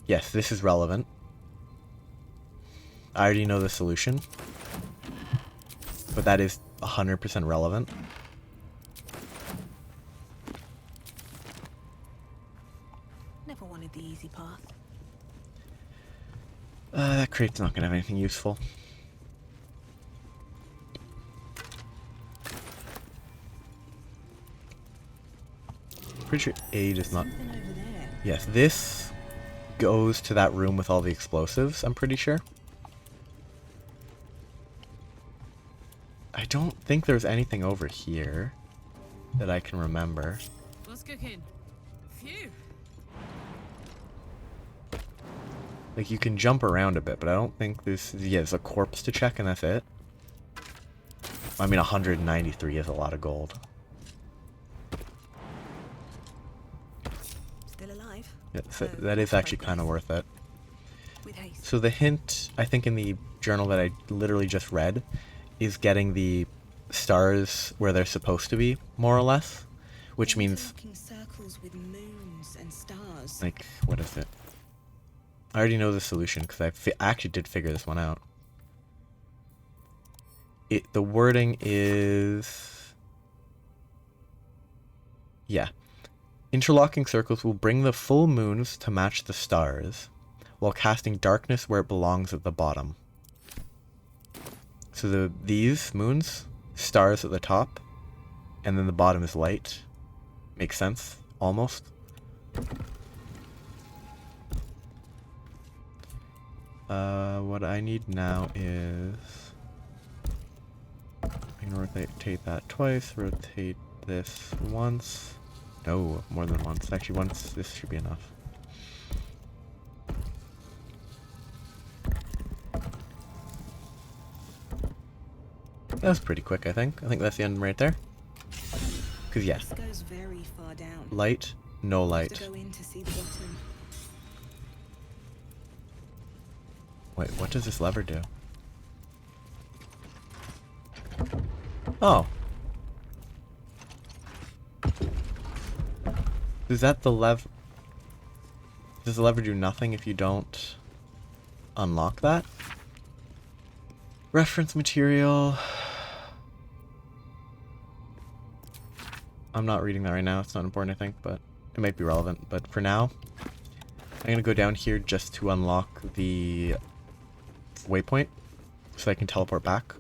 Yes, this is relevant. I already know the solution. But that is 100% relevant. Never wanted the easy path. That crate's not going to have anything useful. Pretty sure A does not... Yes, this goes to that room with all the explosives, I'm pretty sure. I don't think there's anything over here that I can remember. What's cooking? Phew. Like, you can jump around a bit, but I don't think there's... Yeah, there's a corpse to check and that's it. I mean, 193 is a lot of gold. still alive. Yeah, so that is actually kind of worth it. With haste. So the hint, I think in the journal that I literally just read, is getting the stars where they're supposed to be, more or less. Which means... Interlocking circles with moons and stars. Like, what is it? I already know the solution, because I actually did figure this one out. The wording is... Yeah. Interlocking circles will bring the full moons to match the stars, while casting darkness where it belongs at the bottom. So these moons, stars at the top, and then the bottom is light. Makes sense, almost. What I need now is... I'm gonna rotate that twice, rotate this once. No, more than once. Actually, once, this should be enough. That was pretty quick, I think. I think that's the end right there. Because, yeah. This goes very far down. Light, no light. To go in to see the bottom. Wait, what does this lever do? Oh. Is that the lever? Does the lever do nothing if you don't unlock that? Reference material. I'm not reading that right now. It's not important, I think, but it might be relevant. But for now, I'm going to go down here just to unlock the waypoint so I can teleport back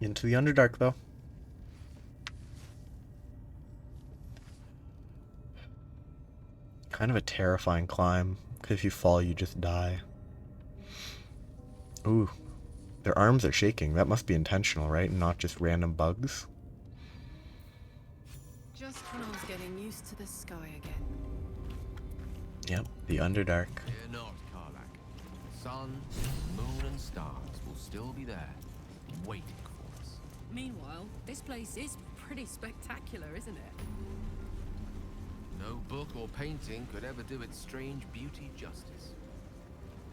into the Underdark, though. Kind of a terrifying climb, because if you fall, you just die. Ooh, their arms are shaking. That must be intentional, right? Not just random bugs. Just when I was getting used to the sky again. Yep, the Underdark. Fear not, Karlak. Sun, moon, and stars will still be there, waiting for us. Meanwhile, this place is pretty spectacular, isn't it? No book or painting could ever do its strange beauty justice.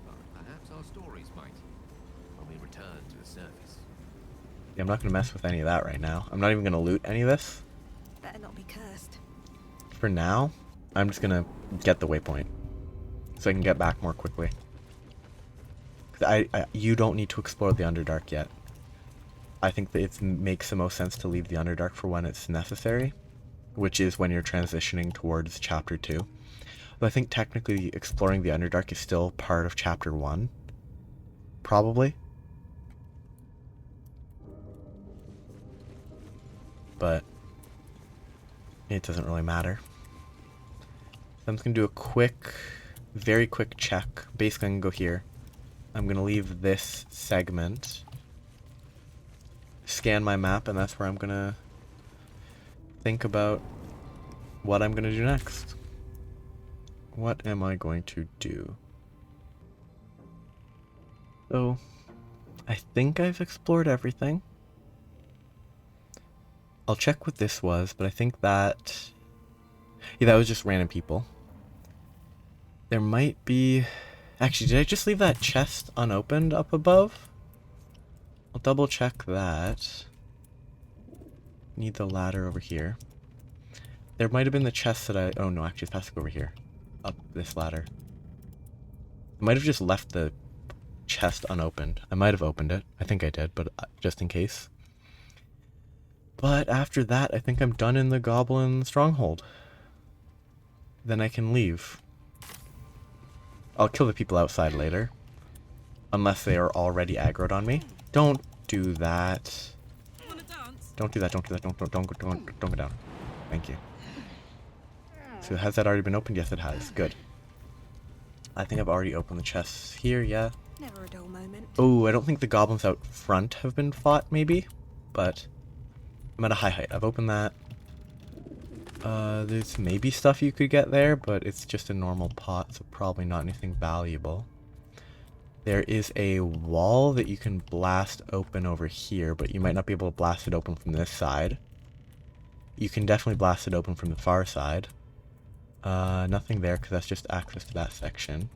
But perhaps our stories might, when we return to the surface. Yeah, I'm not going to mess with any of that right now. I'm not even going to loot any of this. Better not be cursed. For now, I'm just going to get the waypoint, so I can get back more quickly. You don't need to explore the Underdark yet. I think that it makes the most sense to leave the Underdark for when it's necessary, which is when you're transitioning towards Chapter 2. But I think technically exploring the Underdark is still part of Chapter 1. Probably. But it doesn't really matter. So I'm just going to do a quick, very quick check. Basically, I'm going to go here. I'm going to leave this segment, scan my map, and that's where I'm going to think about what I'm going to do next. What am I going to do? So, I think I've explored everything. I'll check what this was, but I think that... Yeah, that was just random people. There might be... Actually, did I just leave that chest unopened up above? I'll double check that. Need the ladder over here. There might have been the chest that I... Oh no, actually it has to go over here. Up this ladder. I might have just left the chest unopened. I might have opened it. I think I did, but just in case. But after that, I think I'm done in the Goblin Stronghold. Then I can leave. I'll kill the people outside later. Unless they are already aggroed on me. Don't do that. Don't do that, don't do that, don't go down. Thank you. So has that already been opened? Yes, it has. Good. I think I've already opened the chests here, yeah. Never a dull moment. Oh, I don't think the goblins out front have been fought, maybe. But I'm at a high height. I've opened that. There's maybe stuff you could get there, but it's just a normal pot, so probably not anything valuable. There is a wall that you can blast open over here, but you might not be able to blast it open from this side. You can definitely blast it open from the far side. Nothing there because that's just access to that section.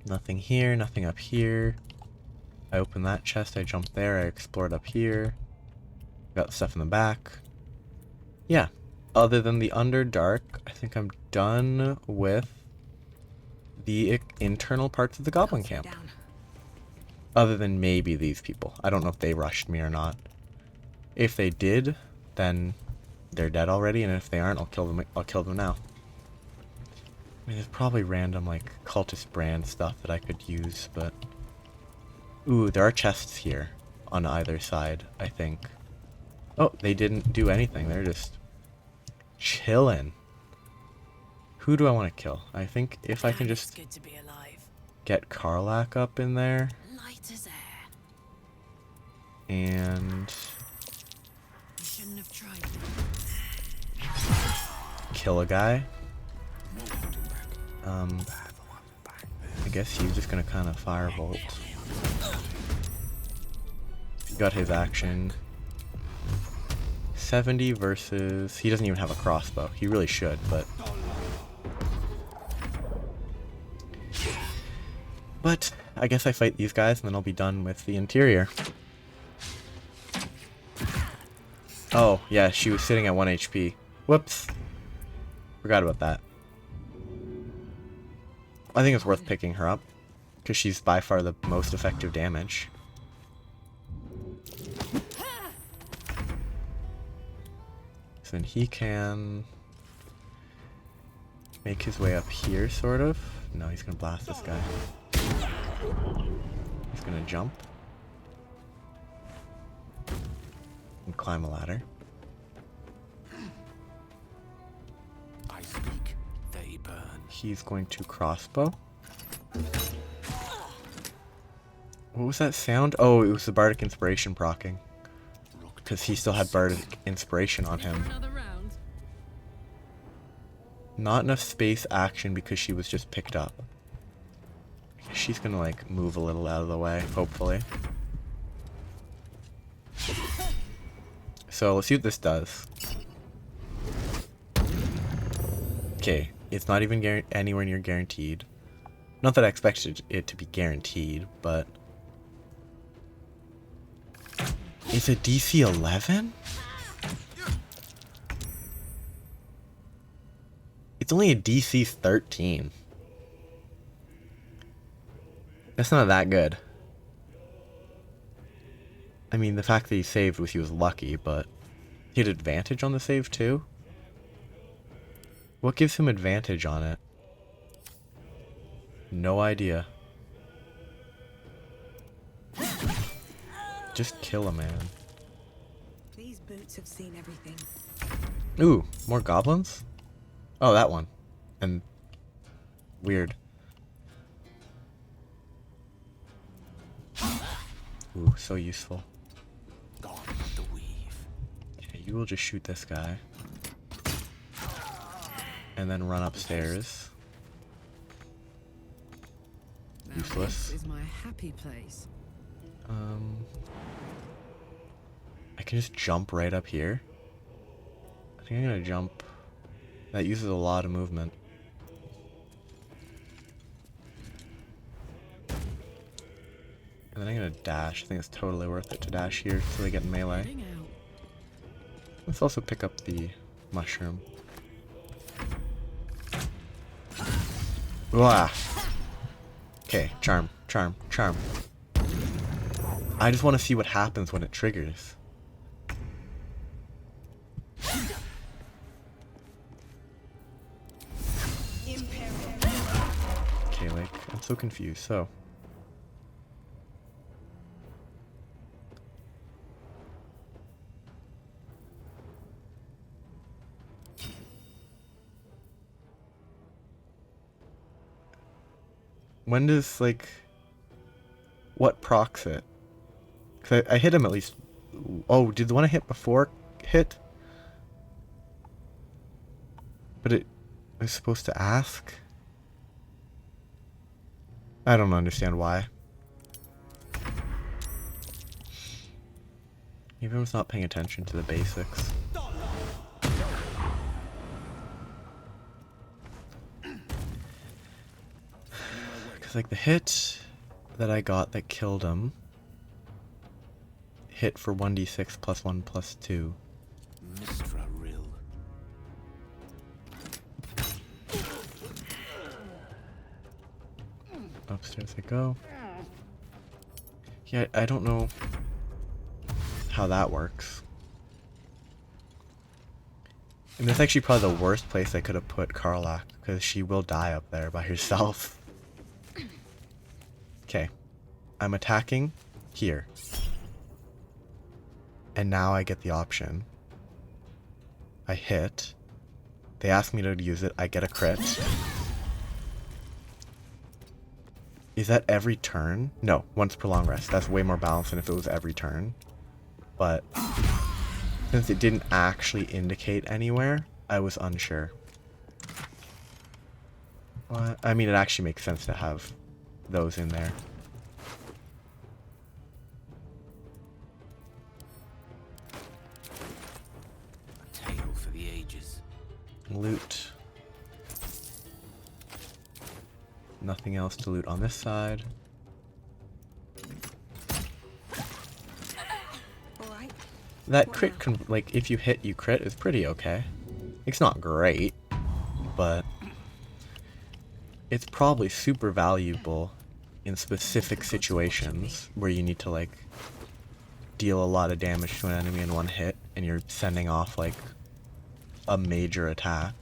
Nothing here, nothing up here. I opened that chest, I jumped there, I explored up here. Got stuff in the back. Yeah. Other than the Underdark, I think I'm done with the internal parts of the Goblin Camp. Other than maybe these people. I don't know if they rushed me or not. If they did, then they're dead already, and if they aren't, I'll kill them now. I mean, there's probably random, like, cultist brand stuff that I could use, but... Ooh, there are chests here on either side, I think. Oh, they didn't do anything. They're just chilling. Who do I want to kill? I think if I can just get Karlach up in there. Light as air. And You shouldn't have tried. kill a guy. I guess he's just gonna kind of firebolt. Got his action. 70 versus... He doesn't even have a crossbow. He really should, but... But I guess I fight these guys and then I'll be done with the interior. Oh, yeah, she was sitting at 1 HP. Whoops. Forgot about that. I think it's worth picking her up, because she's by far the most effective damage. So then he can make his way up here, sort of. No, he's gonna blast this guy. He's gonna jump. And climb a ladder. I speak, they burn. He's going to crossbow. What was that sound? Oh, it was the Bardic Inspiration proccing. Because he still had Bardic Inspiration on him. Not enough space action because she was just picked up. She's gonna like move a little out of the way, hopefully. So let's see what this does. Okay, it's not even anywhere near guaranteed. Not that I expected it to be guaranteed, but... It's a DC 11? It's only a DC 13. That's not that good. I mean, the fact that he saved was he was lucky, but he had advantage on the save too? What gives him advantage on it? No idea. Just kill a man. These boots have seen everything. Ooh, more goblins? Oh, that one. And weird. Ooh, so useful. Gone with the weave. Okay, you will just shoot this guy. And then run upstairs. Useless. This is my happy place. I can just jump right up here. I think I'm gonna jump. That uses a lot of movement. And then I'm gonna dash. I think it's totally worth it to dash here so they get in melee. Let's also pick up the mushroom. Wah! Okay, charm, charm, charm. I just want to see what happens when it triggers. Okay, like, I'm so confused, so... When does, like... What procs it? Because I hit him at least... Oh, did the one I hit before hit? But it was supposed to ask? I don't understand why. Maybe I was not paying attention to the basics. Because, like, the hit that I got that killed him hit for 1d6 plus 1 plus 2. Mistra Rill. Upstairs I go. Yeah, I don't know how that works. And that's actually probably the worst place I could have put Karlach, because she will die up there by herself. Okay. I'm attacking here. And now I get the option. I hit. They ask me to use it. I get a crit. Is that every turn? No, once per long rest. That's way more balanced than if it was every turn. But since it didn't actually indicate anywhere, I was unsure. Well, I mean, it actually makes sense to have those in there. A tale for the ages. Loot. Nothing else to loot on this side. Alright. That crit, like, if you hit, you crit is pretty okay. It's not great, but it's probably super valuable in specific situations where you need to, like, deal a lot of damage to an enemy in one hit and you're sending off, like, a major attack.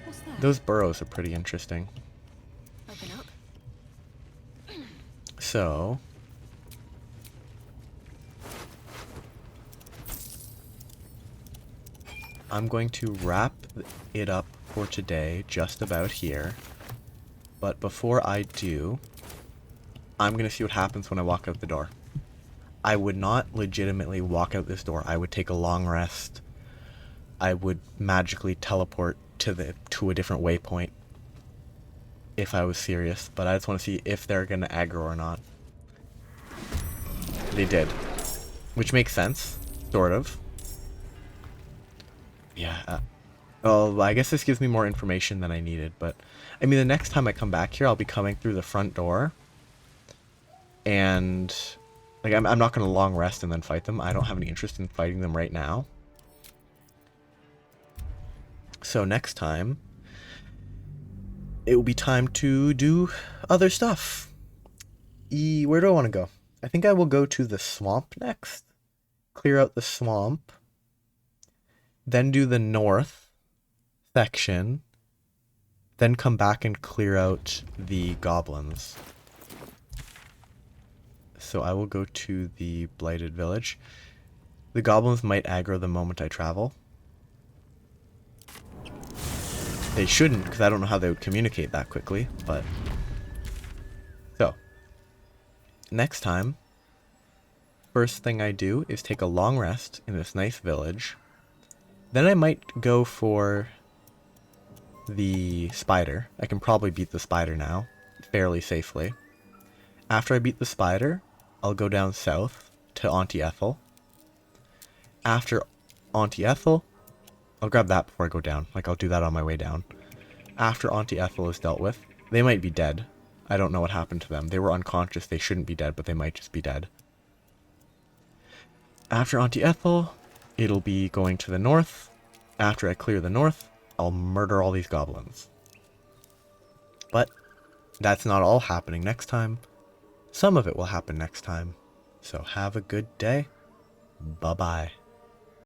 What's that? Those burrows are pretty interesting. Open up. So I'm going to wrap it up for today just about here. But before I do, I'm going to see what happens when I walk out the door. I would not legitimately walk out this door. I would take a long rest. I would magically teleport to a different waypoint if I was serious, but I just want to see if they're going to aggro or not. They did, which makes sense, sort of. Yeah, well, I guess this gives me more information than I needed, but I mean, the next time I come back here, I'll be coming through the front door, and like, I'm not going to long rest and then fight them. I don't have any interest in fighting them right now. So next time, it will be time to do other stuff. Where do I want to go? I think I will go to the swamp next. Clear out the swamp. Then do the north section. Then come back and clear out the goblins. So I will go to the blighted village. The goblins might aggro the moment I travel. They shouldn't, because I don't know how they would communicate that quickly, but... So, next time, first thing I do is take a long rest in this nice village. Then I might go for the spider. I can probably beat the spider now, fairly safely. After I beat the spider, I'll go down south to Auntie Ethel. After Auntie Ethel, I'll grab that before I go down. Like, I'll do that on my way down. After Auntie Ethel is dealt with, they might be dead. I don't know what happened to them. They were unconscious. They shouldn't be dead, but they might just be dead. After Auntie Ethel, it'll be going to the north. After I clear the north, I'll murder all these goblins. But that's not all happening next time. Some of it will happen next time. So have a good day. Bye-bye.